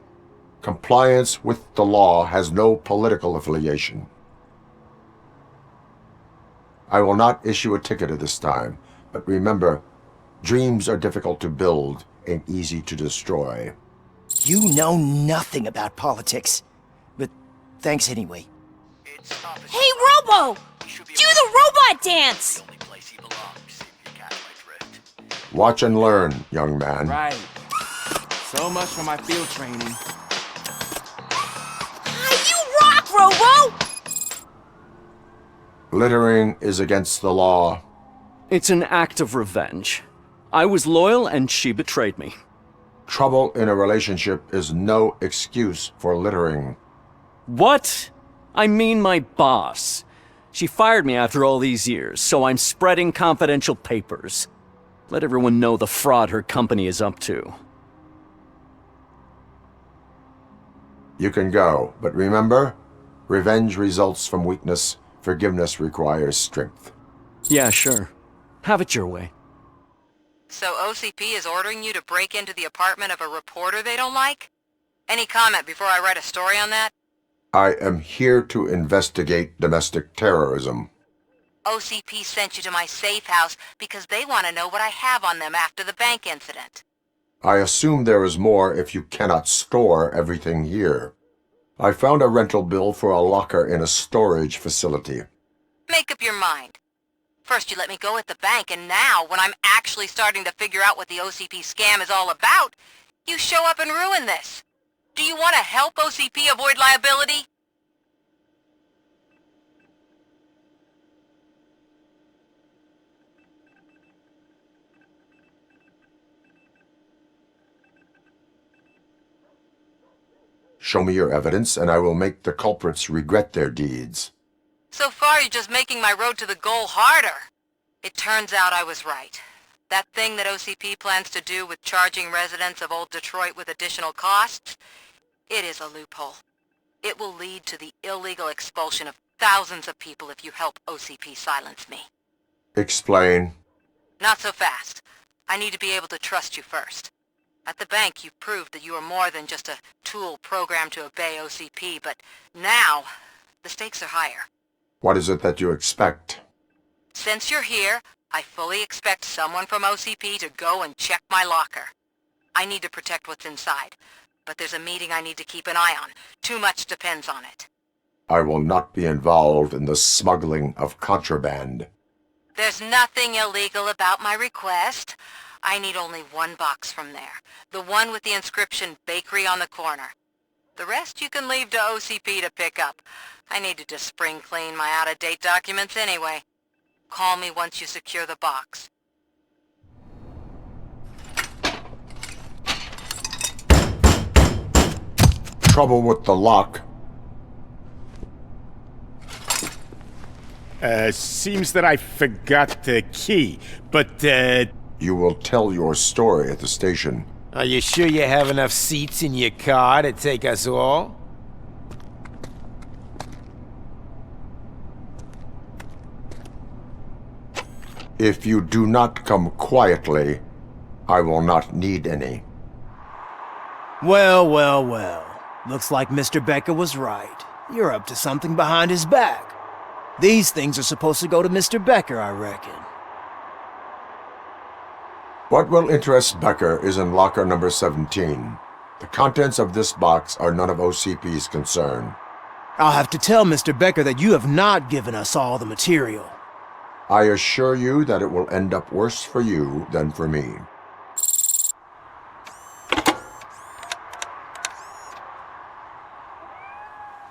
G: Compliance with the law has no political affiliation. I will not issue a ticket at this time, but remember, dreams are difficult to build and easy to destroy.
C: You know nothing about politics. But thanks anyway.
M: Hey, Robo! Do the robot dance!
G: Watch and learn, young man.
V: Right. So much for my field training.
M: You rock, Robo!
G: Littering is against the law.
A: It's an act of revenge. I was loyal and she betrayed me.
G: Trouble in a relationship is no excuse for littering.
A: What? I mean my boss. She fired me after all these years, so I'm spreading confidential papers. Let everyone know the fraud her company is up to.
G: You can go, but remember, revenge results from weakness. Forgiveness requires strength.
A: Yeah, sure. Have it your way.
E: So OCP is ordering you to break into the apartment of a reporter they don't like? Any comment before I write a story on that?
G: I am here to investigate domestic terrorism.
E: OCP sent you to my safe house because they want to know what I have on them after the bank incident.
G: I assume there is more if you cannot store everything here. I found a rental bill for a locker in a storage facility.
E: Make up your mind. First you let me go at the bank, and now, when I'm actually starting to figure out what the OCP scam is all about, you show up and ruin this. Do you want to help OCP avoid liability?
G: Show me your evidence, and I will make the culprits regret their deeds.
E: So far, you're just making my road to the goal harder. It turns out I was right. That thing that OCP plans to do with charging residents of Old Detroit with additional costs, it is a loophole. It will lead to the illegal expulsion of thousands of people if you help OCP silence me.
G: Explain.
E: Not so fast. I need to be able to trust you first. At the bank, you've proved that you are more than just a tool programmed to obey OCP, but now, the stakes are higher.
G: What is it that you expect?
E: Since you're here, I fully expect someone from OCP to go and check my locker. I need to protect what's inside, but there's a meeting I need to keep an eye on. Too much depends on it.
G: I will not be involved in the smuggling of contraband.
E: There's nothing illegal about my request. I need only one box from there. The one with the inscription Bakery on the corner. The rest you can leave to OCP to pick up. I needed to spring clean my out-of-date documents anyway. Call me once you secure the box.
G: Trouble with the lock.
R: Seems that I forgot the key, but,
G: You will tell your story at the station.
S: Are you sure you have enough seats in your car to take us all?
G: If you do not come quietly, I will not need any.
L: Well, well, well. Looks like Mr. Becker was right. You're up to something behind his back. These things are supposed to go to Mr. Becker, I reckon.
G: What will interest Becker is in locker number 17. The contents of this box are none of OCP's concern.
L: I'll have to tell Mr. Becker that you have not given us all the material.
G: I assure you that it will end up worse for you than for me.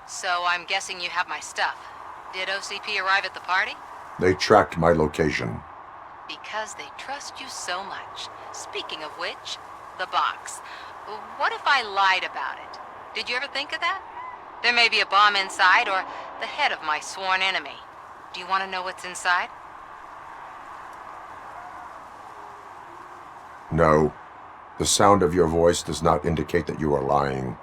E: So I'm guessing you have my stuff. Did OCP arrive at the party?
G: They tracked my location.
E: Because they trust you so much. Speaking of which, the box. What if I lied about it? Did you ever think of that? There may be a bomb inside, or the head of my sworn enemy. Do you want to know what's inside?
G: No. The sound of your voice does not indicate that you are lying.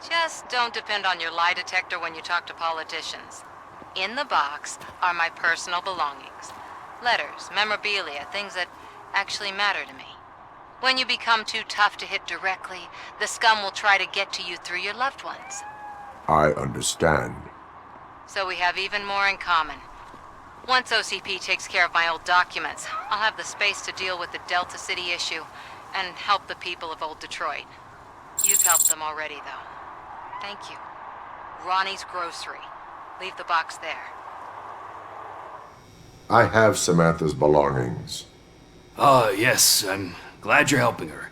E: Just don't depend on your lie detector when you talk to politicians. In the box are my personal belongings. Letters, memorabilia, things that actually matter to me. When you become too tough to hit directly, the scum will try to get to you through your loved ones.
G: I understand.
E: So we have even more in common. Once OCP takes care of my old documents, I'll have the space to deal with the Delta City issue and help the people of Old Detroit. You've helped them already, though. Thank you. Ronnie's Grocery. Leave the box there.
G: I have Samantha's belongings.
I: Ah, yes, I'm glad you're helping her.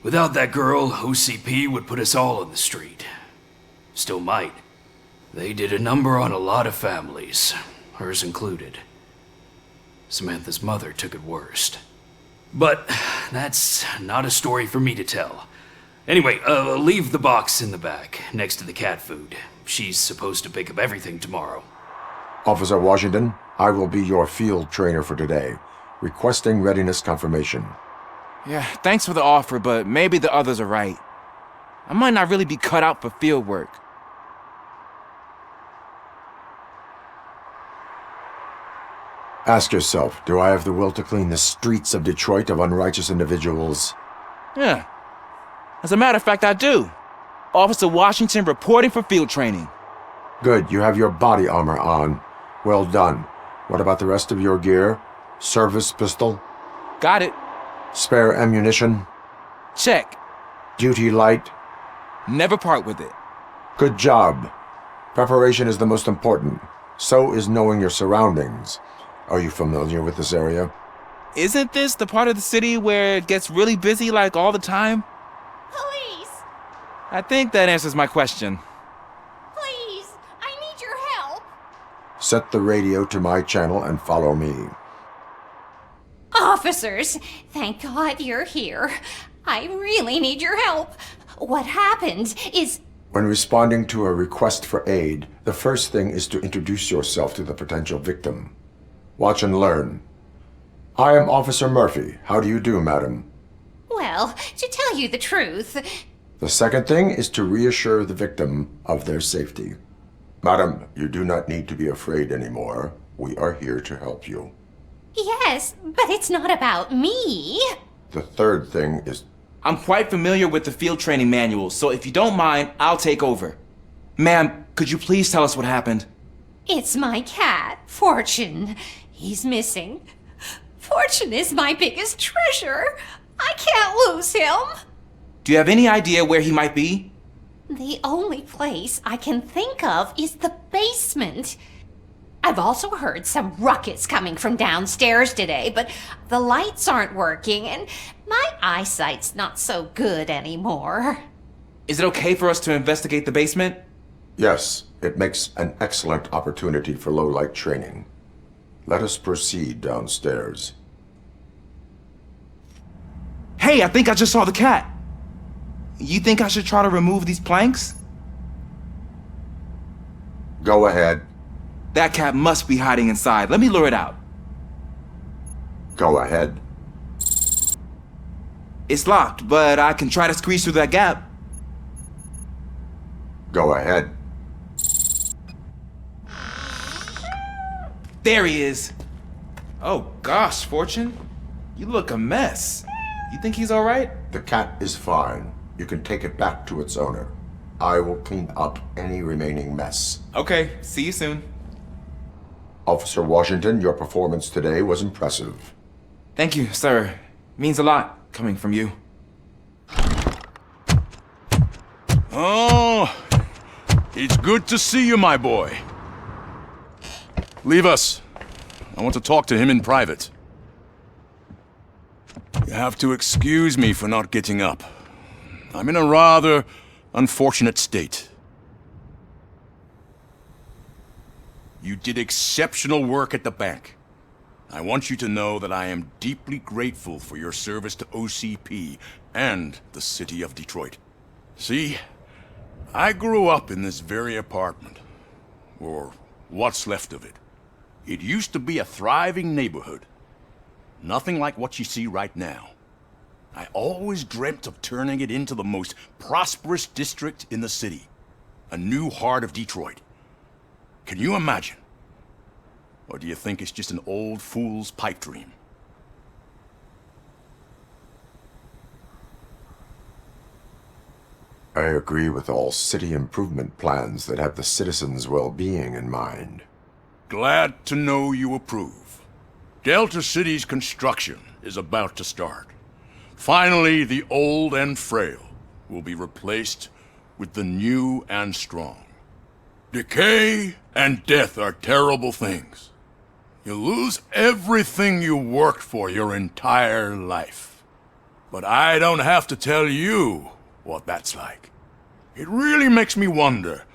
I: Without that girl, OCP would put us all on the street. Still might. They did a number on a lot of families, hers included. Samantha's mother took it worst. But that's not a story for me to tell. Anyway, leave the box in the back, next to the cat food. She's supposed to pick up everything tomorrow.
G: Officer Washington, I will be your field trainer for today. Requesting readiness confirmation.
V: Yeah, thanks for the offer, but maybe the others are right. I might not really be cut out for field work.
G: Ask yourself, do I have the will to clean the streets of Detroit of unrighteous individuals?
V: Yeah. As a matter of fact, I do. Officer Washington reporting for field training.
G: Good, you have your body armor on. Well done. What about the rest of your gear? Service pistol?
V: Got it.
G: Spare ammunition?
V: Check.
G: Duty light?
V: Never part with it.
G: Good job. Preparation is the most important. So is knowing your surroundings. Are you familiar with this area?
V: Isn't this the part of the city where it gets really busy like all the time?
M: Police!
V: I think that answers my question.
M: Please! I need your help!
G: Set the radio to my channel and follow me.
M: Officers, thank God you're here. I really need your help. What happened is...
G: When responding to a request for aid, the first thing is to introduce yourself to the potential victim. Watch and learn. I am Officer Murphy. How do you do, madam?
M: Well, to tell you the truth...
G: The second thing is to reassure the victim of their safety. Madam, you do not need to be afraid anymore. We are here to help you.
M: Yes, but it's not about me.
G: The third thing is...
V: I'm quite familiar with the field training manual, so if you don't mind, I'll take over. Ma'am, could you please tell us what happened?
M: It's my cat, Fortune. He's missing. Fortune is my biggest treasure. I can't lose him.
V: Do you have any idea where he might be?
M: The only place I can think of is the basement. I've also heard some ruckus coming from downstairs today, but the lights aren't working and my eyesight's not so good anymore.
V: Is it okay for us to investigate the basement?
G: Yes, it makes an excellent opportunity for low-light training. Let us proceed downstairs.
V: Hey, I think I just saw the cat. You think I should try to remove these planks?
G: Go ahead.
V: That cat must be hiding inside. Let me lure it out.
G: Go ahead.
V: It's locked, but I can try to squeeze through that gap.
G: Go ahead.
V: There he is. Oh gosh, Fortune. You look a mess. You think he's all right?
G: The cat is fine. You can take it back to its owner. I will clean up any remaining mess.
V: Okay, see you soon.
G: Officer Washington, your performance today was impressive.
V: Thank you, sir. Means a lot coming from you.
N: Oh, it's good to see you, my boy. Leave us. I want to talk to him in private. You have to excuse me for not getting up. I'm in a rather unfortunate state. You did exceptional work at the bank. I want you to know that I am deeply grateful for your service to OCP and the city of Detroit. See, I grew up in this very apartment, or what's left of it. It used to be a thriving neighborhood. Nothing like what you see right now. I always dreamt of turning it into the most prosperous district in the city. A new heart of Detroit. Can you imagine? Or do you think it's just an old fool's pipe dream?
G: I agree with all city improvement plans that have the citizens' well-being in mind.
N: Glad to know you approve. Delta City's construction is about to start. Finally, the old and frail will be replaced with the new and strong. Decay and death are terrible things. You lose everything you worked for your entire life. But I don't have to tell you what that's like. It really makes me wonder,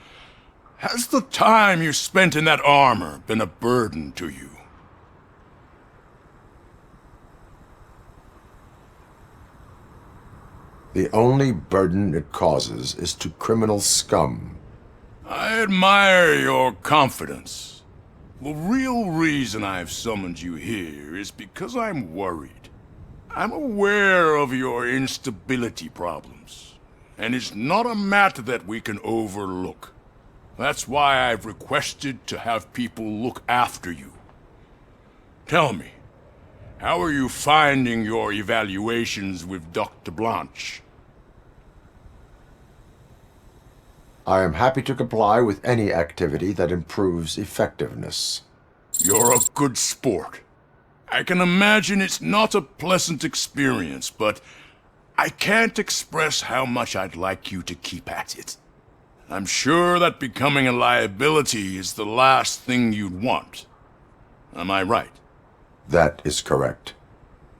N: has the time you spent in that armor been a burden to you?
G: The only burden it causes is to criminal scum.
N: I admire your confidence. The real reason I've summoned you here is because I'm worried. I'm aware of your instability problems, and it's not a matter that we can overlook. That's why I've requested to have people look after you. Tell me, how are you finding your evaluations with Dr. Blanche?
G: I am happy to comply with any activity that improves effectiveness.
N: You're a good sport. I can imagine it's not a pleasant experience, but I can't express how much I'd like you to keep at it. I'm sure that becoming a liability is the last thing you'd want. Am I right?
G: That is correct.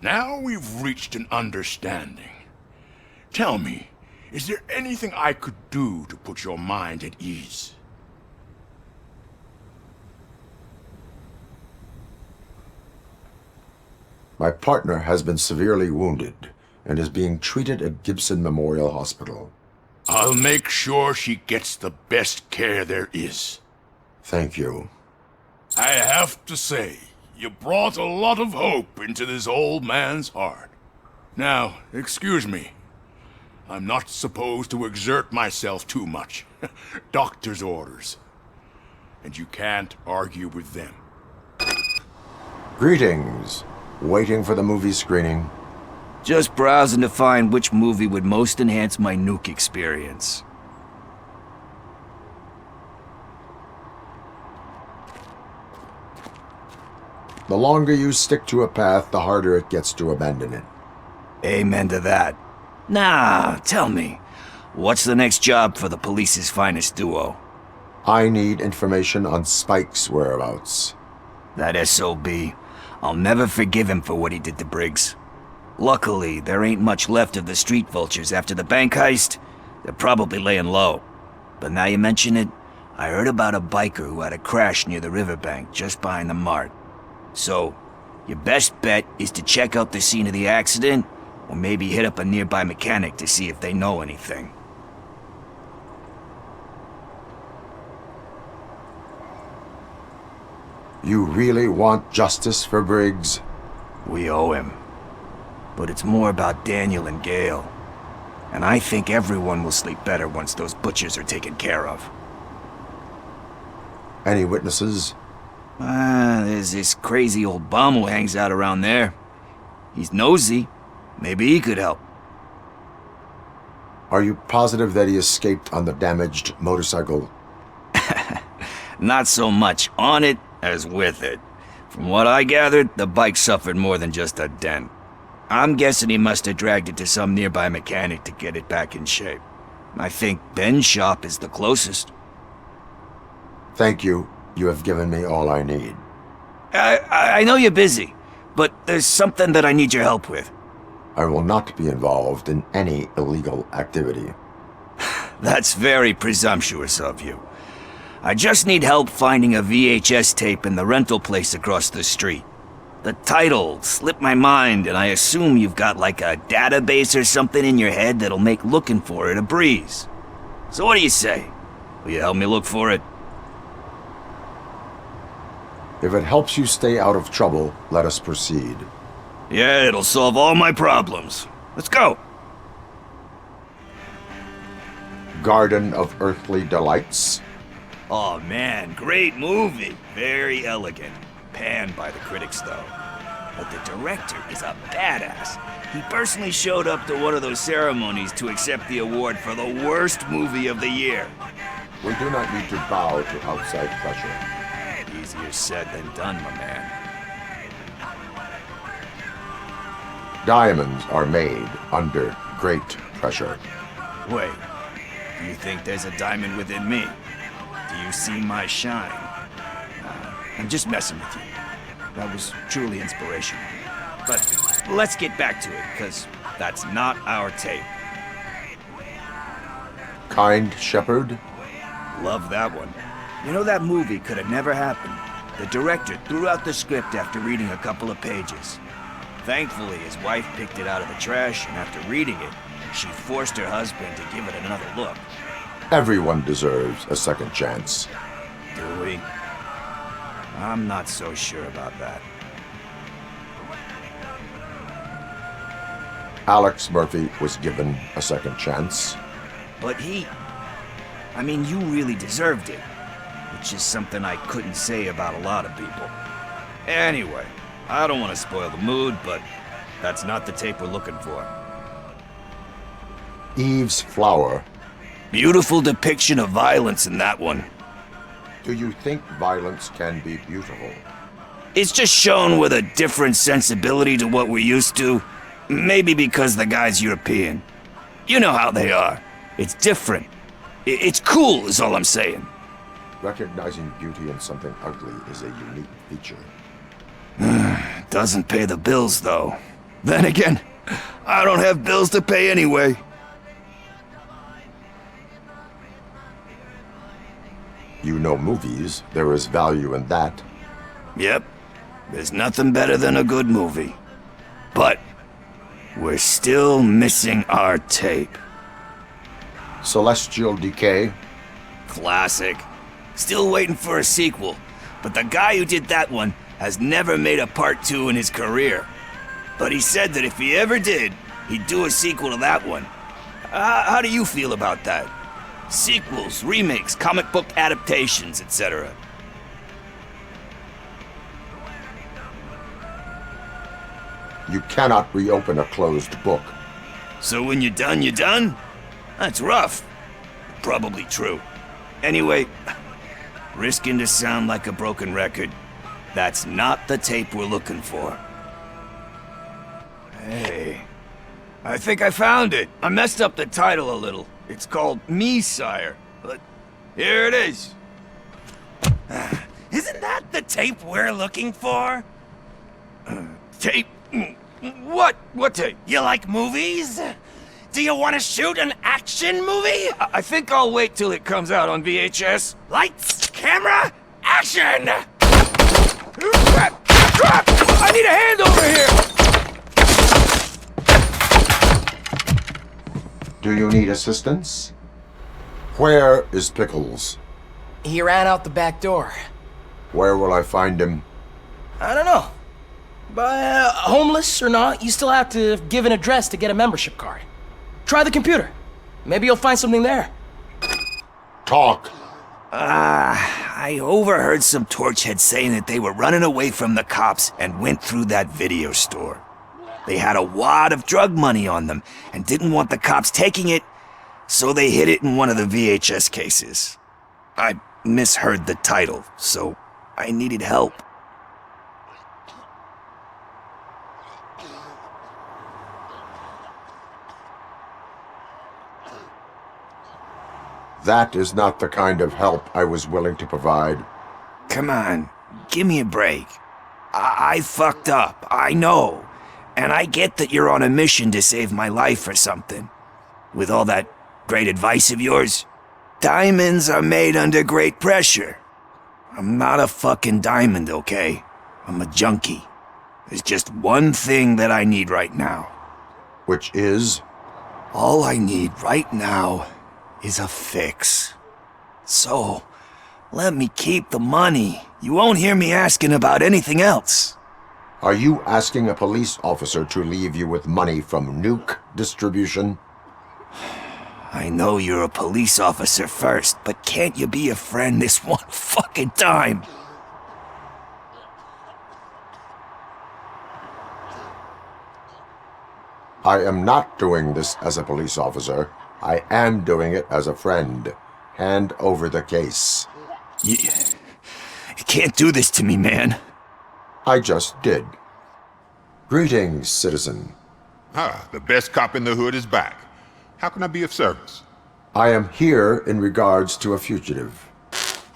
N: Now we've reached an understanding. Tell me, is there anything I could do to put your mind at ease?
G: My partner has been severely wounded and is being treated at Gibson Memorial Hospital.
N: I'll make sure she gets the best care there is.
G: Thank you.
N: I have to say, you brought a lot of hope into this old man's heart. Now, excuse me. I'm not supposed to exert myself too much. Doctor's orders. And you can't argue with them.
G: Greetings. Waiting for the movie screening.
D: Just browsing to find which movie would most enhance my nuke experience.
G: The longer you stick to a path, the harder it gets to abandon it.
D: Amen to that. Now, tell me, what's the next job for the police's finest duo?
G: I need information on Spike's whereabouts.
D: That SOB. I'll never forgive him for what he did to Briggs. Luckily, there ain't much left of the street vultures after the bank heist. They're probably laying low. But now you mention it, I heard about a biker who had a crash near the riverbank just behind the mart. So, your best bet is to check out the scene of the accident, or maybe hit up a nearby mechanic to see if they know anything.
G: You really want justice for Briggs?
D: We owe him. But it's more about Daniel and Gale. And I think everyone will sleep better once those butchers are taken care of.
G: Any witnesses?
D: There's this crazy old bum who hangs out around there. He's nosy. Maybe he could help.
G: Are you positive that he escaped on the damaged motorcycle?
D: Not so much on it as with it. From what I gathered, the bike suffered more than just a dent. I'm guessing he must have dragged it to some nearby mechanic to get it back in shape. I think Ben's shop is the closest.
G: Thank you. You have given me all I need.
D: I know you're busy, but there's something that I need your help with.
G: I will not be involved in any illegal activity.
D: That's very presumptuous of you. I just need help finding a VHS tape in the rental place across the street. The title slipped my mind, and I assume you've got like a database or something in your head that'll make looking for it a breeze. So what do you say? Will you help me look for it?
G: If it helps you stay out of trouble, let us proceed.
D: Yeah, it'll solve all my problems. Let's go.
G: Garden of Earthly Delights.
D: Oh man, great movie. Very elegant. Panned by the critics though. But the director is a badass. He personally showed up to one of those ceremonies to accept the award for the worst movie of the year.
G: We do not need to bow to outside pressure.
D: Easier said than done, my man.
G: Diamonds are made under great pressure.
D: Wait, do you think there's a diamond within me? Do you see my shine? I'm just messing with you. That was truly inspirational. But let's get back to it, because That's not our tape.
G: Kind Shepherd?
D: Love that one. You know, that movie could have never happened. The director threw out the script after reading a couple of pages. Thankfully, his wife picked it out of the trash, and after reading it, she forced her husband to give it another look.
G: Everyone deserves a second chance.
D: Do we? I'm not so sure about that.
G: Alex Murphy was given a second chance.
D: But I mean, you really deserved it. Which is something I couldn't say about a lot of people. Anyway, I don't want to spoil the mood, but that's not the tape we're looking for.
G: Eve's Flower.
D: Beautiful depiction of violence in that one.
G: Do you think violence can be beautiful?
D: It's just shown with a different sensibility to what we're used to. Maybe because the guy's European. You know how they are. It's different. It's cool, is all I'm saying.
G: Recognizing beauty in something ugly is a unique feature.
D: Doesn't pay the bills, though. Then again, I don't have bills to pay anyway.
G: You know movies. There is value in that.
D: Yep. There's nothing better than a good movie. But we're still missing our tape.
G: Celestial Decay.
D: Classic. Still waiting for a sequel. But the guy who did that one has never made a part 2 in his career. But he said that if he ever did, he'd do a sequel to that one. How do you feel about that? Sequels, remakes, comic book adaptations, etc.
G: You cannot reopen a closed book.
D: So when you're done, you're done? That's rough. Probably true. Anyway, risking to sound like a broken record, that's not the tape we're looking for. Hey, I think I found it. I messed up the title a little. It's called Me, Sire, but here it is. Isn't that the tape we're looking for? Tape? What? What tape? You like movies? Do you want to shoot an action movie? I think I'll wait till it comes out on VHS. Lights, camera, action! I need a hand over here!
G: Do you need assistance? Where is Pickles?
B: He ran out the back door.
G: Where will I find him?
B: I don't know. But homeless or not, you still have to give an address to get a membership card. Try the computer. Maybe you'll find something there.
G: Talk.
D: I overheard some torchheads saying that they were running away from the cops and went through that video store. They had a wad of drug money on them and didn't want the cops taking it, so they hid it in one of the VHS cases. I misheard the title, so I needed help.
G: That is not the kind of help I was willing to provide.
D: Come on, give me a break. I fucked up, I know. And I get that you're on a mission to save my life or something. With all that great advice of yours, diamonds are made under great pressure. I'm not a fucking diamond, okay? I'm a junkie. There's just one thing that I need right now.
G: Which is?
D: All I need right now is a fix. So, let me keep the money. You won't hear me asking about anything else.
G: Are you asking a police officer to leave you with money from nuke distribution?
D: I know you're a police officer first, but can't you be a friend this one fucking time?
G: I am not doing this as a police officer. I am doing it as a friend. Hand over the case.
D: You can't do this to me, man.
G: I just did. Greetings, citizen.
O: The best cop in the hood is back. How can I be of service?
G: I am here in regards to a fugitive.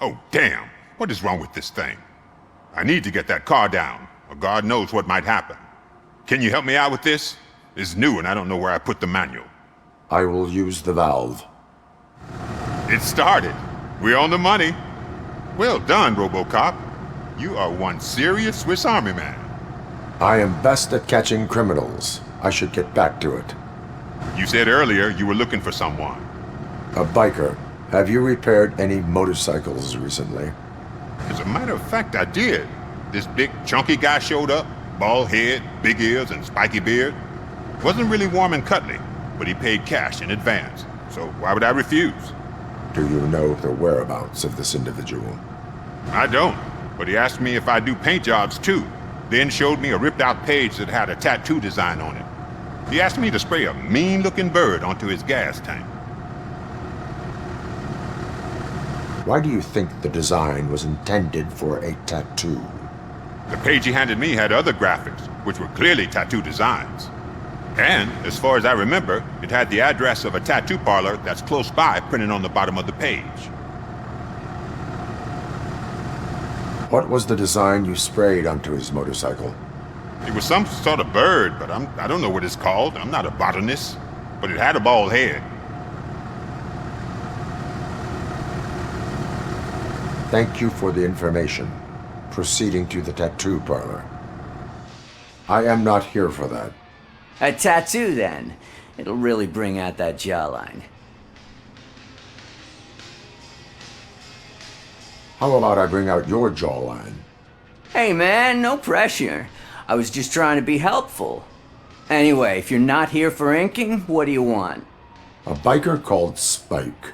O: Oh, damn. What is wrong with this thing? I need to get that car down, or God knows what might happen. Can you help me out with this? It's new and I don't know where I put the manual.
G: I will use the valve.
O: It started. We're on the money. Well done, RoboCop. You are one serious Swiss Army man.
G: I am best at catching criminals. I should get back to it.
O: You said earlier you were looking for someone.
G: A biker. Have you repaired any motorcycles recently?
O: As a matter of fact, I did. This big, chunky guy showed up. Bald head, big ears, and spiky beard. Wasn't really warm and cuddly, but he paid cash in advance. So why would I refuse?
G: Do you know the whereabouts of this individual?
O: I don't, but he asked me if I do paint jobs too. Then showed me a ripped-out page that had a tattoo design on it. He asked me to spray a mean-looking bird onto his gas tank.
G: Why do you think the design was intended for a tattoo?
O: The page he handed me had other graphics, which were clearly tattoo designs. And, as far as I remember, it had the address of a tattoo parlor that's close by printed on the bottom of the page.
G: What was the design you sprayed onto his motorcycle?
O: It was some sort of bird, but I don't know what it's called. I'm not a botanist. But it had a bald head.
G: Thank you for the information. Proceeding to the tattoo parlor. I am not here for that.
A: A tattoo, then. It'll really bring out that jawline.
G: How about I bring out your jawline?
A: Hey, man, no pressure. I was just trying to be helpful. Anyway, if you're not here for inking, what do you want?
G: A biker called Spike.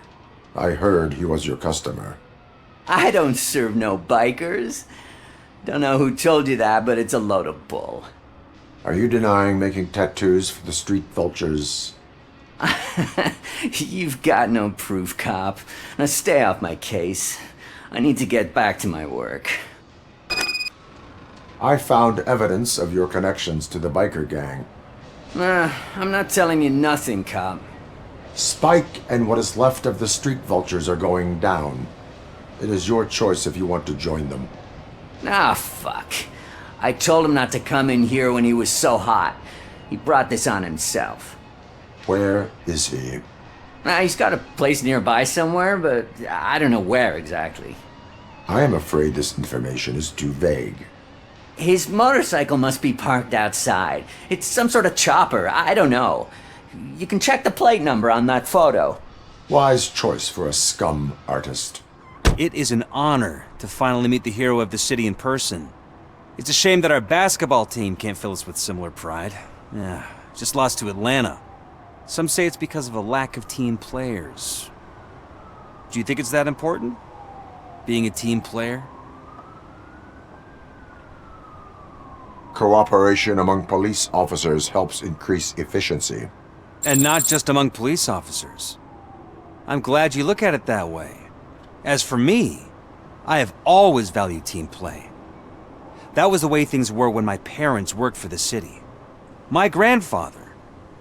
G: I heard he was your customer.
A: I don't serve no bikers. Don't know who told you that, but it's a load of bull.
G: Are you denying making tattoos for the street vultures?
A: You've got no proof, cop. Now stay off my case. I need to get back to my work.
G: I found evidence of your connections to the biker gang.
A: I'm not telling you nothing, cop.
G: Spike and what is left of the street vultures are going down. It is your choice if you want to join them.
A: Ah, fuck. I told him not to come in here when he was so hot. He brought this on himself.
G: Where is he?
A: He's got a place nearby somewhere, but I don't know where exactly.
G: I am afraid this information is too vague.
A: His motorcycle must be parked outside. It's some sort of chopper. I don't know. You can check the plate number on that photo.
G: Wise choice for a scum artist.
W: It is an honor to finally meet the hero of the city in person. It's a shame that our basketball team can't fill us with similar pride. Yeah, just lost to Atlanta. Some say it's because of a lack of team players. Do you think it's that important? Being a team player?
G: Cooperation among police officers helps increase efficiency.
W: And not just among police officers. I'm glad you look at it that way. As for me, I have always valued team play. That was the way things were when my parents worked for the city. My grandfather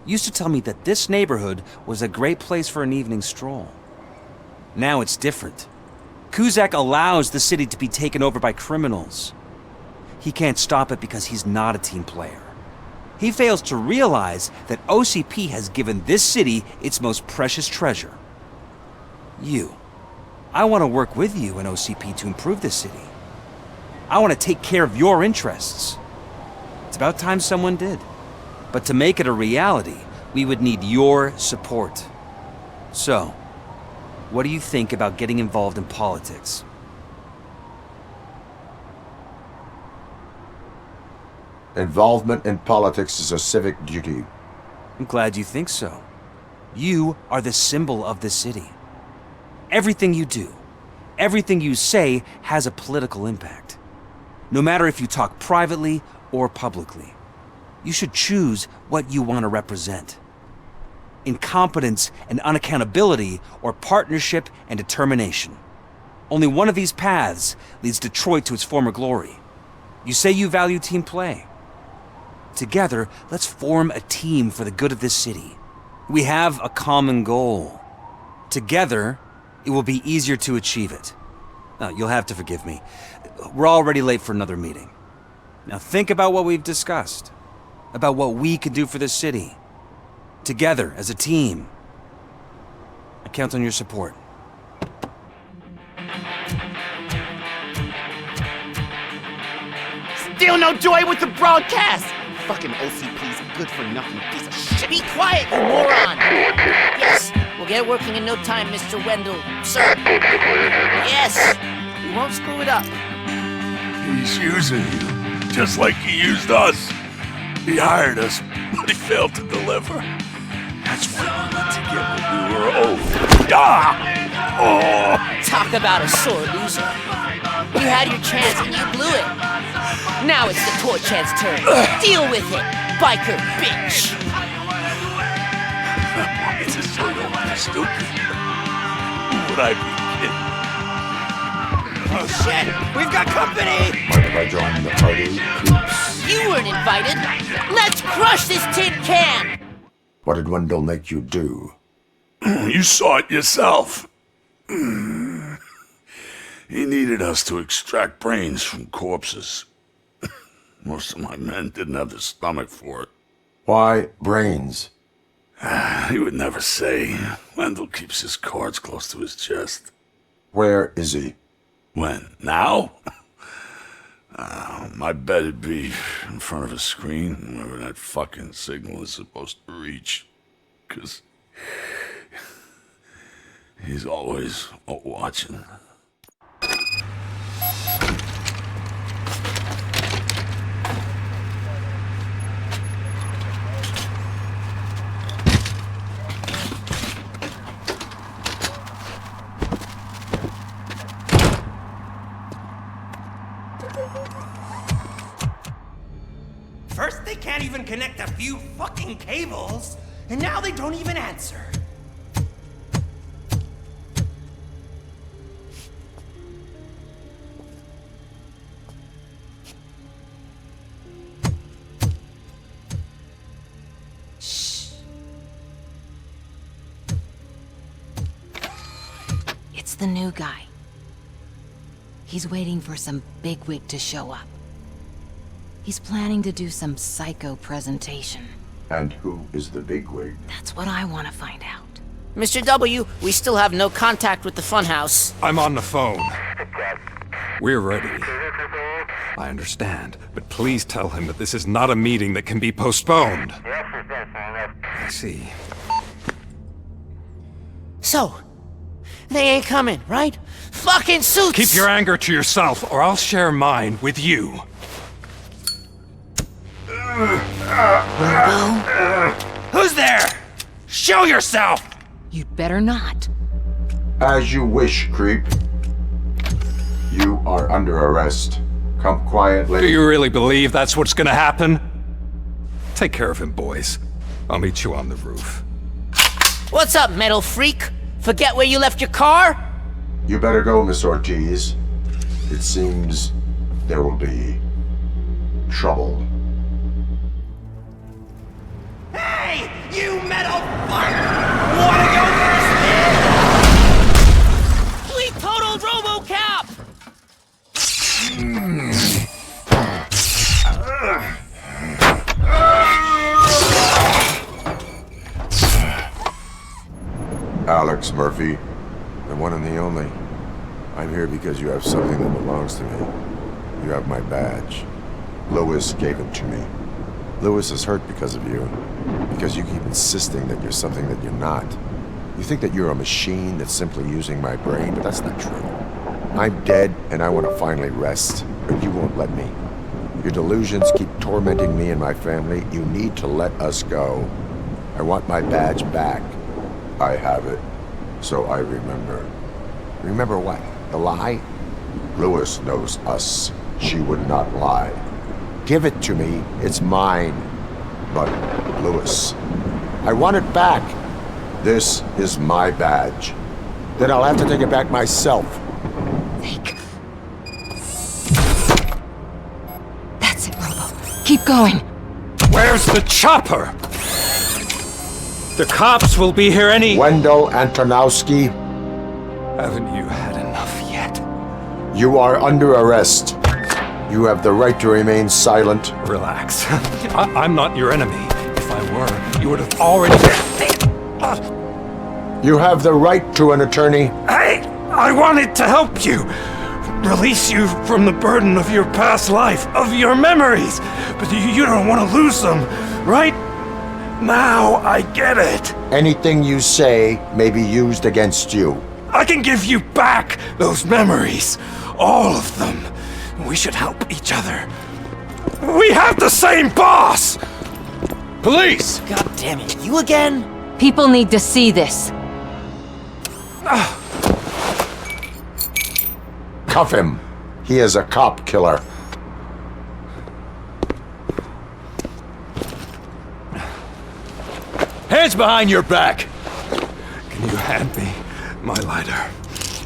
W: used to tell me that this neighborhood was a great place for an evening stroll. Now it's different. Cusack allows the city to be taken over by criminals. He can't stop it because he's not a team player. He fails to realize that OCP has given this city its most precious treasure. You. I want to work with you and OCP to improve this city. I want to take care of your interests. It's about time someone did. But to make it a reality, we would need your support. So, what do you think about getting involved in politics?
G: Involvement in politics is a civic duty.
W: I'm glad you think so. You are the symbol of the city. Everything you do, everything you say has a political impact. No matter if you talk privately or publicly. You should choose what you want to represent. Incompetence and unaccountability, or partnership and determination. Only one of these paths leads Detroit to its former glory. You say you value team play. Together, let's form a team for the good of this city. We have a common goal. Together, it will be easier to achieve it. You'll have to forgive me. We're already late for another meeting. Now think about what we've discussed. about what we could do for the city. Together, as a team. I count on your support.
H: Still no joy with the broadcast! Fucking OCP's a good-for-nothing piece of shit. Be quiet, you moron! Yes, we'll get it working in no time, Mr. Wendell, sir. Yes! We won't screw it up.
N: He's using you, just like he used us. He hired us, but he failed to deliver. That's why we need to get what we were owed. Oh!
H: Talk about a sore loser. You had your chance and you blew it. Now it's the toy chance turn. Deal with it, biker bitch.
N: It's a so don't be stupid. Who would I be kidding?
H: Oh shit, we've got company!
G: Mind if I join the party, creeps?
H: You weren't invited. Let's crush this tin can!
G: What did Wendell make you do?
N: You saw it yourself. He needed us to extract brains from corpses. Most of my men didn't have the stomach for it.
G: Why brains?
N: He would never say. Wendell keeps his cards close to his chest.
G: Where is he?
N: When? Now? My bet it'd be in front of a screen, wherever that fucking signal is supposed to reach. 'Cause he's always watching.
J: First they can't even connect a few fucking cables, and now they don't even answer.
E: Shh. It's the new guy. He's waiting for some bigwig to show up. He's planning to do some psycho presentation.
G: And who is the bigwig?
E: That's what I want to find out.
H: Mr. W, we still have no contact with the funhouse.
T: I'm on the phone. We're ready. I understand, but please tell him that this is not a meeting that can be postponed. I see.
H: So, they ain't coming, right? Fucking suits!
T: Keep your anger to yourself, or I'll share mine with you.
J: Who's there? Show yourself!
E: You'd better not.
G: As you wish, creep. You are under arrest. Come quietly.
T: Do you really believe that's what's gonna happen? Take care of him, boys. I'll meet you on the roof.
H: What's up, metal freak? Forget where you left your car?
G: You better go, Miss Ortiz. It seems there will be trouble.
J: Hey, you metal fuck! Wanna go first, man?
H: Fleet total RoboCop!
G: Alex Murphy, the one and the only. I'm here because you have something that belongs to me. You have my badge. Lewis gave it to me. Lewis is hurt because of you. Because you keep insisting that you're something that you're not. You think that you're a machine that's simply using my brain, but that's not true. I'm dead, and I want to finally rest, but you won't let me. Your delusions keep tormenting me and my family. You need to let us go. I want my badge back. I have it, so I remember. Remember what? The lie? Lewis knows us. She would not lie. Give it to me. It's mine. But, Lewis, I want it back. This is my badge. Then I'll have to take it back myself.
E: That's it, Robo. Keep going.
T: Where's the chopper? The cops will be here any—
G: Wendell Antonowski.
T: Haven't you had enough yet?
G: You are under arrest. You have the right to remain silent.
T: Relax. I'm not your enemy. If I were, you would have already...
G: You have the right to an attorney.
T: I wanted to help you. Release you from the burden of your past life, of your memories. But you don't want to lose them, right? Now I get it.
G: Anything you say may be used against you.
T: I can give you back those memories. All of them. We should help each other. We have the same boss!
B: Police!
H: God damn it, you again?
E: People need to see this.
G: Cuff him. He is a cop killer.
B: Hands behind your back!
T: Can you hand me my lighter?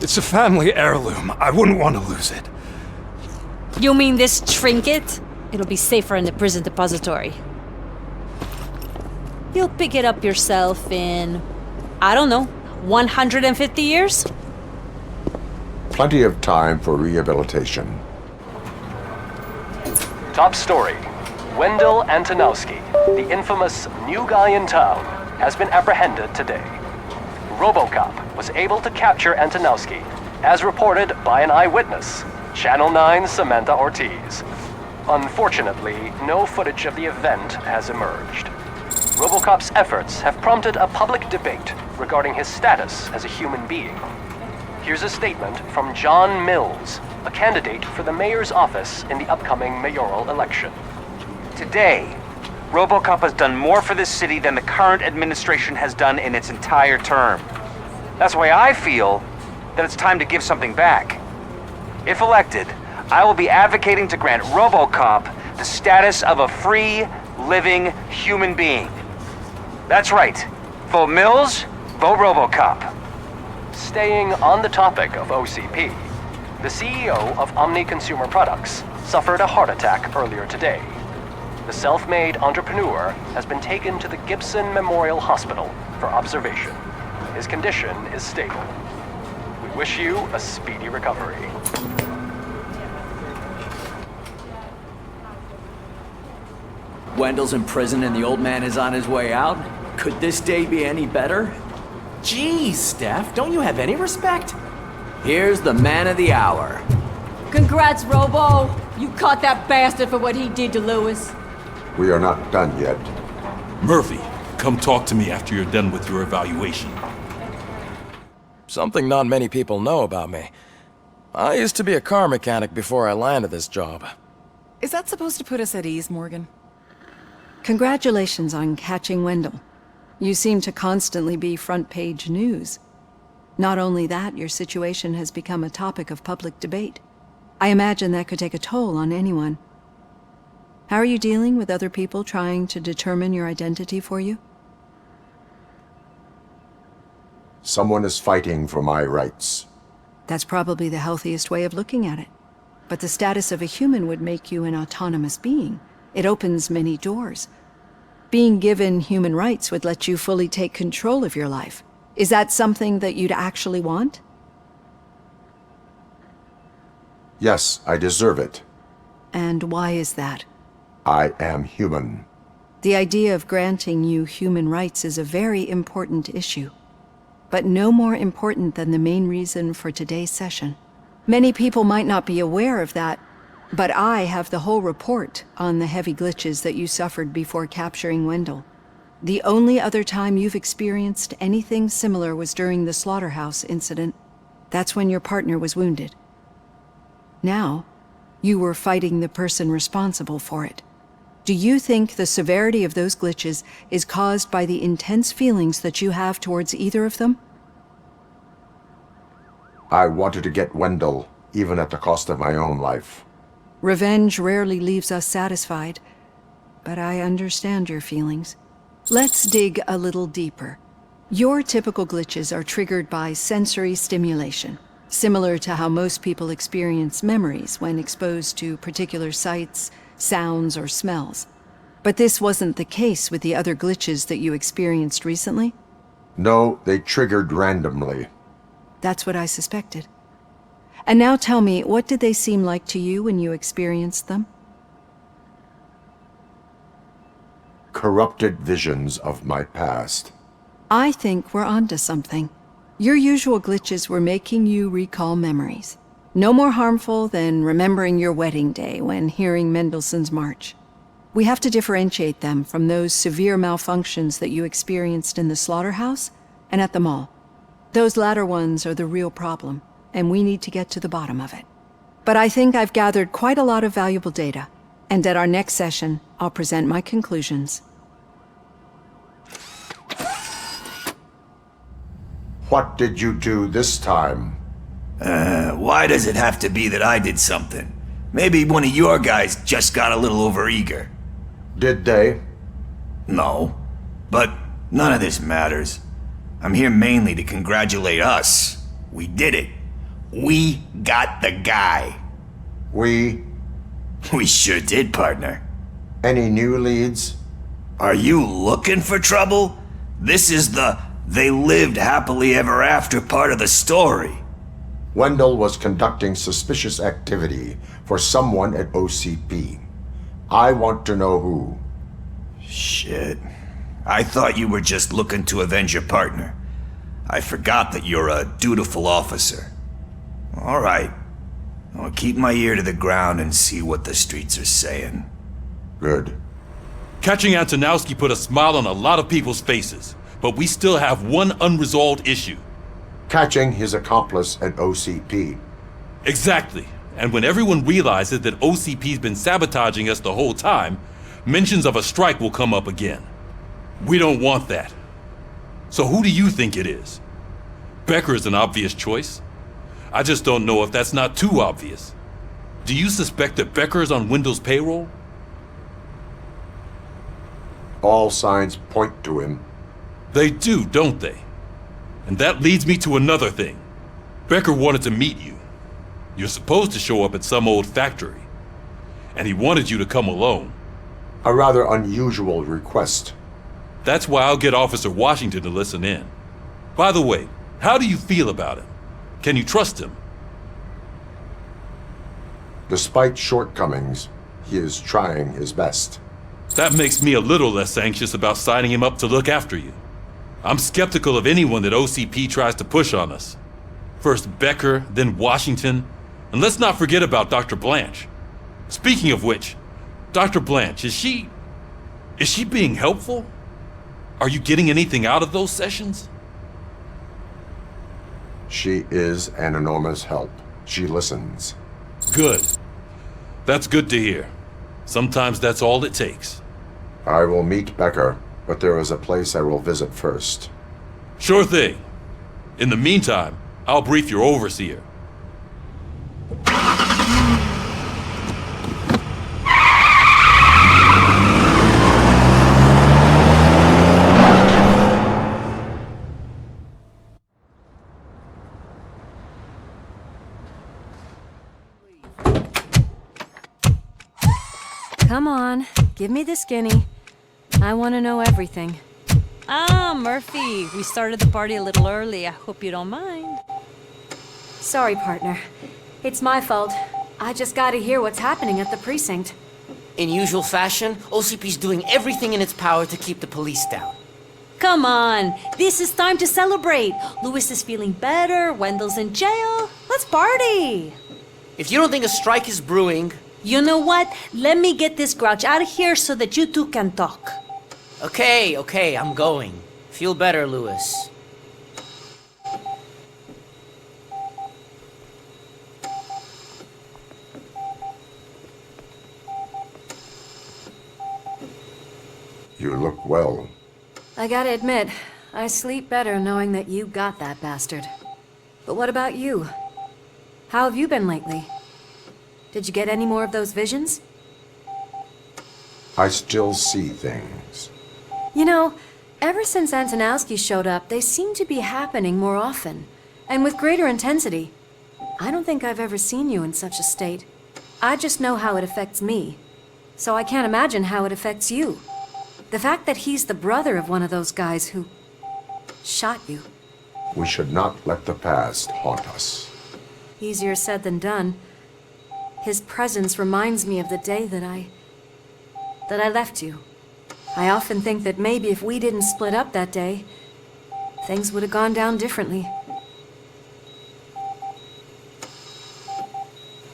T: It's a family heirloom. I wouldn't want to lose it.
F: You mean this trinket? It'll be safer in the prison depository. You'll pick it up yourself in, I don't know, 150 years?
G: Plenty of time for rehabilitation.
P: Top story. Wendell Antonowski, the infamous new guy in town, has been apprehended today. RoboCop was able to capture Antonowski, as reported by an eyewitness, Channel 9's Samantha Ortiz. Unfortunately, no footage of the event has emerged. RoboCop's efforts have prompted a public debate regarding his status as a human being. Here's a statement from John Mills, a candidate for the mayor's office in the upcoming mayoral election.
U: Today, RoboCop has done more for this city than the current administration has done in its entire term. That's why I feel that it's time to give something back. If elected, I will be advocating to grant RoboCop the status of a free, living human being. That's right. Vote Mills, vote RoboCop.
P: Staying on the topic of OCP, the CEO of Omni Consumer Products suffered a heart attack earlier today. The self-made entrepreneur has been taken to the Gibson Memorial Hospital for observation. His condition is stable. We wish you a speedy recovery.
A: Wendell's in prison and the old man is on his way out? Could this day be any better?
X: Jeez, Steph, don't you have any respect?
A: Here's the man of the hour.
F: Congrats, Robo! You caught that bastard for what he did to Lewis.
G: We are not done yet.
N: Murphy, come talk to me after you're done with your evaluation.
C: Something not many people know about me. I used to be a car mechanic before I landed this job.
Y: Is that supposed to put us at ease, Morgan? Congratulations on catching Wendell. You seem to constantly be front-page news. Not only that, your situation has become a topic of public debate. I imagine that could take a toll on anyone. How are you dealing with other people trying to determine your identity for you?
G: Someone is fighting for my rights.
Y: That's probably the healthiest way of looking at it. But the status of a human would make you an autonomous being. It opens many doors. Being given human rights would let you fully take control of your life. Is that something that you'd actually want?
G: Yes, I deserve it.
Y: And why is that?
G: I am human.
Y: The idea of granting you human rights is a very important issue, but no more important than the main reason for today's session. Many people might not be aware of that, but I have the whole report on the heavy glitches that you suffered before capturing Wendell. The only other time you've experienced anything similar was during the slaughterhouse incident. That's when your partner was wounded. Now, you were fighting the person responsible for it. Do you think the severity of those glitches is caused by the intense feelings that you have towards either of them?
G: I wanted to get Wendell, even at the cost of my own life.
Y: Revenge rarely leaves us satisfied, but I understand your feelings. Let's dig a little deeper. Your typical glitches are triggered by sensory stimulation, similar to how most people experience memories when exposed to particular sights, sounds, or smells. But this wasn't the case with the other glitches that you experienced recently?
G: No, they triggered randomly.
Y: That's what I suspected. And now tell me, what did they seem like to you when you experienced them?
G: Corrupted visions of my past.
Y: I think we're onto something. Your usual glitches were making you recall memories. No more harmful than remembering your wedding day when hearing Mendelssohn's March. We have to differentiate them from those severe malfunctions that you experienced in the slaughterhouse and at the mall. Those latter ones are the real problem, and we need to get to the bottom of it. But I think I've gathered quite a lot of valuable data, and at our next session, I'll present my conclusions.
G: What did you do this time?
D: Why does it have to be that I did something? Maybe one of your guys just got a little overeager.
G: Did they?
D: No. But none of this matters. I'm here mainly to congratulate us. We did it. We got the guy.
G: We
D: sure did, partner.
G: Any new leads?
D: Are you looking for trouble? This is the they lived happily ever after part of the story.
G: Wendell was conducting suspicious activity for someone at OCP. I want to know who.
D: Shit. I thought you were just looking to avenge your partner. I forgot that you're a dutiful officer. All right. I'll keep my ear to the ground and see what the streets are saying.
G: Good.
K: Catching Antonowski put a smile on a lot of people's faces, but we still have one unresolved issue.
G: Catching his accomplice at OCP.
K: Exactly. And when everyone realizes that OCP's been sabotaging us the whole time, mentions of a strike will come up again. We don't want that. So who do you think it is? Becker is an obvious choice. I just don't know if that's not too obvious. Do you suspect that Becker is on Wendell's payroll?
G: All signs point to him.
K: They do, don't they? And that leads me to another thing. Becker wanted to meet you. You're supposed to show up at some old factory. And he wanted you to come alone.
G: A rather unusual request.
K: That's why I'll get Officer Washington to listen in. By the way, how do you feel about him? Can you trust him?
G: Despite shortcomings, he is trying his best.
K: That makes me a little less anxious about signing him up to look after you. I'm skeptical of anyone that OCP tries to push on us. First Becker, then Washington, and let's not forget about Dr. Blanche. Speaking of which, Dr. Blanche, is she being helpful? Are you getting anything out of those sessions?
G: She is an enormous help. She listens.
K: Good. That's good to hear. Sometimes that's all it takes.
G: I will meet Becker, but there is a place I will visit first.
K: Sure thing. In the meantime, I'll brief your overseer.
L: Come on, give me the skinny. I want to know everything.
F: Ah, Murphy, we started the party a little early. I hope you don't mind.
L: Sorry, partner. It's my fault. I just gotta hear what's happening at the precinct.
B: In usual fashion, OCP's doing everything in its power to keep the police down.
F: Come on, this is time to celebrate. Louis is feeling better, Wendell's in jail. Let's party!
B: If you don't think a strike is brewing...
F: You know what? Let me get this grouch out of here so that you two can talk.
B: Okay, I'm going. Feel better, Louis.
G: You look well.
L: I gotta admit, I sleep better knowing that you got that bastard. But what about you? How have you been lately? Did you get any more of those visions?
G: I still see things.
L: You know, ever since Antonowski showed up, they seem to be happening more often, and with greater intensity. I don't think I've ever seen you in such a state. I just know how it affects me, so I can't imagine how it affects you. The fact that he's the brother of one of those guys who shot you.
G: We should not let the past haunt us.
L: Easier said than done. His presence reminds me of the day that I left you. I often think that maybe if we didn't split up that day, things would have gone down differently.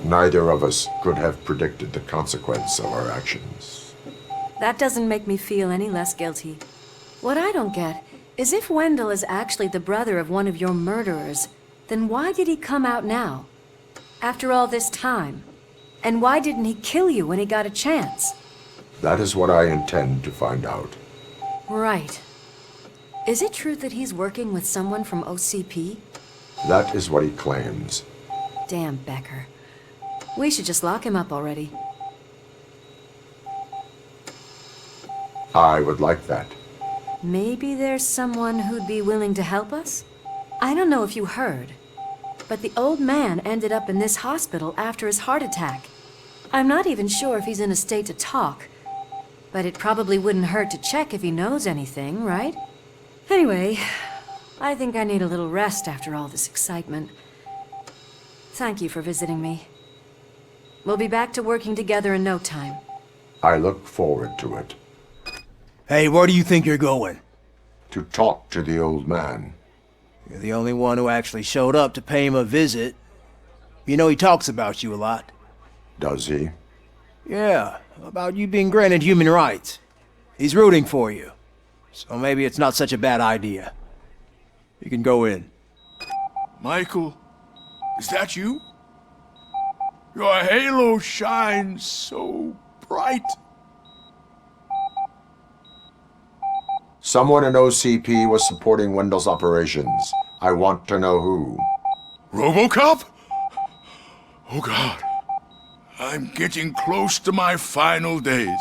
G: Neither of us could have predicted the consequence of our actions.
L: That doesn't make me feel any less guilty. What I don't get is if Wendell is actually the brother of one of your murderers, then why did he come out now? After all this time? And why didn't he kill you when he got a chance?
G: That is what I intend to find out.
L: Right. Is it true that he's working with someone from OCP?
G: That is what he claims.
L: Damn Becker. We should just lock him up already.
G: I would like that.
L: Maybe there's someone who'd be willing to help us? I don't know if you heard, but the old man ended up in this hospital after his heart attack. I'm not even sure if he's in a state to talk, but it probably wouldn't hurt to check if he knows anything, right? Anyway, I think I need a little rest after all this excitement. Thank you for visiting me. We'll be back to working together in no time.
G: I look forward to it.
I: Hey, where do you think you're going?
G: To talk to the old man.
I: You're the only one who actually showed up to pay him a visit. You know he talks about you a lot.
G: Does he?
I: Yeah, about you being granted human rights. He's rooting for you. So maybe it's not such a bad idea. You can go in.
N: Michael, is that you? Your halo shines so bright.
G: Someone in OCP was supporting Wendell's operations. I want to know who.
N: RoboCop? Oh God. I'm getting close to my final days.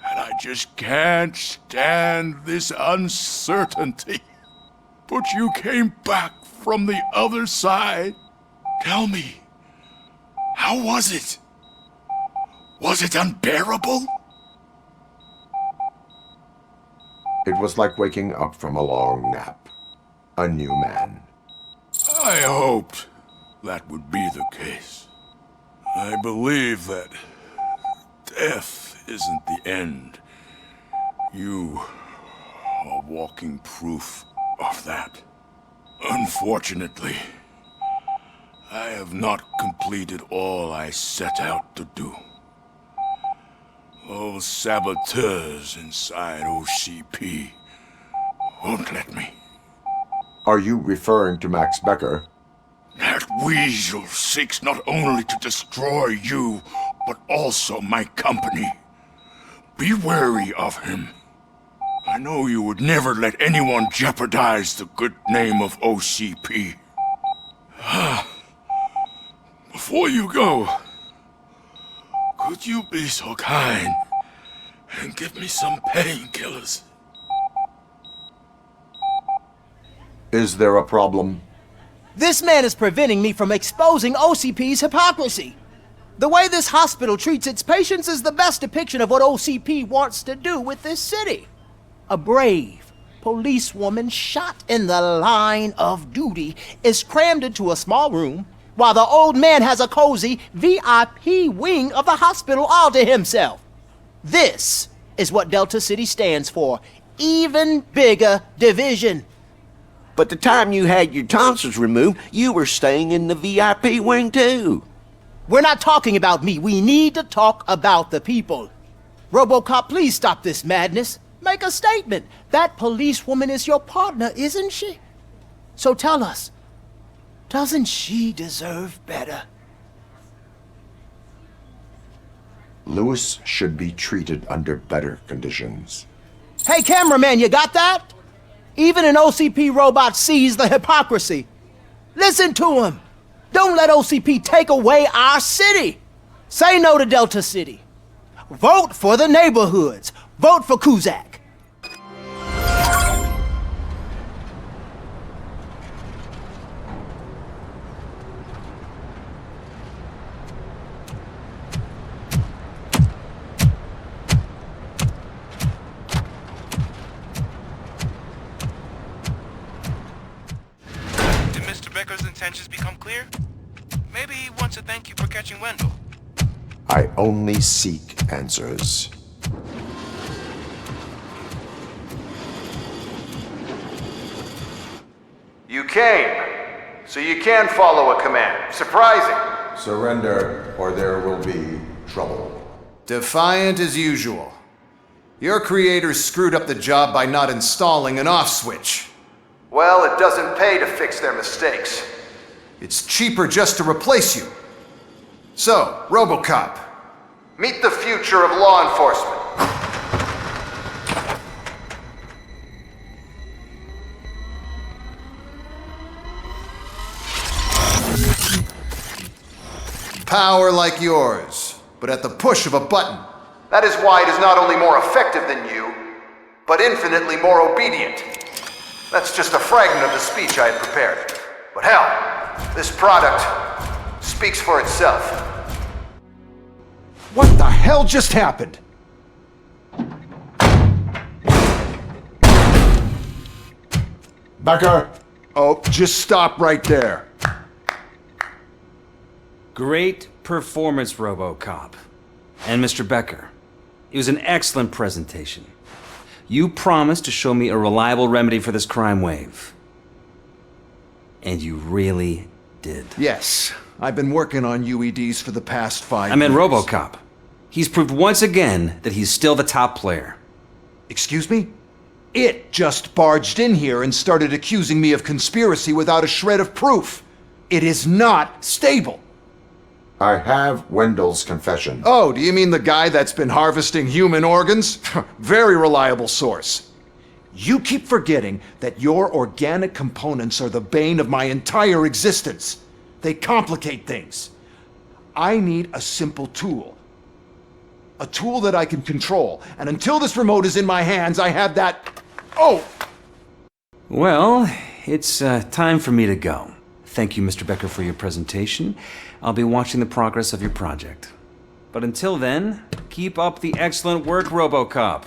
N: And I just can't stand this uncertainty. But you came back from the other side. Tell me, how was it? Was it unbearable?
G: It was like waking up from a long nap. A new man.
N: I hoped that would be the case. I believe that death isn't the end. You are walking proof of that. Unfortunately, I have not completed all I set out to do. Those saboteurs inside OCP won't let me.
G: Are you referring to Max Becker?
N: That weasel seeks not only to destroy you, but also my company. Be wary of him. I know you would never let anyone jeopardize the good name of OCP. Before you go, could you be so kind and give me some painkillers?
G: Is there a problem?
I: This man is preventing me from exposing OCP's hypocrisy. The way this hospital treats its patients is the best depiction of what OCP wants to do with this city. A brave policewoman shot in the line of duty is crammed into a small room, while the old man has a cozy VIP wing of the hospital all to himself. This is what Delta City stands for. Even bigger division.
M: But the time you had your tonsils removed, you were staying in the VIP wing too.
I: We're not talking about me. We need to talk about the people. RoboCop, please stop this madness. Make a statement. That policewoman is your partner, isn't she? So tell us, doesn't she deserve better?
G: Lewis should be treated under better conditions.
I: Hey, cameraman, you got that? Even an OCP robot sees the hypocrisy. Listen to him. Don't let OCP take away our city. Say no to Delta City. Vote for the neighborhoods. Vote for Kuzak.
T: intentions become clear, maybe he wants to thank you for catching Wendell.
G: I only seek answers.
O: You came, so you can follow a command. Surprising.
G: Surrender, or there will be trouble.
Q: Defiant as usual. Your creators screwed up the job by not installing an off switch.
O: Well, it doesn't pay to fix their mistakes.
Q: It's cheaper just to replace you. So, RoboCop.
O: Meet the future of law enforcement.
Q: Power like yours, but at the push of a button.
O: That is why it is not only more effective than you, but infinitely more obedient. That's just a fragment of the speech I had prepared. But hell, this product speaks for itself.
T: What the hell just happened?
G: Becker!
T: Oh, just stop right there.
R: Great performance, RoboCop. And Mr. Becker, it was an excellent presentation. You promised to show me a reliable remedy for this crime wave. And you really did.
T: Yes, I've been working on UEDs for the past 5 years.
R: I meant RoboCop. He's proved once again that he's still the top player.
T: Excuse me? It just barged in here and started accusing me of conspiracy without a shred of proof. It is not stable.
G: I have Wendell's confession.
T: Oh, do you mean the guy that's been harvesting human organs? Very reliable source. You keep forgetting that your organic components are the bane of my entire existence. They complicate things. I need a simple tool. A tool that I can control. And until this remote is in my hands, I have that... Oh!
R: Well, it's time for me to go. Thank you, Mr. Becker, for your presentation. I'll be watching the progress of your project. But until then, keep up the excellent work, RoboCop.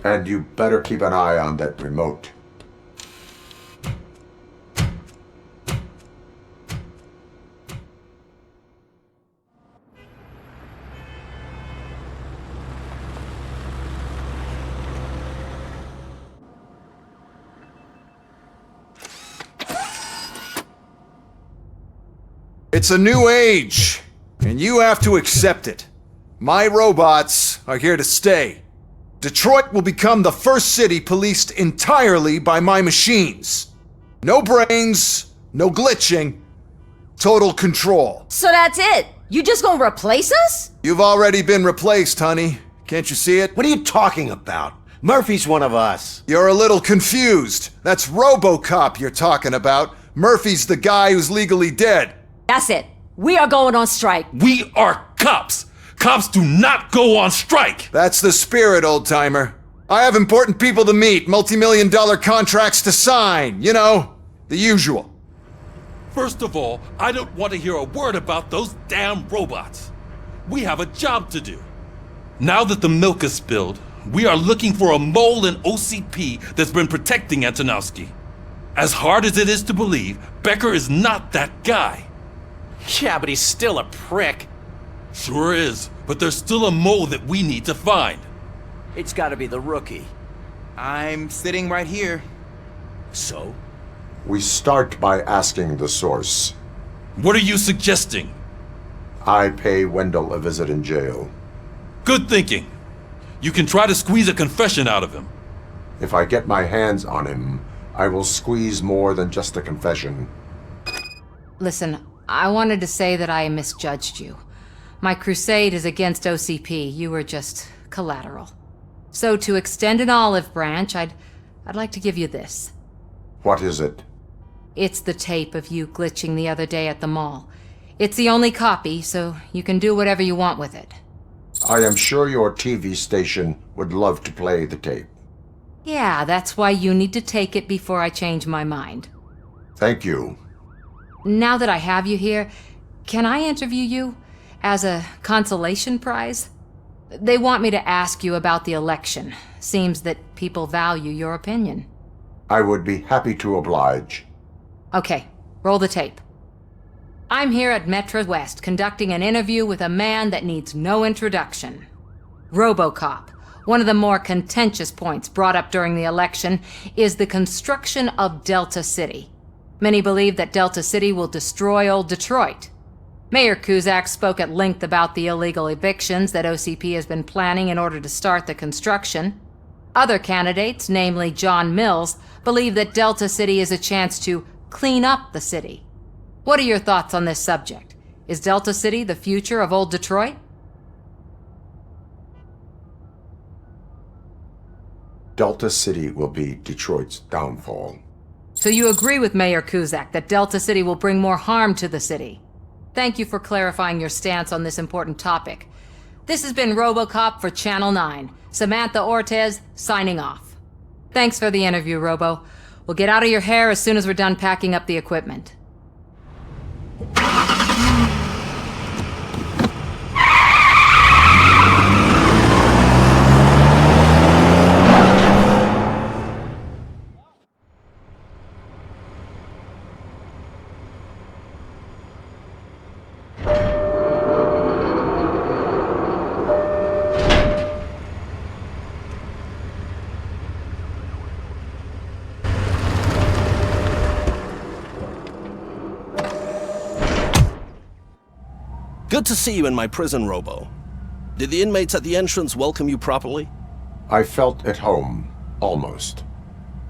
G: And you better keep an eye on that remote.
T: It's a new age, and you have to accept it. My robots are here to stay. Detroit will become the first city policed entirely by my machines. No brains, no glitching, total control.
S: So that's it? You just gonna replace us?
T: You've already been replaced, honey. Can't you see it?
M: What are you talking about? Murphy's one of us.
T: You're a little confused. That's RoboCop you're talking about. Murphy's the guy who's legally dead.
S: That's it. We are going on strike.
K: We are cops. Cops do not go on strike.
T: That's the spirit, old-timer. I have important people to meet, multi-million-dollar contracts to sign. You know, the usual.
K: First of all, I don't want to hear a word about those damn robots. We have a job to do. Now that the milk is spilled, we are looking for a mole in OCP that's been protecting Antonowski. As hard as it is to believe, Becker is not that guy.
H: Yeah, but he's still a prick.
K: Sure is, but there's still a mole that we need to find.
H: It's gotta be the rookie.
V: I'm sitting right here.
H: So?
G: We start by asking the source.
K: What are you suggesting?
G: I pay Wendell a visit in jail.
K: Good thinking. You can try to squeeze a confession out of him.
G: If I get my hands on him, I will squeeze more than just a confession.
E: Listen, I wanted to say that I misjudged you. My crusade is against OCP. You were just collateral. So to extend an olive branch, I'd like to give you this.
G: What is it?
E: It's the tape of you glitching the other day at the mall. It's the only copy, so you can do whatever you want with it.
G: I am sure your TV station would love to play the tape.
E: Yeah, that's why you need to take it before I change my mind.
G: Thank you.
E: Now that I have you here, can I interview you as a consolation prize? They want me to ask you about the election. Seems that people value your opinion.
G: I would be happy to oblige.
E: Okay, roll the tape. I'm here at Metro West conducting an interview with a man that needs no introduction. RoboCop. One of the more contentious points brought up during the election is the construction of Delta City. Many believe that Delta City will destroy old Detroit. Mayor Cusack spoke at length about the illegal evictions that OCP has been planning in order to start the construction. Other candidates, namely John Mills, believe that Delta City is a chance to clean up the city. What are your thoughts on this subject? Is Delta City the future of old Detroit?
G: Delta City will be Detroit's downfall.
E: So you agree with Mayor Cusack that Delta City will bring more harm to the city? Thank you for clarifying your stance on this important topic. This has been RoboCop for Channel 9. Samantha Ortez, signing off. Thanks for the interview, Robo. We'll get out of your hair as soon as we're done packing up the equipment.
J: Good to see you in my prison, Robo. Did the inmates at the entrance welcome you properly?
G: I felt at home, almost.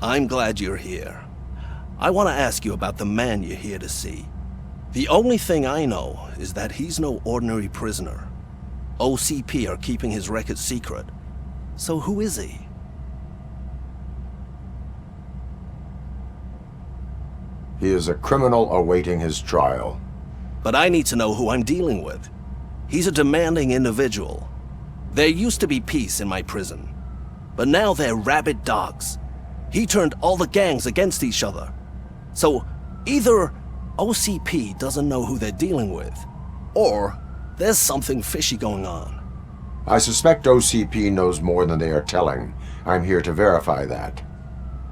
J: I'm glad you're here. I want to ask you about the man you're here to see. The only thing I know is that he's no ordinary prisoner. OCP are keeping his record secret. So who is he?
G: He is a criminal awaiting his trial.
J: But I need to know who I'm dealing with. He's a demanding individual. There used to be peace in my prison, but now they're rabid dogs. He turned all the gangs against each other. So either OCP doesn't know who they're dealing with, or there's something fishy going on.
G: I suspect OCP knows more than they are telling. I'm here to verify that.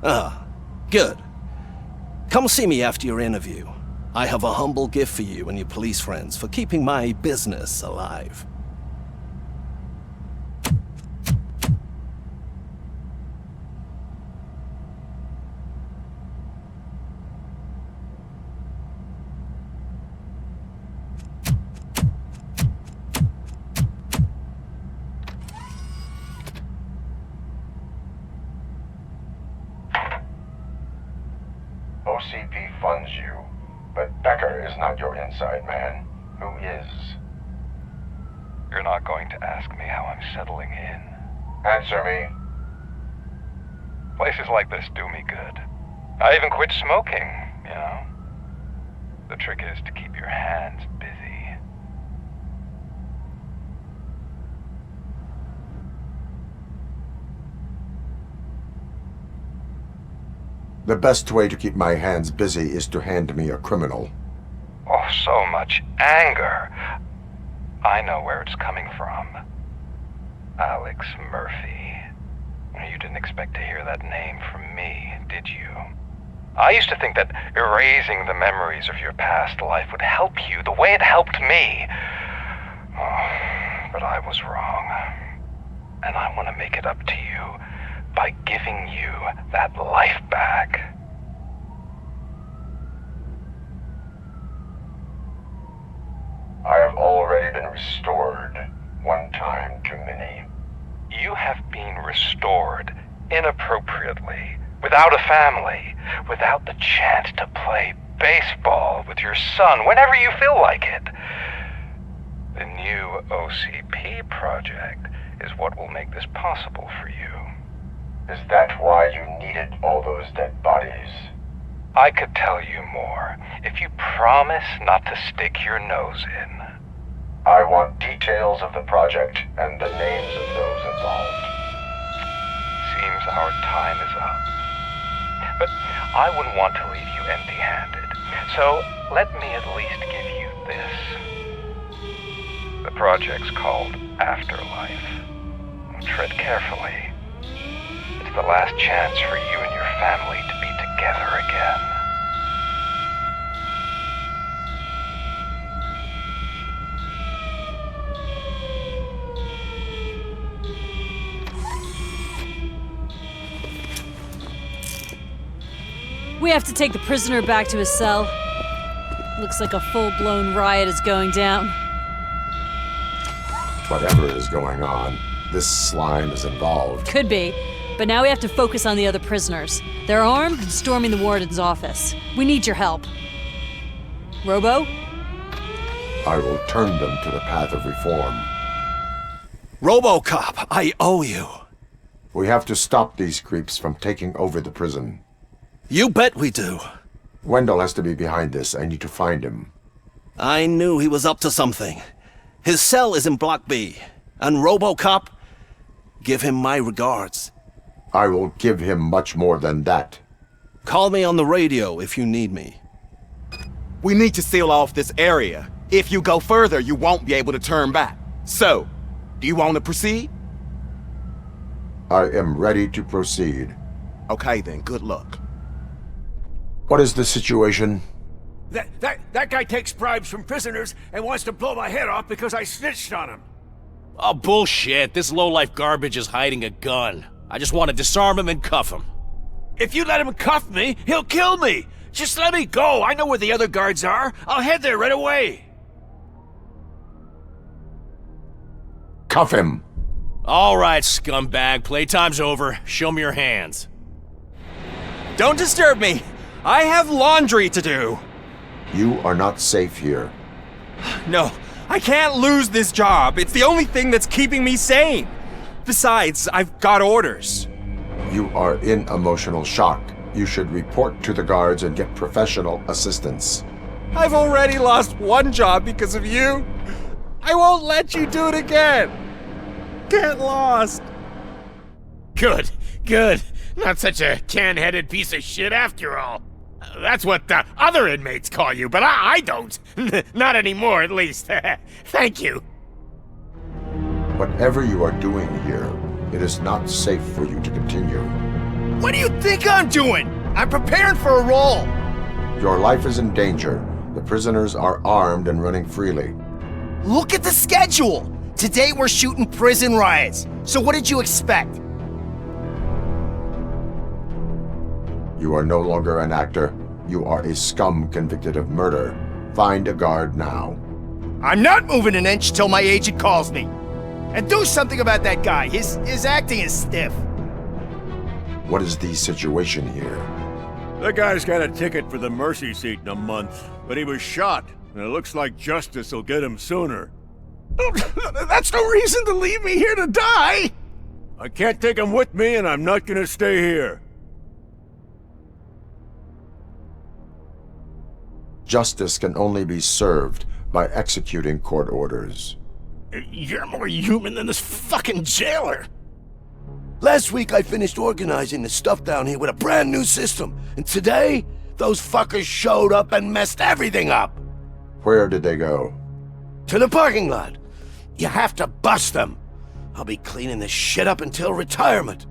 J: Ah, good. Come see me after your interview. I have a humble gift for you and your police friends for keeping my business alive.
G: OCP funds you. But Becker is not your inside man. Who is?
P: You're not going to ask me how I'm settling in.
G: Answer me.
P: Places like this do me good. I even quit smoking, you know. The trick is to keep your hands busy.
G: The best way to keep my hands busy is to hand me a criminal.
P: Oh, so much anger. I know where it's coming from. Alex Murphy. You didn't expect to hear that name from me, did you? I used to think that erasing the memories of your past life would help you the way it helped me. Oh, but I was wrong. And I want to make it up to you by giving you that life back.
G: I have already been restored. One time too many.
P: You have been restored inappropriately, without a family, without the chance to play baseball with your son whenever you feel like it. The new OCP project is what will make this possible for you.
G: Is that why you needed all those dead bodies?
P: I could tell you more if you promise not to stick your nose in.
G: I want details of the project and the names of those involved.
P: Seems our time is up. But I wouldn't want to leave you empty-handed, so let me at least give you this. The project's called Afterlife. Tread carefully. It's the last chance for you and your family to be together again.
F: We have to take the prisoner back to his cell. Looks like a full-blown riot is going down.
G: Whatever is going on, this slime is involved.
F: Could be, but now we have to focus on the other prisoners. They're armed and storming the warden's office. We need your help. Robo?
G: I will turn them to the path of reform.
J: RoboCop, I owe you.
G: We have to stop these creeps from taking over the prison.
J: You bet we do.
G: Wendell has to be behind this. I need to find him.
J: I knew he was up to something. His cell is in Block B. And RoboCop, give him my regards.
G: I will give him much more than that.
J: Call me on the radio if you need me.
V: We need to seal off this area. If you go further, you won't be able to turn back. So, do you want to proceed?
G: I am ready to proceed.
V: Okay then, good luck.
G: What is the situation?
N: That guy takes bribes from prisoners and wants to blow my head off because I snitched on him.
A: Oh, bullshit. This lowlife garbage is hiding a gun. I just want to disarm him and cuff him.
N: If you let him cuff me, he'll kill me. Just let me go. I know where the other guards are. I'll head there right away.
G: Cuff him.
A: All right, scumbag. Playtime's over. Show me your hands.
V: Don't disturb me. I have laundry to do.
G: You are not safe here.
V: No, I can't lose this job. It's the only thing that's keeping me sane. Besides, I've got orders.
G: You are in emotional shock. You should report to the guards and get professional assistance.
V: I've already lost one job because of you. I won't let you do it again. Get lost.
A: Good, good. Not such a can-headed piece of shit after all. That's what the other inmates call you, but I don't. Not anymore, at least. Thank you.
G: Whatever you are doing here, it is not safe for you to continue.
A: What do you think I'm doing? I'm preparing for a role.
G: Your life is in danger. The prisoners are armed and running freely.
H: Look at the schedule! Today we're shooting prison riots. So what did you expect?
G: You are no longer an actor. You are a scum convicted of murder. Find a guard now.
H: I'm not moving an inch till my agent calls me. And do something about that guy. His acting is stiff.
G: What is the situation here?
N: That guy's got a ticket for the mercy seat in a month, but he was shot, and it looks like justice will get him sooner.
A: That's no reason to leave me here to die!
N: I can't take him with me, and I'm not gonna stay here.
G: Justice can only be served by executing court orders.
A: You're more human than this fucking jailer!
C: Last week I finished organizing the stuff down here with a brand new system, and today, those fuckers showed up and messed everything up!
G: Where did they go?
C: To the parking lot. You have to bust them. I'll be cleaning this shit up until retirement.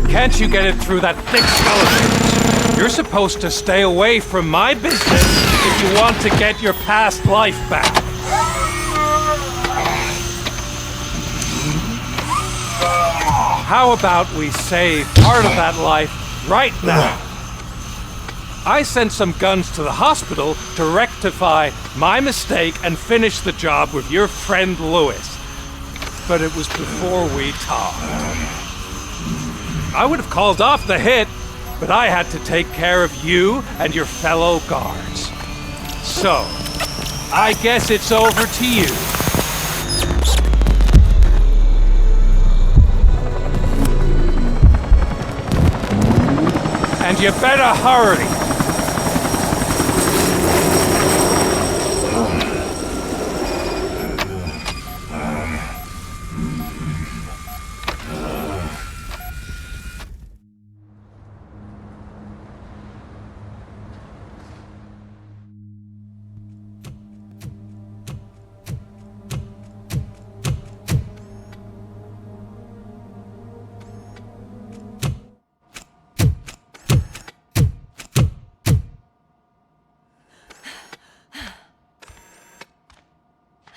T: Can't you get it through that thick skeleton? You're supposed to stay away from my business if you want to get your past life back. How about we save part of that life right now? I sent some guns to the hospital to rectify my mistake and finish the job with your friend Lewis. But it was before we talked. I would have called off the hit, but I had to take care of you and your fellow guards. So, I guess it's over to you. And you better hurry.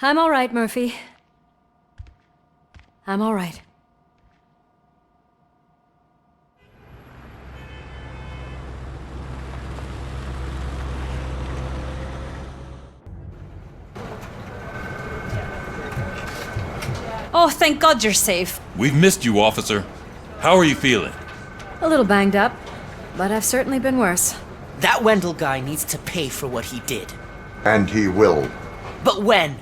L: I'm all right, Murphy. I'm all right.
F: Oh, thank God you're safe.
K: We've missed you, officer. How are you feeling?
L: A little banged up, but I've certainly been worse.
H: That Wendell guy needs to pay for what he did.
G: And he will.
H: But when?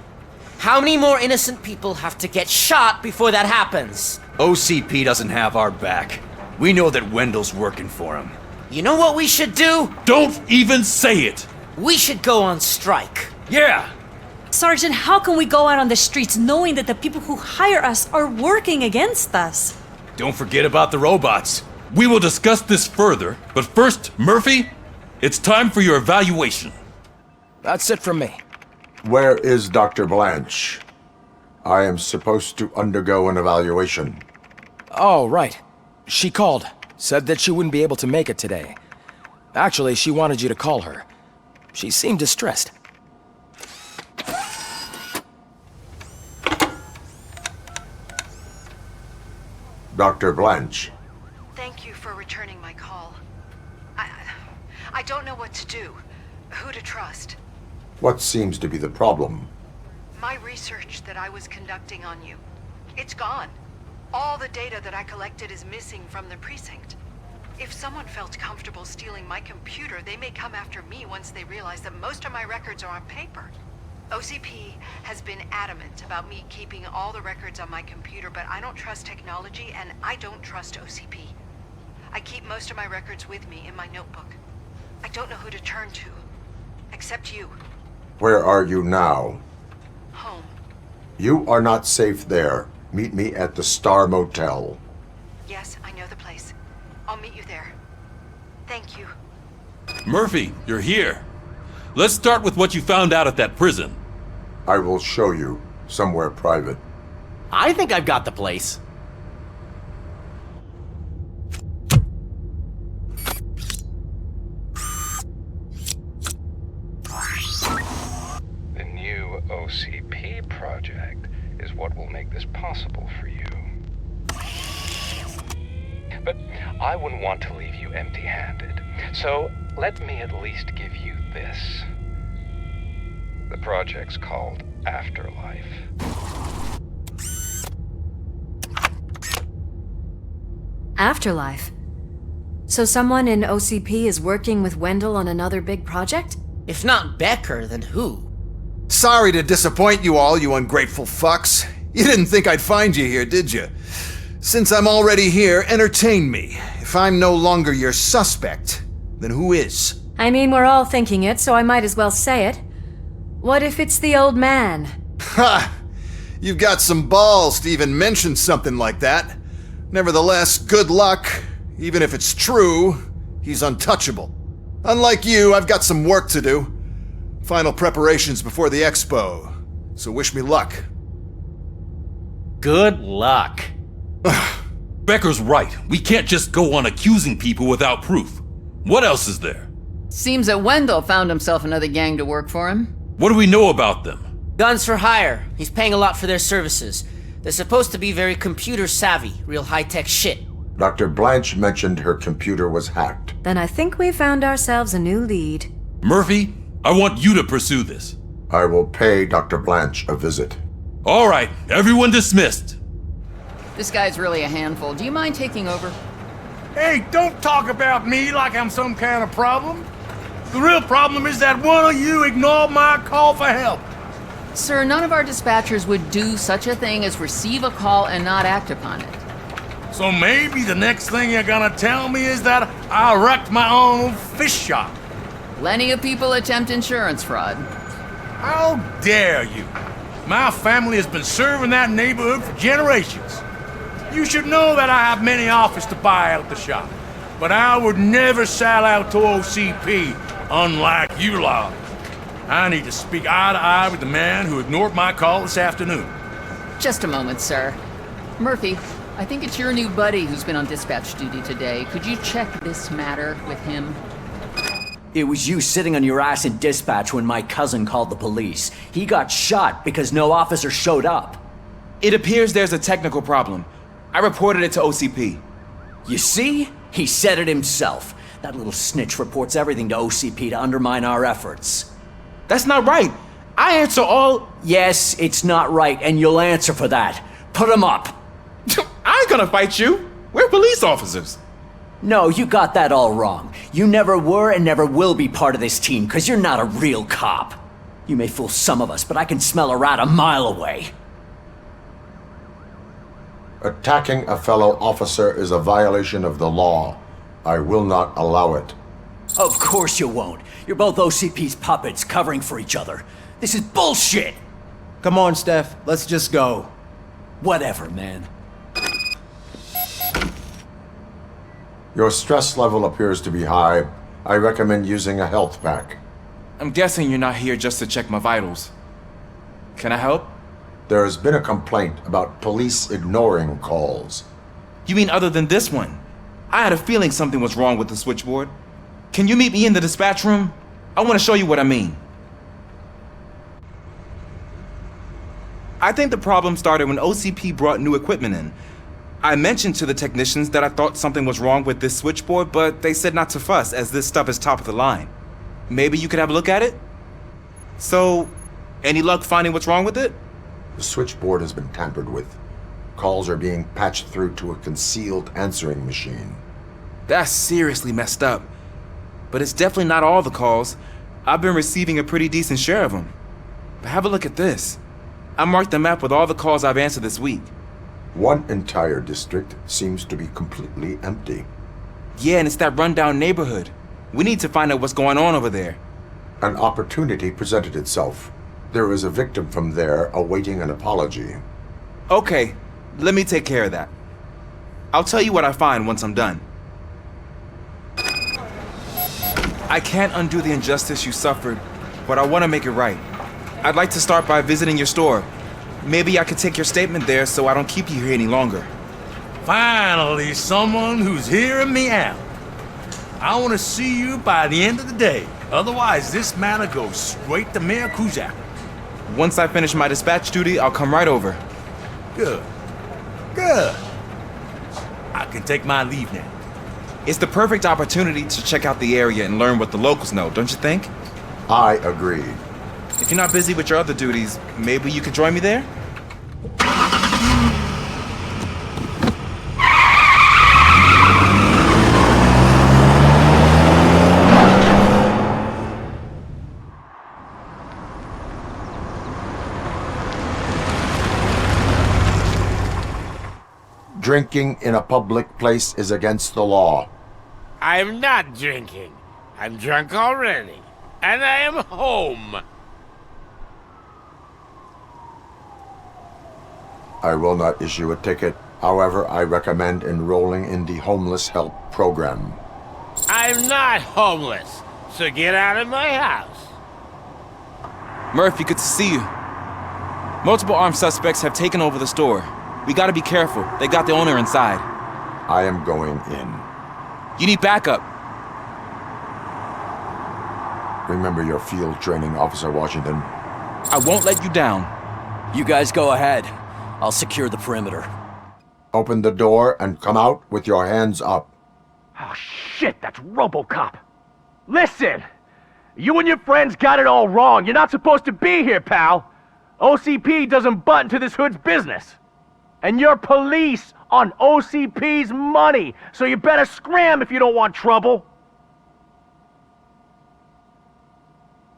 H: How many more innocent people have to get shot before that happens?
D: OCP doesn't have our back. We know that Wendell's working for him.
H: You know what we should do?
K: Don't even say it!
H: We should go on strike.
D: Yeah!
F: Sergeant, how can we go out on the streets knowing that the people who hire us are working against us?
D: Don't forget about the robots.
K: We will discuss this further, but first, Murphy, it's time for your evaluation.
B: That's it from me.
G: Where is Dr. Blanche? I am supposed to undergo an evaluation.
B: Oh, right. She called. Said that she wouldn't be able to make it today. Actually, she wanted you to call her. She seemed distressed.
G: Dr. Blanche.
U: Thank you for returning my call. I don't know what to do. Who to trust.
G: What seems to be the problem?
U: My research that I was conducting on you. It's gone. All the data that I collected is missing from the precinct. If someone felt comfortable stealing my computer, they may come after me once they realize that most of my records are on paper. OCP has been adamant about me keeping all the records on my computer, but I don't trust technology and I don't trust OCP. I keep most of my records with me in my notebook. I don't know who to turn to, except you.
G: Where are you now?
U: Home.
G: You are not safe there. Meet me at the Star Motel.
U: Yes, I know the place. I'll meet you there. Thank you.
K: Murphy, you're here. Let's start with what you found out at that prison.
G: I will show you, somewhere private.
H: I think I've got the place.
P: The new OCP project is what will make this possible for you. But I wouldn't want to leave you empty-handed, so let me at least give you this. The project's called Afterlife.
L: Afterlife? So someone in OCP is working with Wendell on another big project?
H: If not Becker, then who?
Q: Sorry to disappoint you all, you ungrateful fucks. You didn't think I'd find you here, did you? Since I'm already here, entertain me. If I'm no longer your suspect, then who is?
L: I mean, we're all thinking it, so I might as well say it. What if it's the old man?
Q: Ha! You've got some balls to even mention something like that. Nevertheless, good luck. Even if it's true, he's untouchable. Unlike you, I've got some work to do. Final preparations before the expo. So wish me luck.
H: Good luck.
K: Becker's right. We can't just go on accusing people without proof. What else is there?
W: Seems that Wendell found himself another gang to work for him.
K: What do we know about them?
H: Guns for hire. He's paying a lot for their services. They're supposed to be very computer savvy, real high-tech shit.
G: Dr. Blanche mentioned her computer was hacked.
L: Then I think we found ourselves a new lead.
K: Murphy, I want you to pursue this.
G: I will pay Dr. Blanche a visit.
K: All right, everyone dismissed.
W: This guy's really a handful. Do you mind taking over?
N: Hey, don't talk about me like I'm some kind of problem. The real problem is that one of you ignored my call for help.
W: Sir, none of our dispatchers would do such a thing as receive a call and not act upon it.
N: So maybe the next thing you're gonna tell me is that I wrecked my own fish shop.
W: Plenty of people attempt insurance fraud.
N: How dare you? My family has been serving that neighborhood for generations. You should know that I have many offers to buy out the shop. But I would never sell out to OCP, unlike you lot. I need to speak eye to eye with the man who ignored my call this afternoon.
W: Just a moment, sir. Murphy, I think it's your new buddy who's been on dispatch duty today. Could you check this matter with him?
I: It was you sitting on your ass in dispatch when my cousin called the police. He got shot because no officer showed up.
O: It appears there's a technical problem. I reported it to OCP.
I: You see? He said it himself. That little snitch reports everything to OCP to undermine our efforts.
O: That's not right. I answer all...
I: Yes, it's not right, and you'll answer for that. Put him up.
O: I ain't gonna fight you. We're police officers.
I: No, you got that all wrong. You never were and never will be part of this team, because you're not a real cop. You may fool some of us, but I can smell a rat a mile away.
G: Attacking a fellow officer is a violation of the law. I will not allow it.
I: Of course you won't. You're both OCP's puppets covering for each other. This is bullshit!
B: Come on, Steph. Let's just go.
I: Whatever, man.
G: Your stress level appears to be high. I recommend using a health pack.
O: I'm guessing you're not here just to check my vitals. Can I help?
G: There has been a complaint about police ignoring calls.
O: You mean other than this one? I had a feeling something was wrong with the switchboard. Can you meet me in the dispatch room? I want to show you what I mean. I think the problem started when OCP brought new equipment in. I mentioned to the technicians that I thought something was wrong with this switchboard, but they said not to fuss as this stuff is top of the line. Maybe you could have a look at it? So, any luck finding what's wrong with it?
G: The switchboard has been tampered with. Calls are being patched through to a concealed answering machine.
O: That's seriously messed up. But it's definitely not all the calls. I've been receiving a pretty decent share of them. But have a look at this. I marked the map with all the calls I've answered this week.
G: One entire district seems to be completely empty.
O: Yeah, and it's that rundown neighborhood. We need to find out what's going on over there.
G: An opportunity presented itself. There is a victim from there awaiting an apology.
O: Okay, let me take care of that. I'll tell you what I find once I'm done. I can't undo the injustice you suffered, but I want to make it right. I'd like to start by visiting your store. Maybe I could take your statement there so I don't keep you here any longer.
R: Finally, someone who's hearing me out. I want to see you by the end of the day. Otherwise, this matter goes straight to Mayor Kuzak.
O: Once I finish my dispatch duty, I'll come right over.
R: Good. Good. I can take my leave now.
O: It's the perfect opportunity to check out the area and learn what the locals know, don't you think?
G: I agree.
O: If you're not busy with your other duties, maybe you could join me there?
G: Drinking in a public place is against the law.
A: I'm not drinking. I'm drunk already. And I am home.
G: I will not issue a ticket. However, I recommend enrolling in the homeless help program.
A: I'm not homeless, so get out of my house.
O: Murphy, good to see you. Multiple armed suspects have taken over the store. We gotta be careful. They got the owner inside.
G: I am going in.
O: You need backup.
G: Remember your field training, Officer Washington.
O: I won't let you down.
I: You guys go ahead. I'll secure the perimeter.
G: Open the door and come out with your hands up.
X: Oh shit, that's RoboCop. Listen! You and your friends got it all wrong. You're not supposed to be here, pal. OCP doesn't butt into this hood's business. And you're police on OCP's money, so you better scram if you don't want trouble.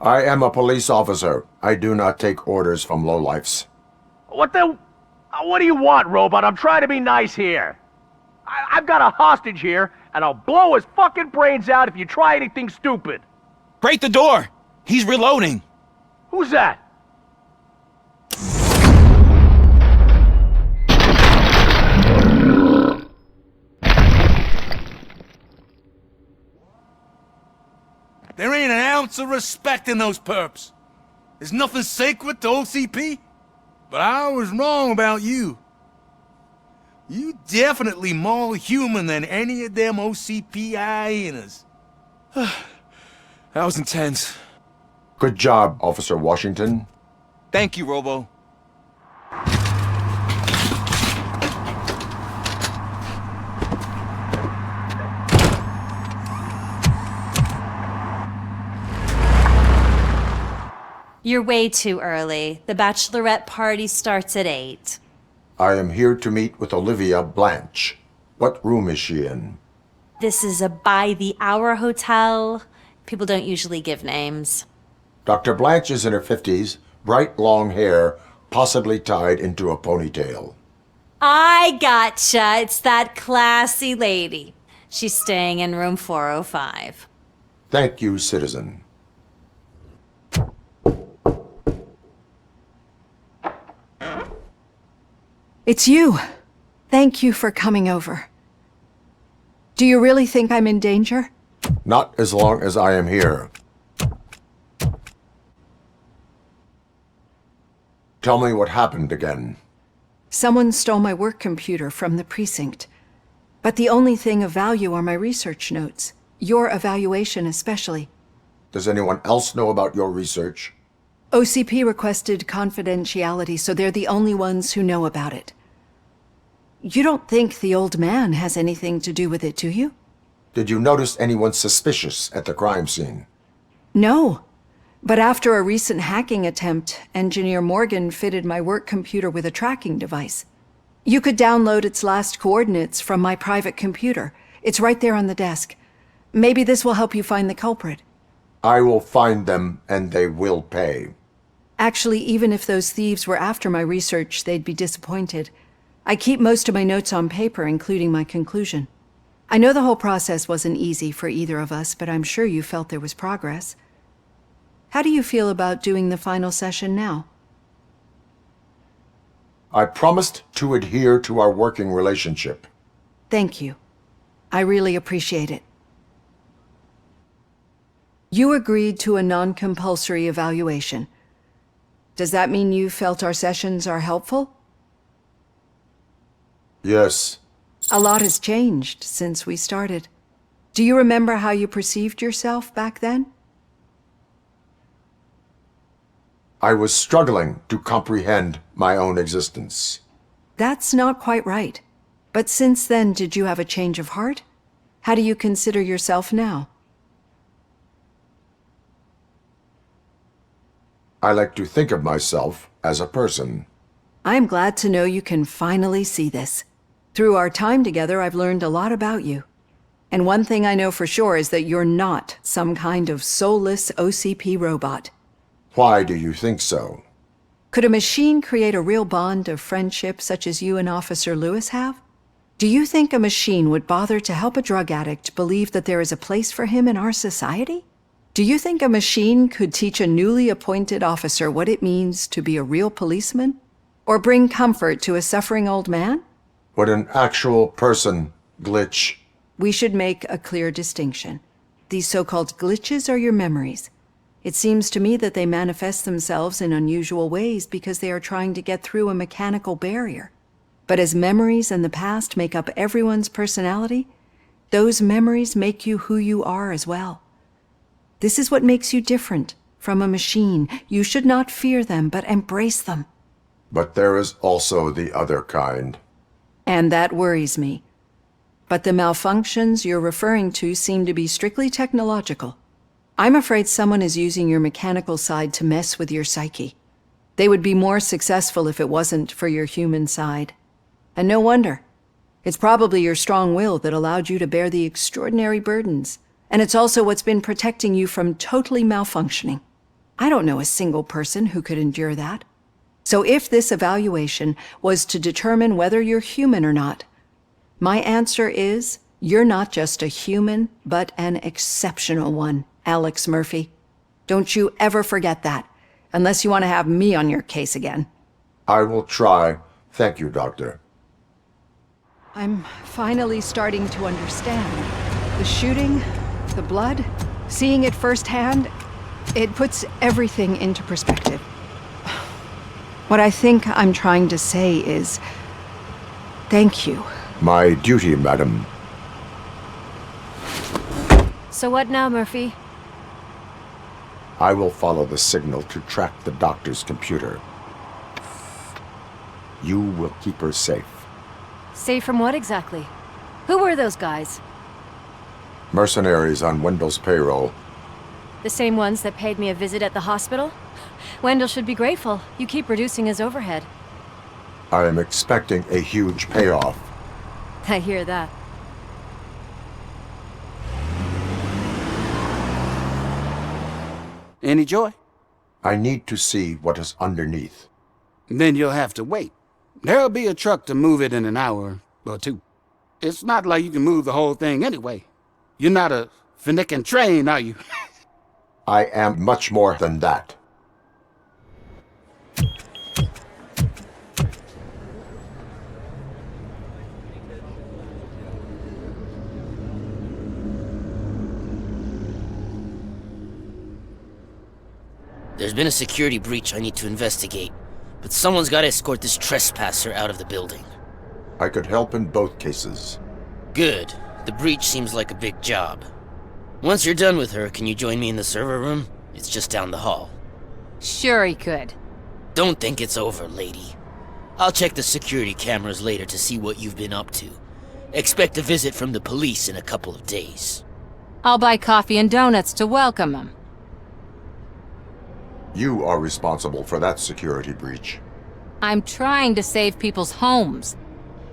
G: I am a police officer. I do not take orders from lowlifes.
X: What do you want, Robot? I'm trying to be nice here. I've got a hostage here, and I'll blow his fucking brains out if you try anything stupid.
O: Break the door! He's reloading!
X: Who's that?
R: There ain't an ounce of respect in those perps. There's nothing sacred to OCP. But I was wrong about you. You definitely more human than any of them OCP hyenas.
O: That was intense.
G: Good job, Officer Washington.
O: Thank you, Robo.
F: You're way too early. The bachelorette party starts at 8.
G: I am here to meet with Olivia Blanche. What room is she in?
F: This is a by-the-hour hotel. People don't usually give names.
G: Dr. Blanche is in her 50s, bright long hair, possibly tied into a ponytail.
F: I gotcha. It's that classy lady. She's staying in room 405.
G: Thank you, citizen.
E: It's you. Thank you for coming over. Do you really think I'm in danger?
G: Not as long as I am here. Tell me what happened again.
E: Someone stole my work computer from the precinct. But the only thing of value are my research notes. Your evaluation especially.
G: Does anyone else know about your research?
E: OCP requested confidentiality, so they're the only ones who know about it. You don't think the old man has anything to do with it, do you?
G: Did you notice anyone suspicious at the crime scene?
E: No. But after a recent hacking attempt, Engineer Morgan fitted my work computer with a tracking device. You could download its last coordinates from my private computer. It's right there on the desk. Maybe this will help you find the culprit.
G: I will find them, and they will pay.
E: Actually, even if those thieves were after my research, they'd be disappointed. I keep most of my notes on paper, including my conclusion. I know the whole process wasn't easy for either of us, but I'm sure you felt there was progress. How do you feel about doing the final session now?
G: I promised to adhere to our working relationship.
E: Thank you. I really appreciate it. You agreed to a non-compulsory evaluation. Does that mean you felt our sessions are helpful?
G: Yes.
E: A lot has changed since we started. Do you remember how you perceived yourself back then?
G: I was struggling to comprehend my own existence.
E: That's not quite right. But since then, did you have a change of heart? How do you consider yourself now?
G: I like to think of myself as a person.
E: I'm glad to know you can finally see this. Through our time together, I've learned a lot about you. And one thing I know for sure is that you're not some kind of soulless OCP robot.
G: Why do you think so?
E: Could a machine create a real bond of friendship such as you and Officer Lewis have? Do you think a machine would bother to help a drug addict believe that there is a place for him in our society? Do you think a machine could teach a newly appointed officer what it means to be a real policeman? Or bring comfort to a suffering old man?
G: Would an actual person glitch?
E: We should make a clear distinction. These so-called glitches are your memories. It seems to me that they manifest themselves in unusual ways because they are trying to get through a mechanical barrier. But as memories and the past make up everyone's personality, those memories make you who you are as well. This is what makes you different from a machine. You should not fear them, but embrace them.
G: But there is also the other kind.
E: And that worries me. But the malfunctions you're referring to seem to be strictly technological. I'm afraid someone is using your mechanical side to mess with your psyche. They would be more successful if it wasn't for your human side. And no wonder. It's probably your strong will that allowed you to bear the extraordinary burdens. And it's also what's been protecting you from totally malfunctioning. I don't know a single person who could endure that. So if this evaluation was to determine whether you're human or not, my answer is, you're not just a human, but an exceptional one, Alex Murphy. Don't you ever forget that, unless you want to have me on your case again.
G: I will try. Thank you, Doctor.
E: I'm finally starting to understand. The shooting, the blood, seeing it firsthand, it puts everything into perspective. What I think I'm trying to say is, thank you.
G: My duty, madam.
L: So what now, Murphy?
G: I will follow the signal to track the doctor's computer. You will keep her safe.
L: Safe from what exactly? Who were those guys?
G: Mercenaries on Wendell's payroll.
L: The same ones that paid me a visit at the hospital? Wendell should be grateful. You keep reducing his overhead.
G: I am expecting a huge payoff.
L: I hear that.
R: Any joy?
G: I need to see what is underneath.
R: Then you'll have to wait. There'll be a truck to move it in an hour or two. It's not like you can move the whole thing anyway. You're not a finicking train, are you?
G: I am much more than that.
H: There's been a security breach I need to investigate, but someone's got to escort this trespasser out of the building.
G: I could help in both cases.
H: Good. The breach seems like a big job. Once you're done with her, can you join me in the server room? It's just down the hall.
L: Sure he could.
H: Don't think it's over, lady. I'll check the security cameras later to see what you've been up to. Expect a visit from the police in a couple of days.
W: I'll buy coffee and donuts to welcome him.
G: You are responsible for that security breach.
W: I'm trying to save people's homes.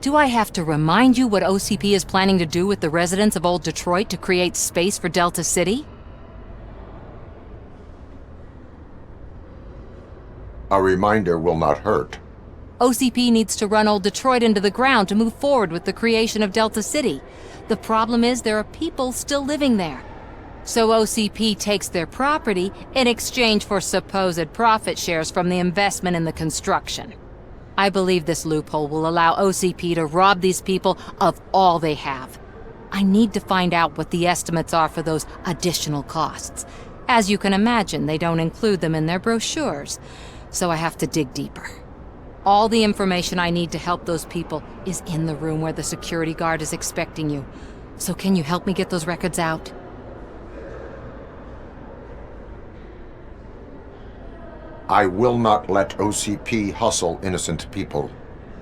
W: Do I have to remind you what OCP is planning to do with the residents of Old Detroit to create space for Delta City?
G: A reminder will not hurt.
W: OCP needs to run Old Detroit into the ground to move forward with the creation of Delta City. The problem is there are people still living there. So OCP takes their property in exchange for supposed profit shares from the investment in the construction. I believe this loophole will allow OCP to rob these people of all they have. I need to find out what the estimates are for those additional costs. As you can imagine, they don't include them in their brochures, so I have to dig deeper. All the information I need to help those people is in the room where the security guard is expecting you. So can you help me get those records out?
G: I will not let OCP hustle innocent people.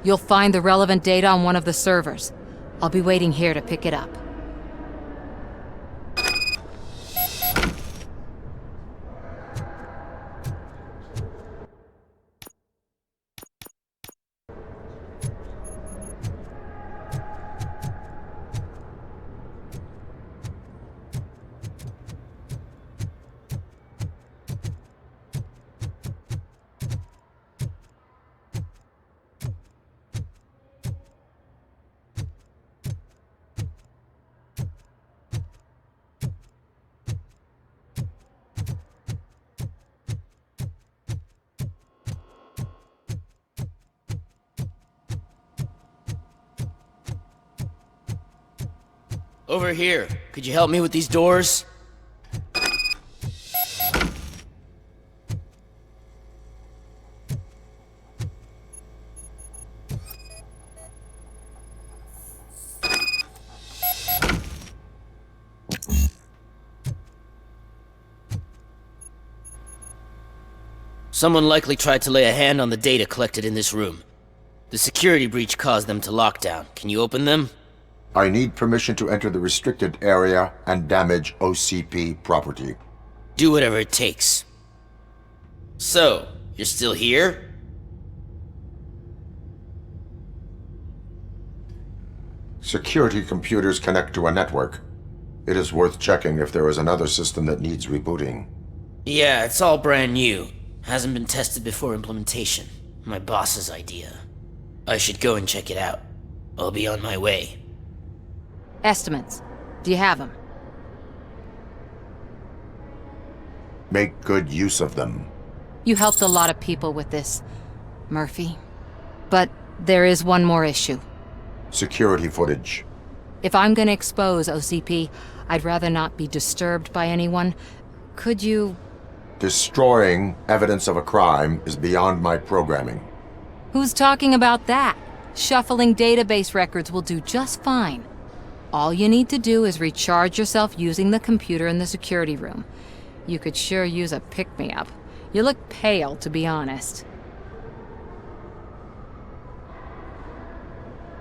W: You'll find the relevant data on one of the servers. I'll be waiting here to pick it up.
H: Over here. Could you help me with these doors? Someone likely tried to lay a hand on the data collected in this room. The security breach caused them to lock down. Can you open them?
G: I need permission to enter the restricted area and damage OCP property.
H: Do whatever it takes. So, you're still here?
G: Security computers connect to a network. It is worth checking if there is another system that needs rebooting.
H: Yeah, it's all brand new. Hasn't been tested before implementation. My boss's idea. I should go and check it out. I'll be on my way.
W: Estimates. Do you have them?
G: Make good use of them.
W: You helped a lot of people with this, Murphy. But there is one more issue.
G: Security footage.
W: If I'm gonna expose OCP, I'd rather not be disturbed by anyone. Could you...
G: Destroying evidence of a crime is beyond my programming.
W: Who's talking about that? Shuffling database records will do just fine. All you need to do is recharge yourself using the computer in the security room. You could sure use a pick-me-up. You look pale, to be honest.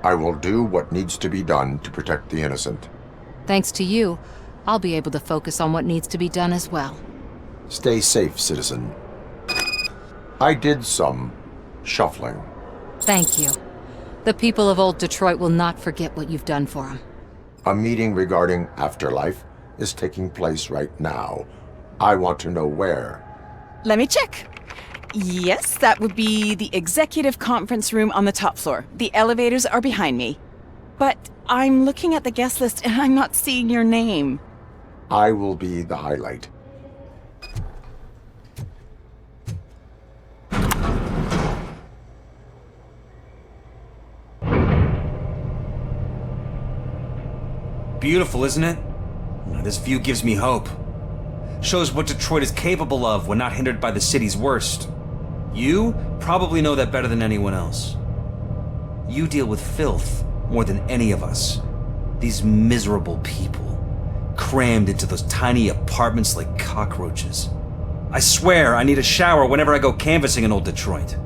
G: I will do what needs to be done to protect the innocent.
W: Thanks to you, I'll be able to focus on what needs to be done as well.
G: Stay safe, citizen. I did some shuffling.
W: Thank you. The people of Old Detroit will not forget what you've done for them.
G: A meeting regarding afterlife is taking place right now. I want to know where.
J: Let me check. Yes, that would be the executive conference room on the top floor. The elevators are behind me. But I'm looking at the guest list and I'm not seeing your name.
G: I will be the highlight.
M: Beautiful, isn't it? This view gives me hope. Shows what Detroit is capable of when not hindered by the city's worst. You probably know that better than anyone else. You deal with filth more than any of us. These miserable people, crammed into those tiny apartments like cockroaches. I swear I need a shower whenever I go canvassing in Old Detroit.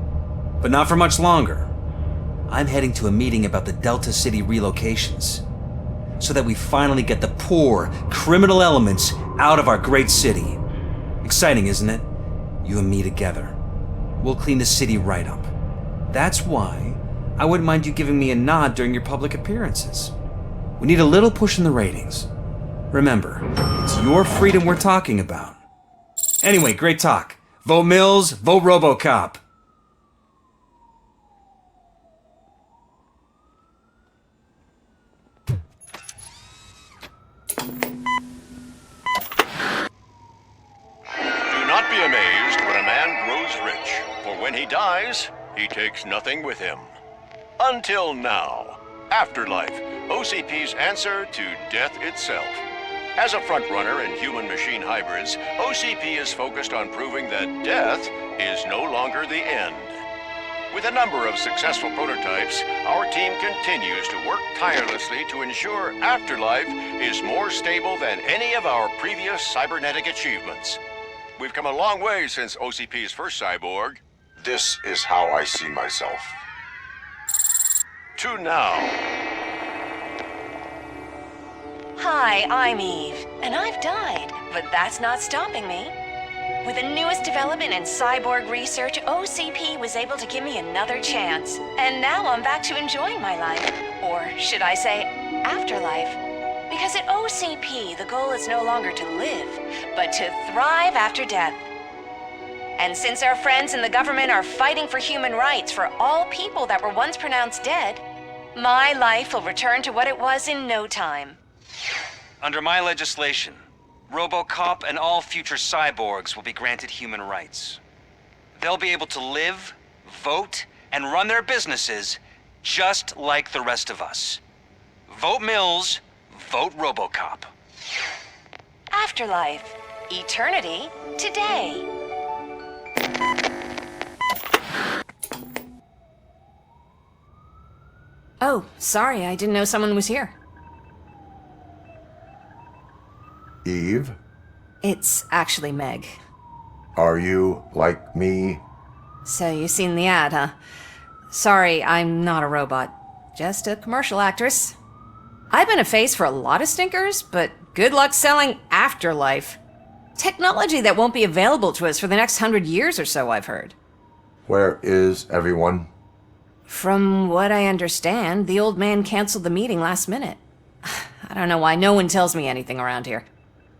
M: But not for much longer. I'm heading to a meeting about the Delta City relocations, so that we finally get the poor, criminal elements out of our great city. Exciting, isn't it? You and me together. We'll clean the city right up. That's why I wouldn't mind you giving me a nod during your public appearances. We need a little push in the ratings. Remember, it's your freedom we're talking about. Anyway, great talk. Vote Mills, vote RoboCop.
S: Do not be amazed when a man grows rich, for when he dies, he takes nothing with him. Until now. Afterlife, OCP's answer to death itself. As a frontrunner in human-machine hybrids, OCP is focused on proving that death is no longer the end. With a number of successful prototypes, our team continues to work tirelessly to ensure Afterlife is more stable than any of our previous cybernetic achievements. We've come a long way since OCP's first cyborg.
G: This is how I see myself.
S: To now.
V: Hi, I'm Eve, and I've died, but that's not stopping me. With the newest development in cyborg research, OCP was able to give me another chance. And now I'm back to enjoying my life. Or should I say, afterlife. Because at OCP, the goal is no longer to live, but to thrive after death. And since our friends in the government are fighting for human rights for all people that were once pronounced dead, my life will return to what it was in no time.
M: Under my legislation, RoboCop and all future cyborgs will be granted human rights. They'll be able to live, vote, and run their businesses just like the rest of us. Vote Mills, vote RoboCop.
V: Afterlife. Eternity. Today.
L: Oh, sorry, I didn't know someone was here.
G: Eve?
L: It's actually Meg.
G: Are you like me?
L: So you've seen the ad, huh? Sorry, I'm not a robot. Just a commercial actress. I've been a face for a lot of stinkers, but good luck selling Afterlife. Technology that won't be available to us for the next 100 years or so, I've heard.
G: Where is everyone?
L: From what I understand, the old man canceled the meeting last minute. I don't know why no one tells me anything around here.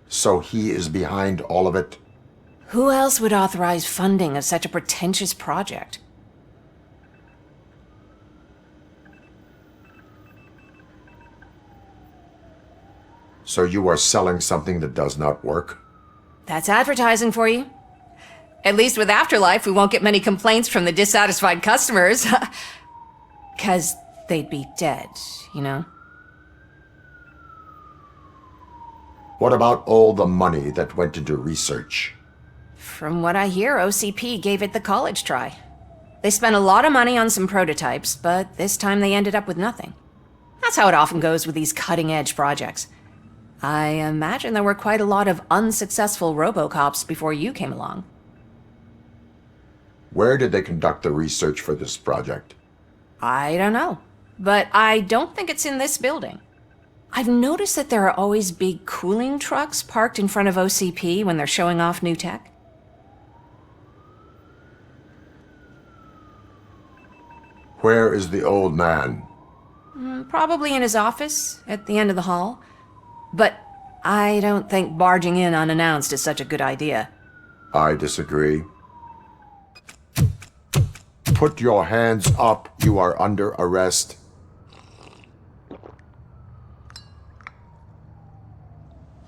G: So he is behind all of it?
L: Who else would authorize funding of such a pretentious project?
G: So you are selling something that does not work?
L: That's advertising for you. At least with Afterlife, we won't get many complaints from the dissatisfied customers. 'Cause they'd be dead, you know?
G: What about all the money that went into research?
L: From what I hear, OCP gave it the college try. They spent a lot of money on some prototypes, but this time they ended up with nothing. That's how it often goes with these cutting-edge projects.
V: I imagine there were quite a lot of unsuccessful RoboCops before you came along.
G: Where did they conduct the research for this project?
V: I don't know, but I don't think it's in this building. I've noticed that there are always big cooling trucks parked in front of OCP when they're showing off new tech.
G: Where is the old man?
V: Probably in his office, at the end of the hall. But I don't think barging in unannounced is such a good idea.
G: I disagree. Put your hands up. You are under arrest.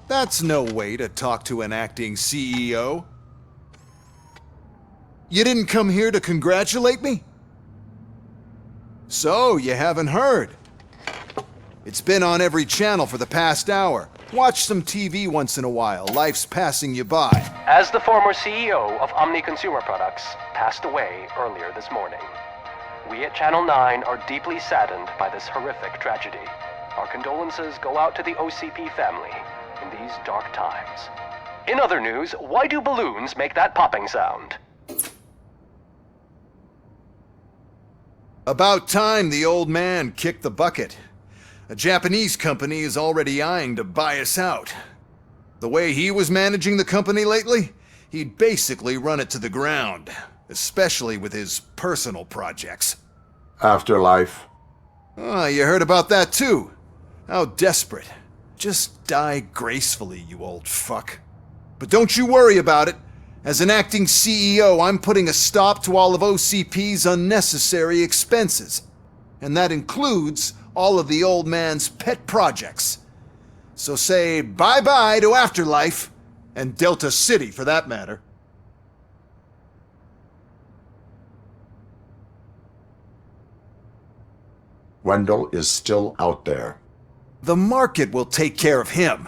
Q: That's no way to talk to an acting CEO. You didn't come here to congratulate me? So, you haven't heard. It's been on every channel for the past hour. Watch some TV once in a while. Life's passing you by.
C: As the former CEO of Omni Consumer Products passed away earlier this morning, we at Channel 9 are deeply saddened by this horrific tragedy. Our condolences go out to the OCP family in these dark times. In other news, why do balloons make that popping sound?
Q: About time the old man kicked the bucket. A Japanese company is already eyeing to buy us out. The way he was managing the company lately, he'd basically run it to the ground, especially with his personal projects.
G: Afterlife.
Q: Ah, you heard about that too. How desperate. Just die gracefully, you old fuck. But don't you worry about it. As an acting CEO, I'm putting a stop to all of OCP's unnecessary expenses. And that includes all of the old man's pet projects. So say bye-bye to Afterlife, and Delta City for that matter.
G: Wendell is still out there.
Q: The market will take care of him.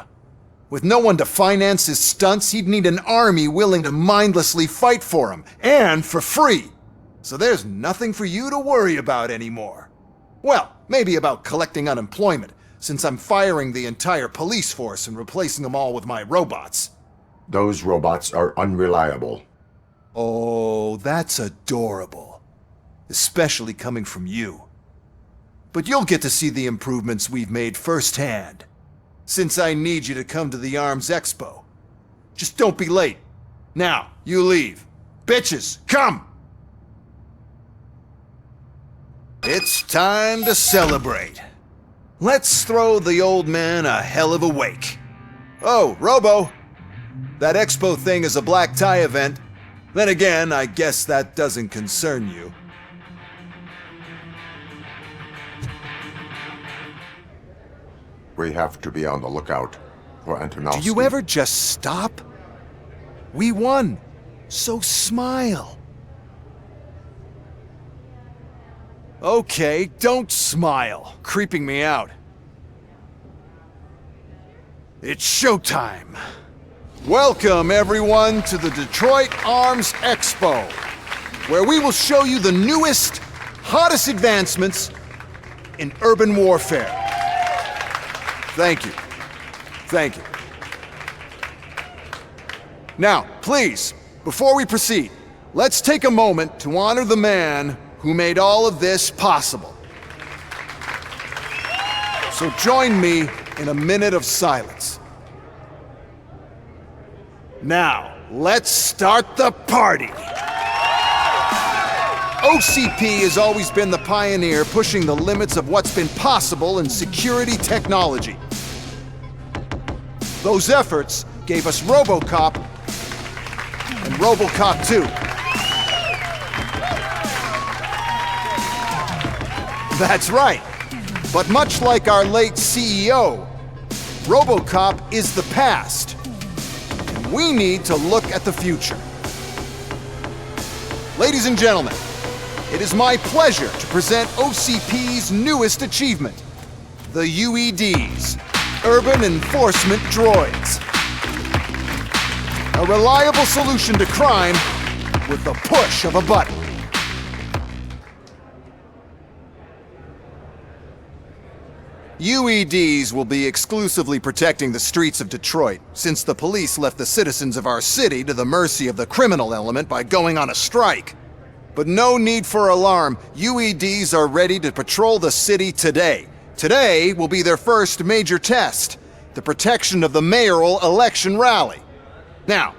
Q: With no one to finance his stunts, he'd need an army willing to mindlessly fight for him, and for free. So there's nothing for you to worry about anymore. Well, maybe about collecting unemployment, since I'm firing the entire police force and replacing them all with my robots.
G: Those robots are unreliable.
Q: Oh, that's adorable. Especially coming from you. But you'll get to see the improvements we've made firsthand. Since I need you to come to the Arms Expo. Just don't be late. Now, you leave. Bitches, come! It's time to celebrate. Let's throw the old man a hell of a wake. Oh, Robo! That expo thing is a black tie event. Then again, I guess that doesn't concern you.
G: We have to be on the lookout for Antonovsky.
Q: Do you ever just stop? We won, so smile. Okay, don't smile, creeping me out. It's showtime. Welcome, everyone, to the Detroit Arms Expo, where we will show you the newest, hottest advancements in urban warfare. Thank you. Thank you. Now, please, before we proceed, let's take a moment to honor the man who made all of this possible. So join me in a minute of silence. Now, let's start the party! OCP has always been the pioneer pushing the limits of what's been possible in security technology. Those efforts gave us RoboCop and RoboCop 2. That's right. But much like our late CEO, RoboCop is the past. And we need to look at the future. Ladies and gentlemen, it is my pleasure to present OCP's newest achievement, the UEDs, Urban Enforcement Droids. A reliable solution to crime with the push of a button. UEDs will be exclusively protecting the streets of Detroit, since the police left the citizens of our city to the mercy of the criminal element by going on a strike. But no need for alarm. UEDs are ready to patrol the city today. Today will be their first major test, the protection of the mayoral election rally. Now,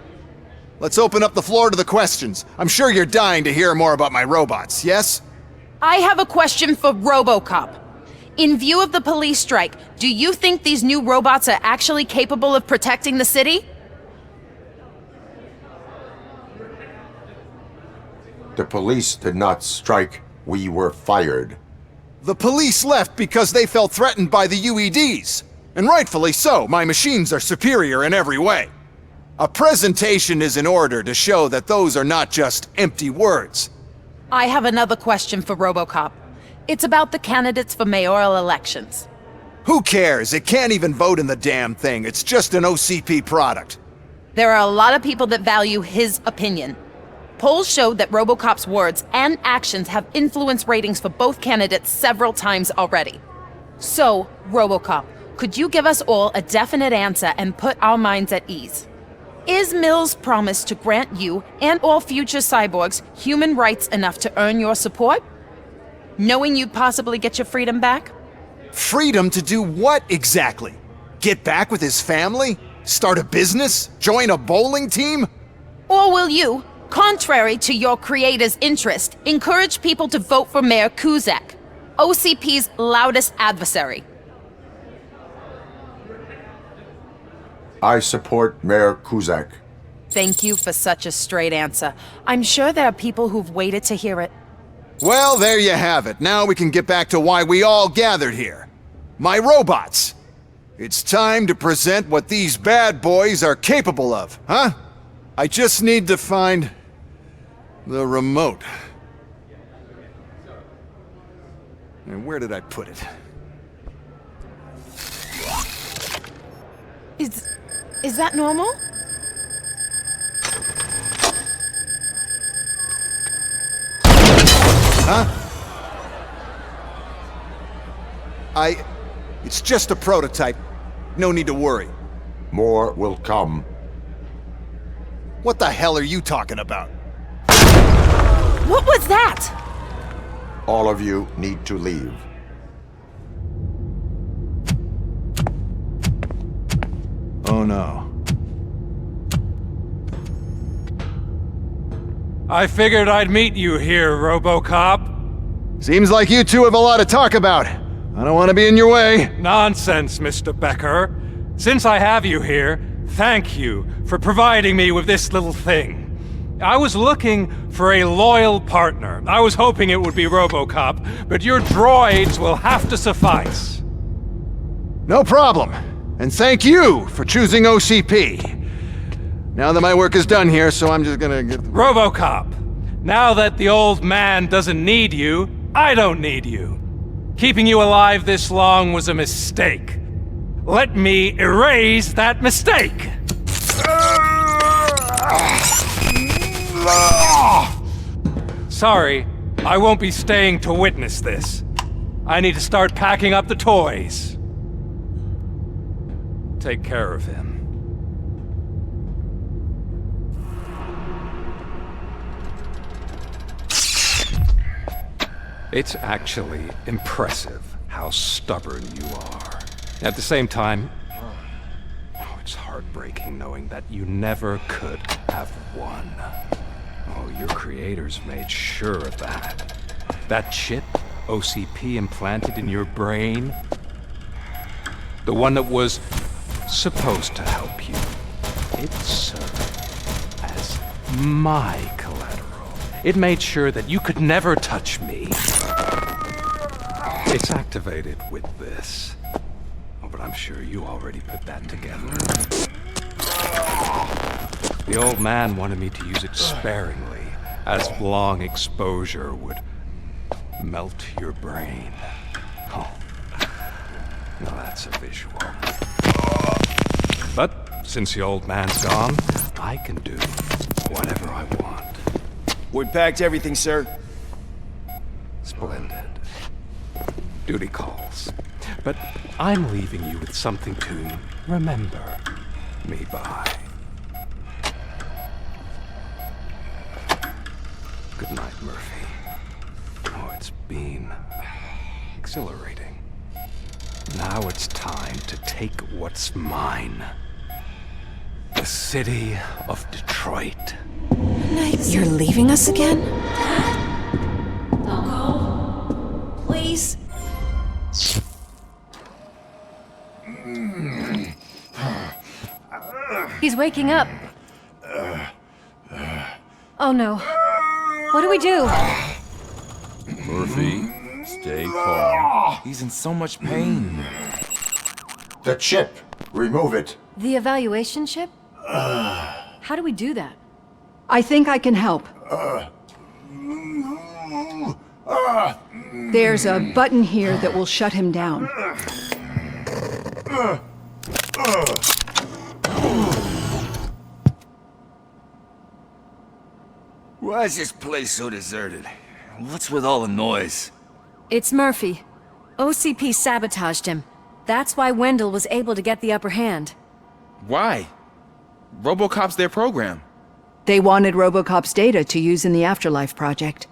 Q: let's open up the floor to the questions. I'm sure you're dying to hear more about my robots, yes?
J: I have a question for RoboCop. In view of the police strike, do you think these new robots are actually capable of protecting the city?
G: The police did not strike. We were fired.
Q: The police left because they felt threatened by the UEDs. And rightfully so, my machines are superior in every way. A presentation is in order to show that those are not just empty words.
J: I have another question for RoboCop. It's about the candidates for mayoral elections.
Q: Who cares? It can't even vote in the damn thing. It's just an OCP product.
J: There are a lot of people that value his opinion. Polls showed that RoboCop's words and actions have influenced ratings for both candidates several times already. So, RoboCop, could you give us all a definite answer and put our minds at ease? Is Mills' promise to grant you and all future cyborgs human rights enough to earn your support? Knowing you'd possibly get your freedom back?
Q: Freedom to do what exactly? Get back with his family? Start a business? Join a bowling team?
J: Or will you, contrary to your creator's interest, encourage people to vote for Mayor Kuzak, OCP's loudest adversary?
G: I support Mayor Kuzak.
J: Thank you for such a straight answer. I'm sure there are people who've waited to hear it.
Q: Well, there you have it. Now we can get back to why we all gathered here. My robots. It's time to present what these bad boys are capable of, huh? I just need to find the remote. And where did I put it?
J: Is that normal?
Q: Huh? It's just a prototype. No need to worry.
G: More will come.
Q: What the hell are you talking about?
J: What was that?
G: All of you need to leave.
Q: Oh no.
D: I figured I'd meet you here, RoboCop.
Q: Seems like you two have a lot to talk about. I don't want to be in your way.
D: Nonsense, Mr. Becker. Since I have you here, thank you for providing me with this little thing. I was looking for a loyal partner. I was hoping it would be RoboCop, but your droids will have to suffice.
Q: No problem. And thank you for choosing OCP. Now that my work is done here, so I'm just gonna get...
D: RoboCop, now that the old man doesn't need you, I don't need you. Keeping you alive this long was a mistake. Let me erase that mistake! Sorry, I won't be staying to witness this. I need to start packing up the toys. Take care of him. It's actually impressive how stubborn you are. At the same time, it's heartbreaking knowing that you never could have won. Oh, your creators made sure of that. That chip OCP implanted in your brain, the one that was supposed to help you, it served as my collateral. It made sure that you could never touch me. It's activated with this. Oh, but I'm sure you already put that together. The old man wanted me to use it sparingly, as long exposure would melt your brain. Oh, now that's a visual. But since the old man's gone, I can do whatever I want.
P: We packed everything, sir.
D: Splendid. Duty calls. But I'm leaving you with something to remember me by. Good night, Murphy. Oh, it's been exhilarating. Now it's time to take what's mine. The city of Detroit.
L: You're leaving us again? Don't go. Please. He's waking up. Oh no. What do we do?
O: Murphy, stay calm. He's in so much pain.
G: The chip. Remove it.
L: The evaluation chip? How do we do that?
E: I think I can help. There's a button here that will shut him down.
P: Why is this place so deserted? What's with all the noise?
L: It's Murphy. OCP sabotaged him. That's why Wendell was able to get the upper hand.
O: Why? RoboCop's their program.
E: They wanted RoboCop's data to use in the Afterlife project.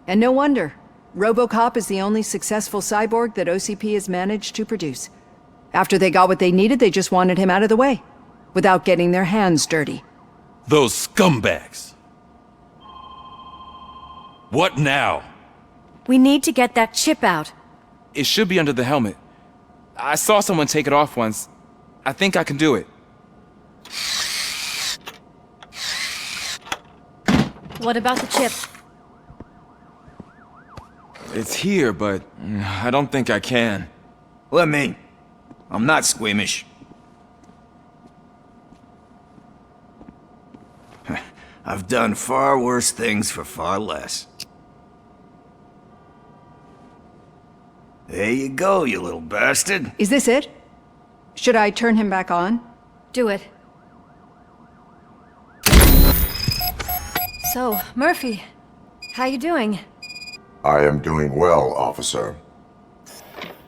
E: And no wonder. RoboCop is the only successful cyborg that OCP has managed to produce. After they got what they needed, they just wanted him out of the way, without getting their hands dirty.
K: Those scumbags! What now?
L: We need to get that chip out.
O: It should be under the helmet. I saw someone take it off once. I think I can do it.
L: What about the chip?
O: It's here, but I don't think I can.
P: Let me. I'm not squeamish. I've done far worse things for far less. There you go, you little bastard.
E: Is this it? Should I turn him back on?
L: Do it. So, Murphy, how you doing?
G: I am doing well, officer.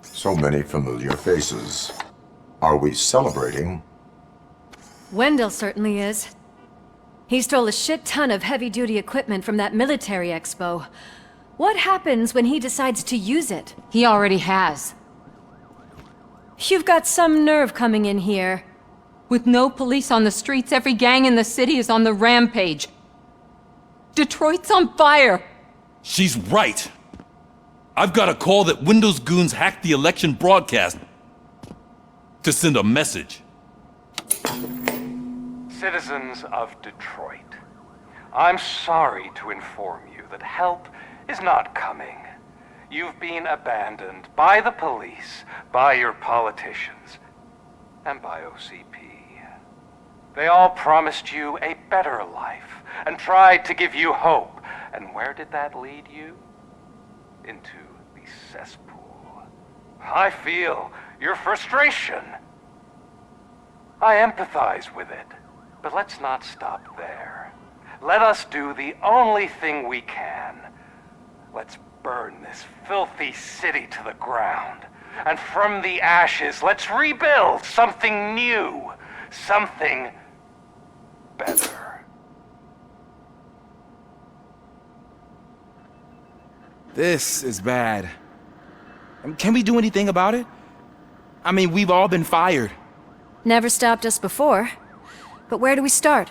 G: So many familiar faces. Are we celebrating?
L: Wendell certainly is. He stole a shit ton of heavy-duty equipment from that military expo. What happens when he decides to use it?
W: He already has.
L: You've got some nerve coming in here.
W: With no police on the streets, every gang in the city is on the rampage. Detroit's on fire!
K: She's right! I've got a call that Windows goons hacked the election broadcast to send a message.
D: Citizens of Detroit, I'm sorry to inform you that help is not coming. You've been abandoned by the police, by your politicians, and by OCP. They all promised you a better life and tried to give you hope. And where did that lead you? Into the cesspool. I feel your frustration. I empathize with it. But let's not stop there. Let us do the only thing we can. Let's burn this filthy city to the ground. And from the ashes, let's rebuild something new. Something better.
O: This is bad. Can we do anything about it? I mean, we've all been fired.
L: Never stopped us before. But where do we start?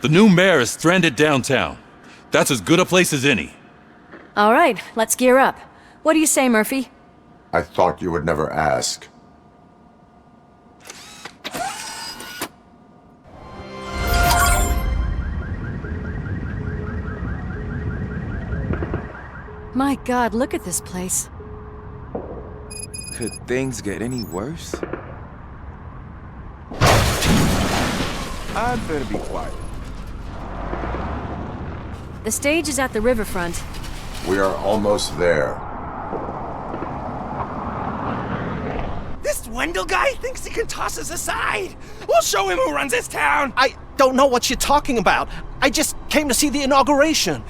K: The new mayor is stranded downtown. That's as good a place as any.
L: All right, let's gear up. What do you say, Murphy?
G: I thought you would never ask.
L: My God, look at this place.
O: Could things get any worse? I'd better be quiet.
L: The stage is at the riverfront.
G: We are almost there.
B: This Wendell guy thinks he can toss us aside. We'll show him who runs this town. I don't know what you're talking about. I just came to see the inauguration.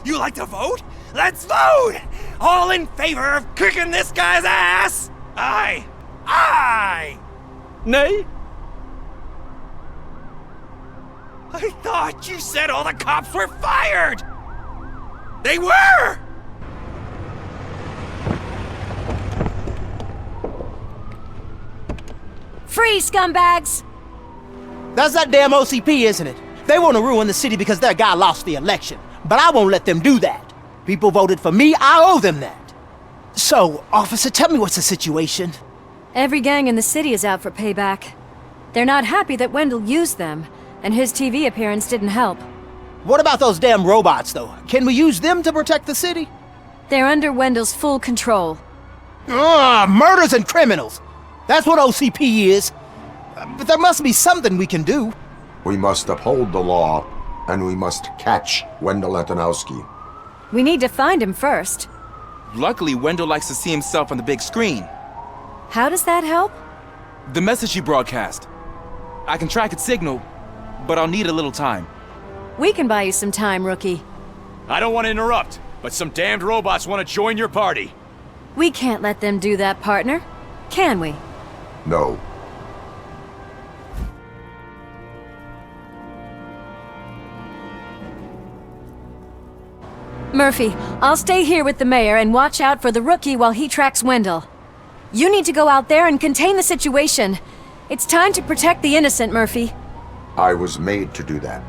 B: You like to vote? Let's vote! All in favor of kicking this guy's ass? I!
A: Nay?
B: I thought you said all the cops were fired! They were!
L: Freeze, scumbags!
H: That's that damn OCP, isn't it? They want to ruin the city because their guy lost the election. But I won't let them do that. People voted for me, I owe them that. So, officer, tell me what's the situation.
L: Every gang in the city is out for payback. They're not happy that Wendell used them, and his TV appearance didn't help.
H: What about those damn robots, though? Can we use them to protect the city?
L: They're under Wendell's full control.
H: Murders and criminals! That's what OCP is. But there must be something we can do.
G: We must uphold the law, and we must catch Wendell Antonowski.
L: We need to find him first.
O: Luckily, Wendell likes to see himself on the big screen.
L: How does that help?
O: The message you broadcast. I can track its signal, but I'll need a little time.
L: We can buy you some time, rookie.
X: I don't want to interrupt, but some damned robots want to join your party.
L: We can't let them do that, partner. Can we?
G: No.
L: Murphy, I'll stay here with the mayor and watch out for the rookie while he tracks Wendell. You need to go out there and contain the situation. It's time to protect the innocent, Murphy.
G: I was made to do that.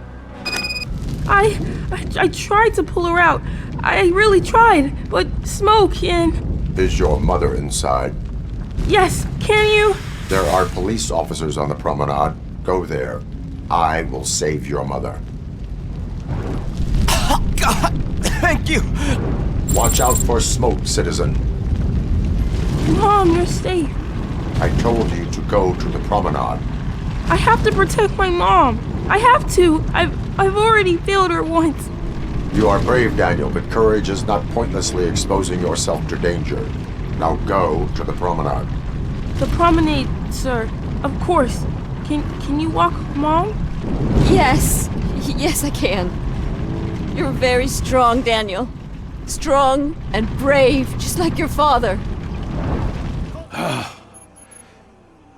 N: I tried to pull her out. I really tried, but smoke and...
G: Is your mother inside?
N: Yes, can you?
G: There are police officers on the promenade. Go there. I will save your mother.
H: Oh, God! Thank you!
G: Watch out for smoke, citizen.
N: Mom, you're safe.
G: I told you to go to the promenade.
N: I have to protect my mom. I have to. I've already failed her once.
G: You are brave, Daniel, but courage is not pointlessly exposing yourself to danger. Now go to the promenade.
N: The promenade, sir. Of course. Can you walk, Mom?
T: Yes. Yes, I can. You're very strong, Daniel. Strong and brave, just like your father.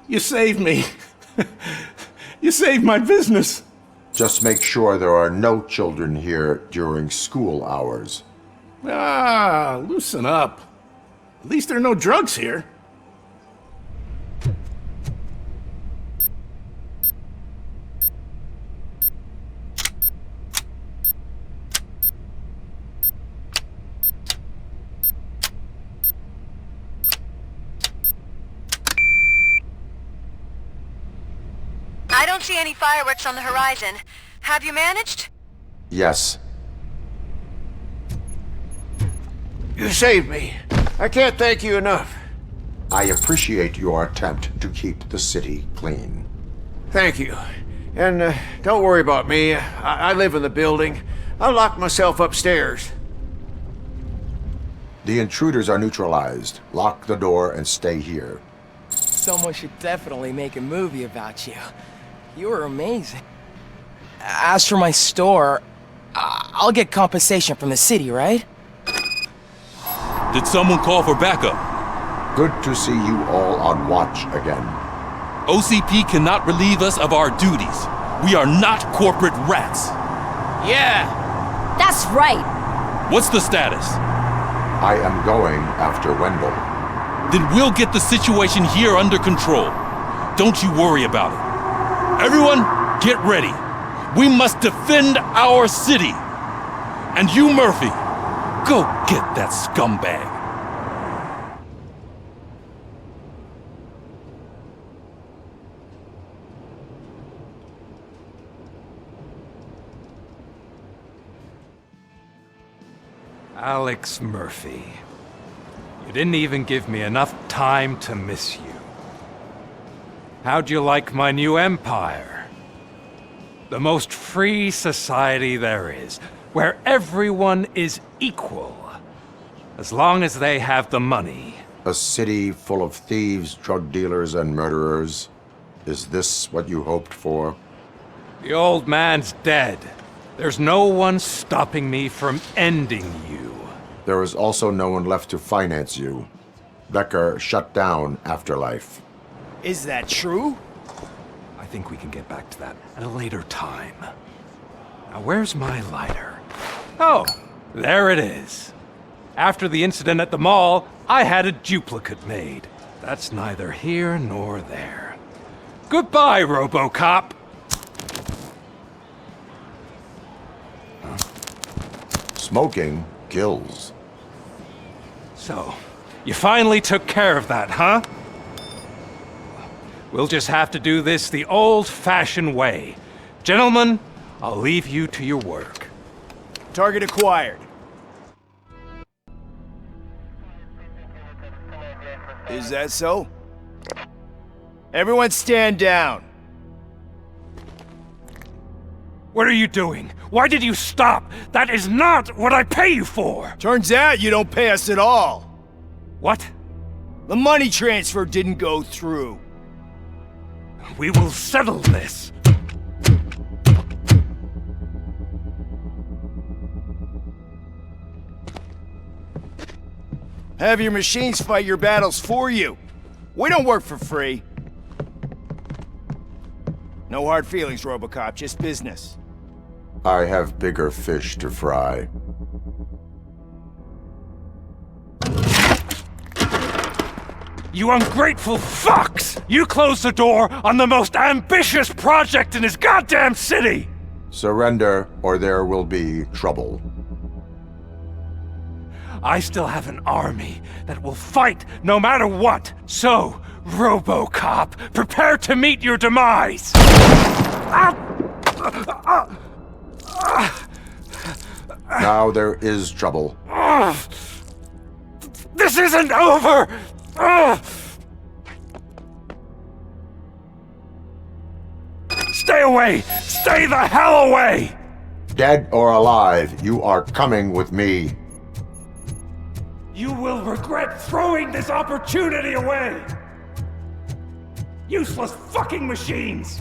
A: You saved me. You saved my business.
G: Just make sure there are no children here during school hours.
A: Loosen up. At least there are no drugs here.
V: I don't see any fireworks on the horizon. Have you managed?
G: Yes.
U: You saved me. I can't thank you enough.
G: I appreciate your attempt to keep the city clean.
U: Thank you. And don't worry about me. I live in the building. I'll lock myself upstairs.
G: The intruders are neutralized. Lock the door and stay here.
Y: Someone should definitely make a movie about you. You were amazing. As for my store, I'll get compensation from the city, right?
K: Did someone call for backup?
G: Good to see you all on watch again.
K: OCP cannot relieve us of our duties. We are not corporate rats.
Y: Yeah!
T: That's right!
K: What's the status?
G: I am going after Wendell.
K: Then we'll get the situation here under control. Don't you worry about it. Everyone, get ready. We must defend our city. And you, Murphy, go get that scumbag.
D: Alex Murphy. You didn't even give me enough time to miss you. How'd you like my new empire? The most free society there is, where everyone is equal, as long as they have the money.
G: A city full of thieves, drug dealers, and murderers. Is this what you hoped for?
D: The old man's dead. There's no one stopping me from ending you.
G: There is also no one left to finance you. Becker shut down Afterlife.
F: Is that true?
D: I think we can get back to that at a later time. Now, where's my lighter? Oh, there it is. After the incident at the mall, I had a duplicate made. That's neither here nor there. Goodbye, RoboCop!
G: Smoking kills.
D: So, you finally took care of that, huh? We'll just have to do this the old-fashioned way. Gentlemen, I'll leave you to your work.
F: Target acquired. Is that so? Everyone stand down.
D: What are you doing? Why did you stop? That is not what I pay you for!
F: Turns out you don't pay us at all.
D: What?
F: The money transfer didn't go through.
D: We will settle this.
F: Have your machines fight your battles for you. We don't work for free. No hard feelings, RoboCop, just business.
G: I have bigger fish to fry.
D: You ungrateful fucks! You closed the door on the most ambitious project in this goddamn city!
G: Surrender, or there will be trouble.
D: I still have an army that will fight no matter what. So, RoboCop, prepare to meet your demise!
G: Now there is trouble.
D: This isn't over! Stay away! Stay the hell away!
G: Dead or alive, you are coming with me.
D: You will regret throwing this opportunity away! Useless fucking machines!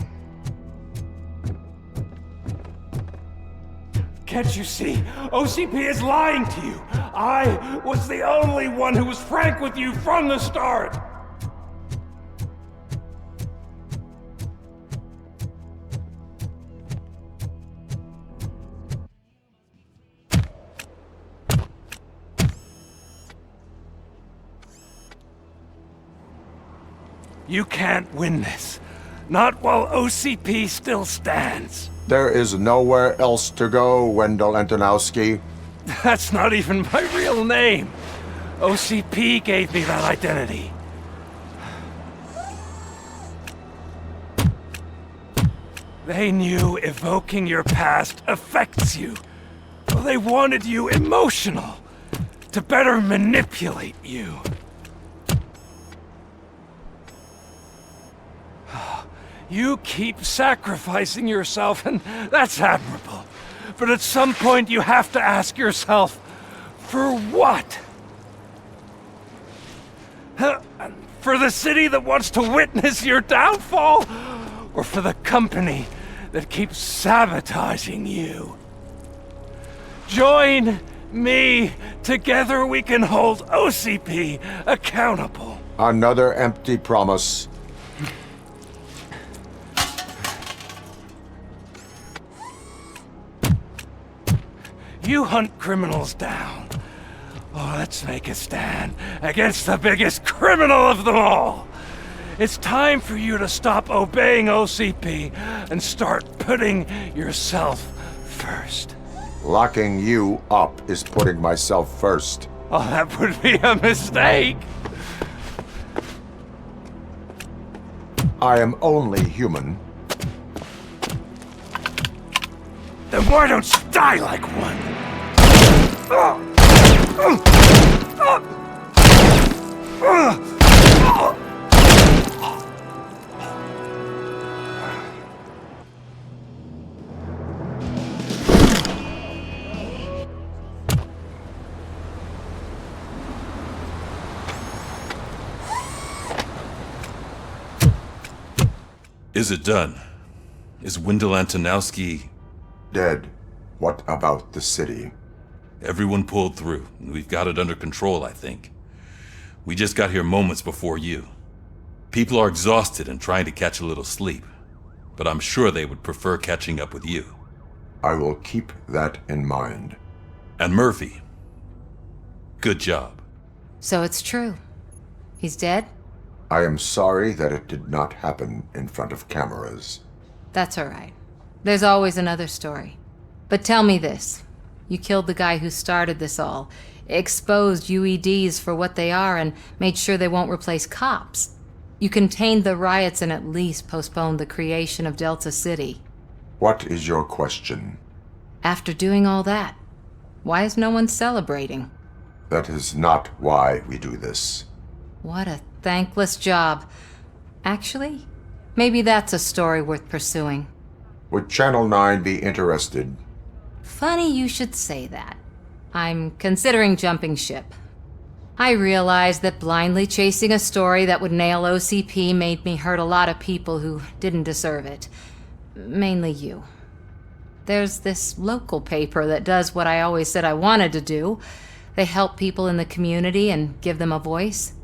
D: Can't you see? OCP is lying to you! I was the only one who was frank with you from the start! You can't win this. Not while OCP still stands.
G: There is nowhere else to go, Wendell Antonowski.
D: That's not even my real name. OCP gave me that identity. They knew evoking your past affects you. Well, they wanted you emotional, to better manipulate you. You keep sacrificing yourself, and that's admirable. But at some point you have to ask yourself, for what? For the city that wants to witness your downfall? Or for the company that keeps sabotaging you? Join me. Together we can hold OCP accountable.
G: Another empty promise.
D: You hunt criminals down. Oh, let's make a stand against the biggest criminal of them all. It's time for you to stop obeying OCP and start putting yourself first.
G: Locking you up is putting myself first.
D: Oh, that would be a mistake.
G: I am only human.
D: Then why don't you die like one?
K: Is it done? Is Wendell Antonowski
G: dead? What about the city?
K: Everyone pulled through. We've got it under control, I think. We just got here moments before you. People are exhausted and trying to catch a little sleep, but I'm sure they would prefer catching up with you.
G: I will keep that in mind.
K: And Murphy, good job.
W: So it's true. He's dead?
G: I am sorry that it did not happen in front of cameras.
W: That's all right. There's always another story. But tell me this. You killed the guy who started this all, exposed UEDs for what they are, and made sure they won't replace cops. You contained the riots and at least postponed the creation of Delta City.
G: What is your question?
W: After doing all that, why is no one celebrating?
G: That is not why we do this.
W: What a thankless job. Actually, maybe that's a story worth pursuing.
G: Would Channel 9 be interested?
W: Funny you should say that. I'm considering jumping ship. I realized that blindly chasing a story that would nail OCP made me hurt a lot of people who didn't deserve it. Mainly you. There's this local paper that does what I always said I wanted to do. They help people in the community and give them a voice.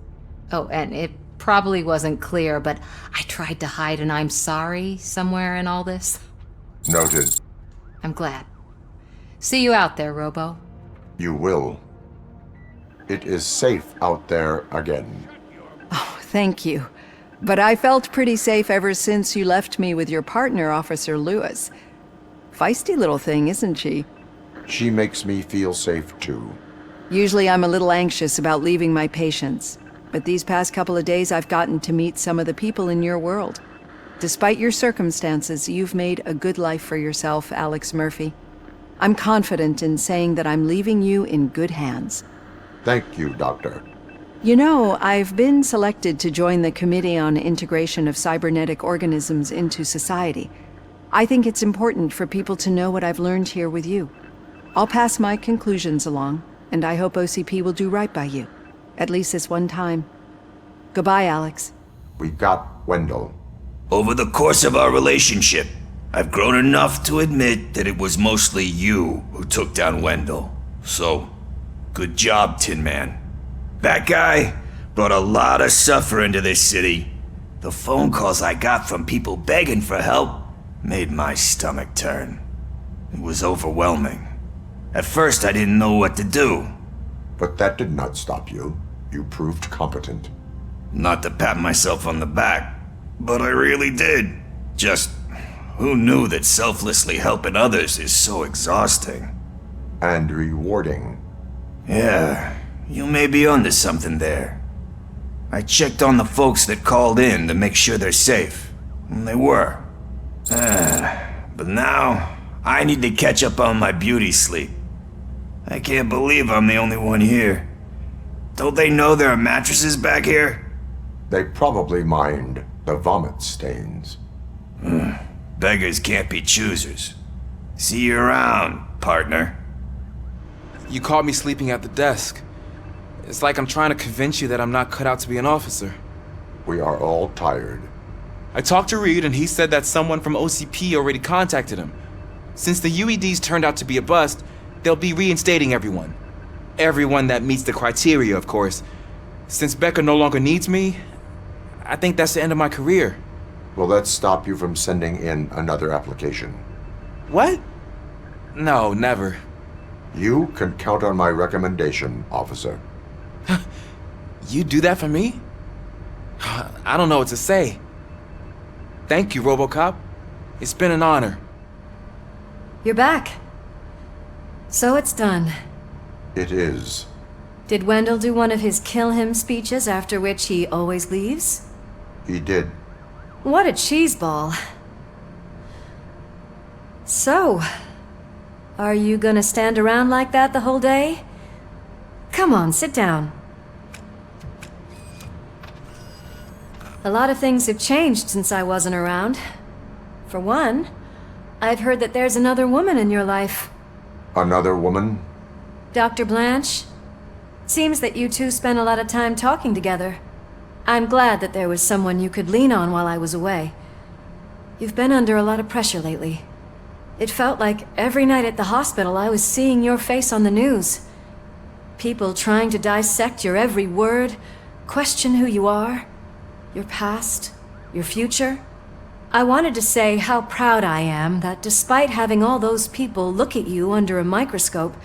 W: Oh, and it probably wasn't clear, but I tried to hide an I'm sorry somewhere in all this.
G: Noted.
W: I'm glad. See you out there, Robo.
G: You will. It is safe out there again.
E: Oh, thank you. But I felt pretty safe ever since you left me with your partner, Officer Lewis. Feisty little thing, isn't she?
G: She makes me feel safe too.
E: Usually I'm a little anxious about leaving my patients, but these past couple of days I've gotten to meet some of the people in your world. Despite your circumstances, you've made a good life for yourself, Alex Murphy. I'm confident in saying that I'm leaving you in good hands.
G: Thank you, Doctor.
E: You know, I've been selected to join the Committee on Integration of Cybernetic Organisms into Society. I think it's important for people to know what I've learned here with you. I'll pass my conclusions along, and I hope OCP will do right by you. At least this one time. Goodbye, Alex.
G: We got Wendell.
P: Over the course of our relationship, I've grown enough to admit that it was mostly you who took down Wendell. So, good job, Tin Man. That guy brought a lot of suffering to this city. The phone calls I got from people begging for help made my stomach turn. It was overwhelming. At first, I didn't know what to do.
G: But that did not stop you. You proved competent.
P: Not to pat myself on the back, but I really did. Just, who knew that selflessly helping others is so exhausting?
G: And rewarding.
P: Yeah, you may be onto something there. I checked on the folks that called in to make sure they're safe, and they were. But now, I need to catch up on my beauty sleep. I can't believe I'm the only one here. Don't they know there are mattresses back here?
G: They probably mind the vomit stains.
P: Beggars can't be choosers. See you around, partner.
O: You caught me sleeping at the desk. It's like I'm trying to convince you that I'm not cut out to be an officer.
G: We are all tired.
O: I talked to Reed and he said that someone from OCP already contacted him. Since the UEDs turned out to be a bust, they'll be reinstating everyone. Everyone that meets the criteria, of course. Since Becca no longer needs me, I think that's the end of my career.
G: Will that stop you from sending in another application?
O: What? No, never.
G: You can count on my recommendation, officer.
O: You do that for me? I don't know what to say. Thank you, RoboCop. It's been an honor.
L: You're back. So it's done.
G: It is.
L: Did Wendell do one of his kill him speeches after which he always leaves?
G: He did.
L: What a cheeseball. So, are you gonna stand around like that the whole day? Come on, sit down. A lot of things have changed since I wasn't around. For one, I've heard that there's another woman in your life.
G: Another woman?
L: Dr. Blanche? Seems that you two spent a lot of time talking together. I'm glad that there was someone you could lean on while I was away. You've been under a lot of pressure lately. It felt like every night at the hospital I was seeing your face on the news. People trying to dissect your every word, question who you are, your past, your future. I wanted to say how proud I am that despite having all those people look at you under a microscope,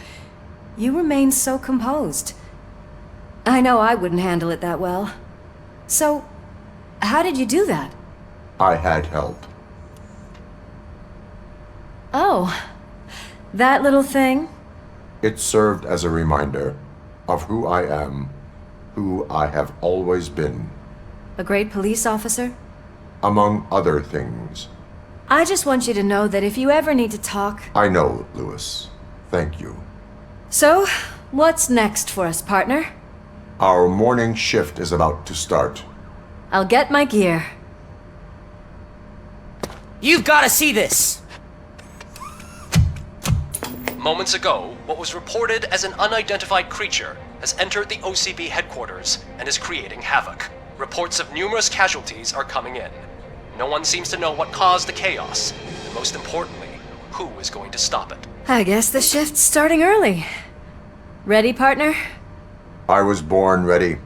L: you remain so composed. I know I wouldn't handle it that well. So, how did you do that?
G: I had help.
L: Oh, that little thing?
G: It served as a reminder of who I am, who I have always been.
L: A great police officer?
G: Among other things.
L: I just want you to know that if you ever need to talk...
G: I know, Lewis. Thank you.
L: So, what's next for us, partner?
G: Our morning shift is about to start.
L: I'll get my gear.
B: You've got to see this!
C: Moments ago, what was reported as an unidentified creature has entered the OCP headquarters and is creating havoc. Reports of numerous casualties are coming in. No one seems to know what caused the chaos, and most importantly, who is going to stop it.
L: I guess the shift's starting early. Ready, partner?
G: I was born ready.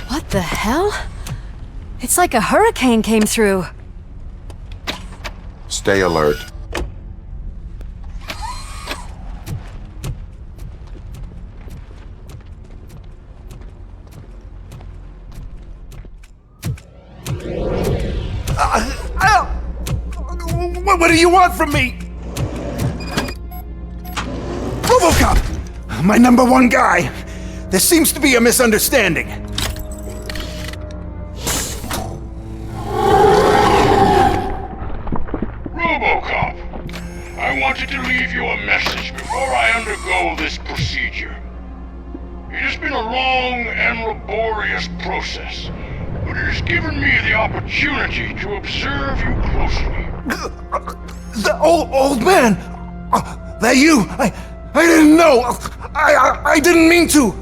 L: What the hell? It's like a hurricane came through.
G: Stay alert.
F: What do you want from me? RoboCop! My #1 guy. There seems to be a misunderstanding.
I: RoboCop, I wanted to leave you a message before I undergo this procedure. It has been a long and laborious process, but it has given me the opportunity to observe you closely.
F: The old man! That you? I didn't know! I didn't mean to!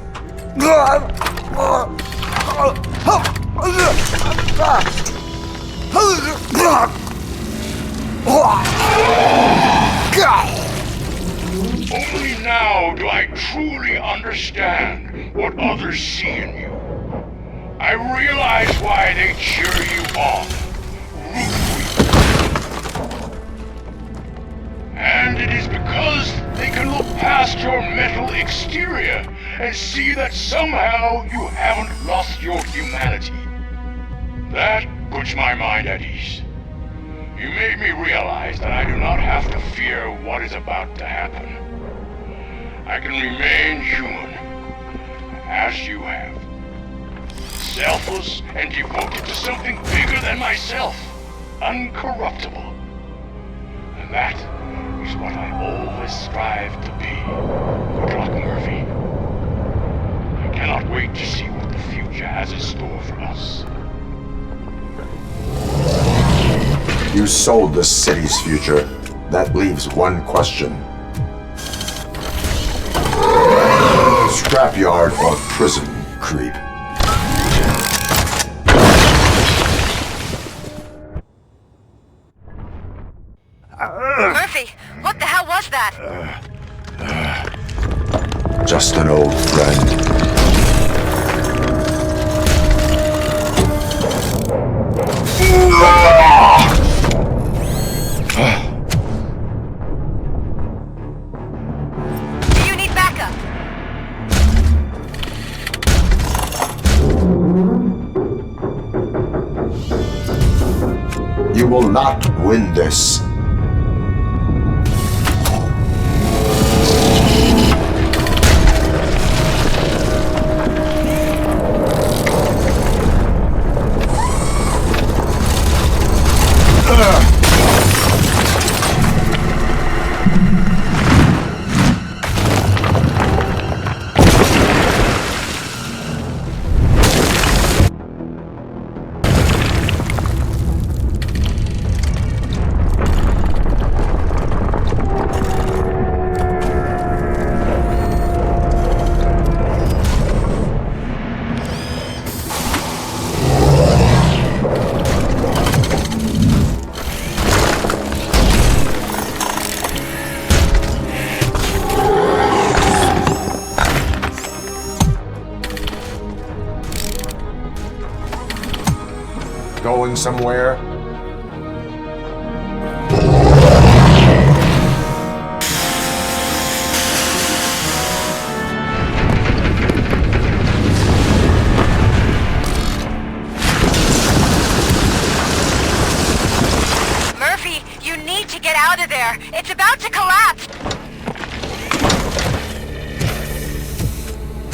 I: Only now do I truly understand what others see in you. I realize why they cheer you on, root for you. And it is because they can look past your metal exterior and see that somehow you haven't lost your humanity. That puts my mind at ease. You made me realize that I do not have to fear what is about to happen. I can remain human, as you have. Selfless and devoted to something bigger than myself, uncorruptible. And that is what I always strive to be. Good luck, Murphy. I cannot wait to see what the future has in store for us.
G: You sold the city's future. That leaves one question. Scrapyard or prison, creep?
V: Murphy, what the hell was that?
G: Just an old friend.
V: Do you need backup?
G: You will not win this. going somewhere?
V: Murphy, you need to get out of there. It's about to collapse.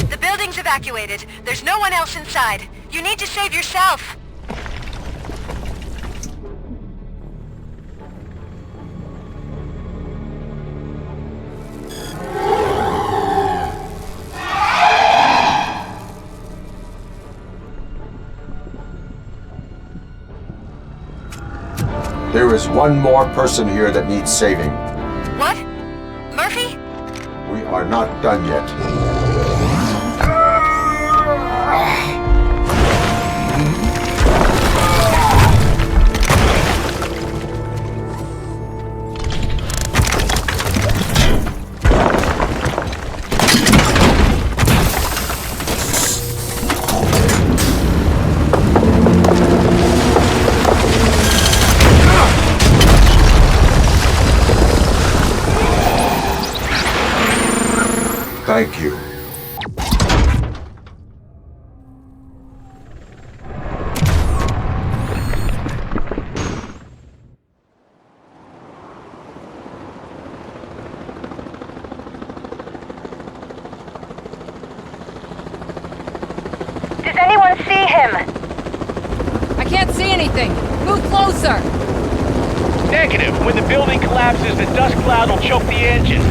V: The building's evacuated. There's no one else inside. You need to save yourself.
G: There is one more person here that needs saving.
V: What? Murphy?
G: We are not done yet. Thank you.
V: Does anyone see him?
W: I can't see anything. Move closer.
X: Negative. When the building collapses, the dust cloud will choke the engine.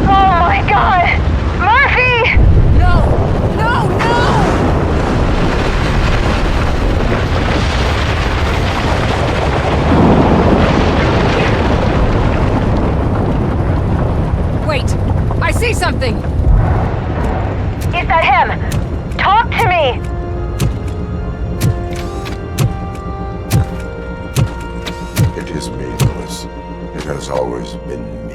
V: Oh my god! Murphy!
W: No! No! No! Wait! I see something!
V: Is that him? Talk to me!
G: It is me, Lewis. It has always been me.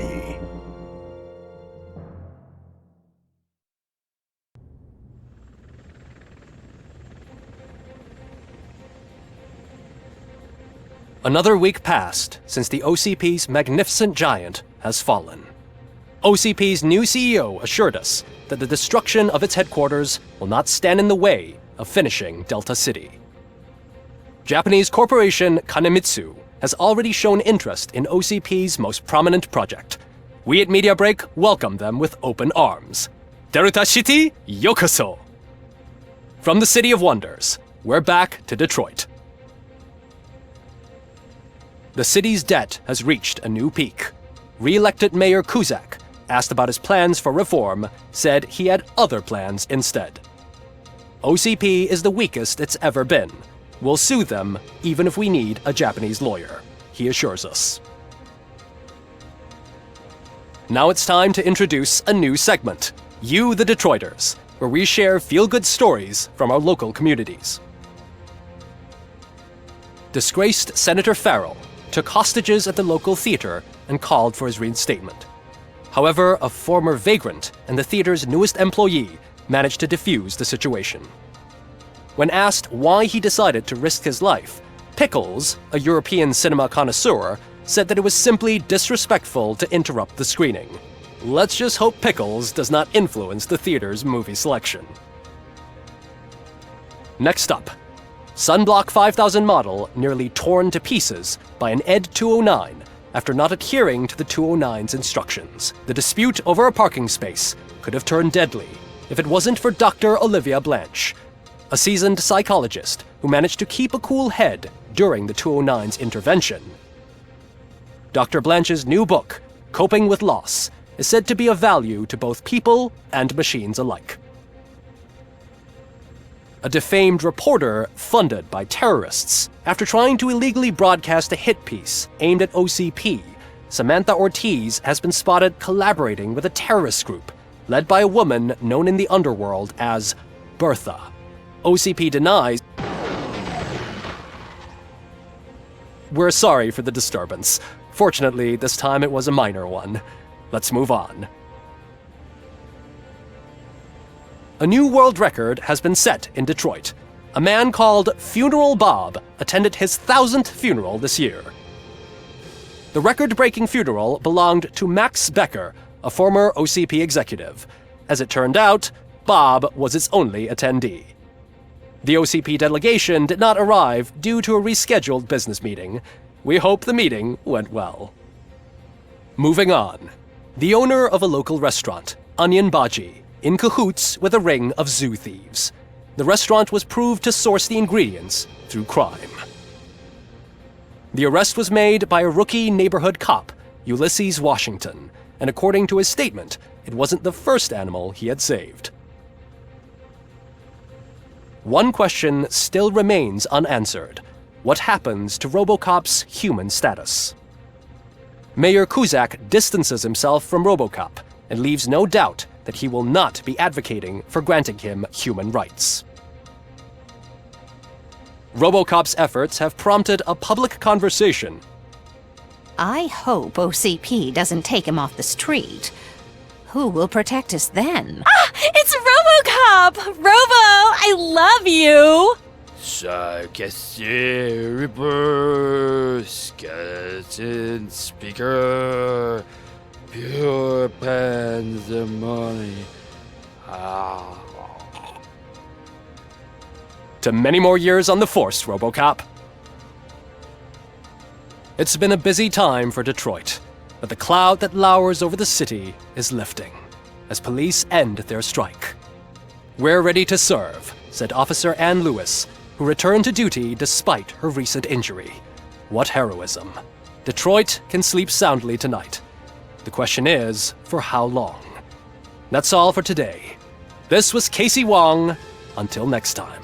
C: Another week passed since the OCP's magnificent giant has fallen. OCP's new CEO assured us that the destruction of its headquarters will not stand in the way of finishing Delta City. Japanese corporation Kanemitsu has already shown interest in OCP's most prominent project. We at Media Break welcome them with open arms. Delta City, yokoso! From the City of Wonders, we're back to Detroit. The city's debt has reached a new peak. Re-elected Mayor Kuzak, asked about his plans for reform, said he had other plans instead. OCP is the weakest it's ever been. We'll sue them even if we need a Japanese lawyer, he assures us. Now it's time to introduce a new segment, You the Detroiters, where we share feel-good stories from our local communities. Disgraced Senator Farrell took hostages at the local theater and called for his reinstatement. However, a former vagrant and the theater's newest employee managed to defuse the situation. When asked why he decided to risk his life, Pickles, a European cinema connoisseur, said that it was simply disrespectful to interrupt the screening. Let's just hope Pickles does not influence the theater's movie selection. Next up, Sunblock 5000 model nearly torn to pieces by an ED 209 after not adhering to the 209's instructions. The dispute over a parking space could have turned deadly if it wasn't for Dr. Olivia Blanche, a seasoned psychologist who managed to keep a cool head during the 209's intervention. Dr. Blanche's new book, Coping with Loss, is said to be of value to both people and machines alike. A defamed reporter funded by terrorists after trying to illegally broadcast a hit piece aimed at OCP. Samantha Ortiz has been spotted collaborating with a terrorist group led by a woman known in the underworld as Bertha. OCP denies. We're sorry for the disturbance. Fortunately, this time it was a minor one. Let's move on. A new world record has been set in Detroit. A man called Funeral Bob attended his 1000th funeral this year. The record-breaking funeral belonged to Max Becker, a former OCP executive. As it turned out, Bob was its only attendee. The OCP delegation did not arrive due to a rescheduled business meeting. We hope the meeting went well. Moving on. The owner of a local restaurant, Onion Baji, in cahoots with a ring of zoo thieves. The restaurant was proved to source the ingredients through crime. The arrest was made by a rookie neighborhood cop, Ulysses Washington, and according to his statement, it wasn't the first animal he had saved. One question still remains unanswered. What happens to RoboCop's human status? Mayor Kuzak distances himself from RoboCop and leaves no doubt that he will not be advocating for granting him human rights. RoboCop's efforts have prompted a public conversation.
J: I hope OCP doesn't take him off the street. Who will protect us then?
N: Ah! It's RoboCop! Robo, I love you!
M: Reaper, skeleton speaker, pure pandemonium.
C: To many more years on the force, RoboCop. It's been a busy time for Detroit, but the cloud that lowers over the city is lifting as police end their strike. We're ready to serve, said Officer Ann Lewis, who returned to duty despite her recent injury. What heroism. Detroit can sleep soundly tonight. The question is, for how long? That's all for today. This was Casey Wong. Until next time.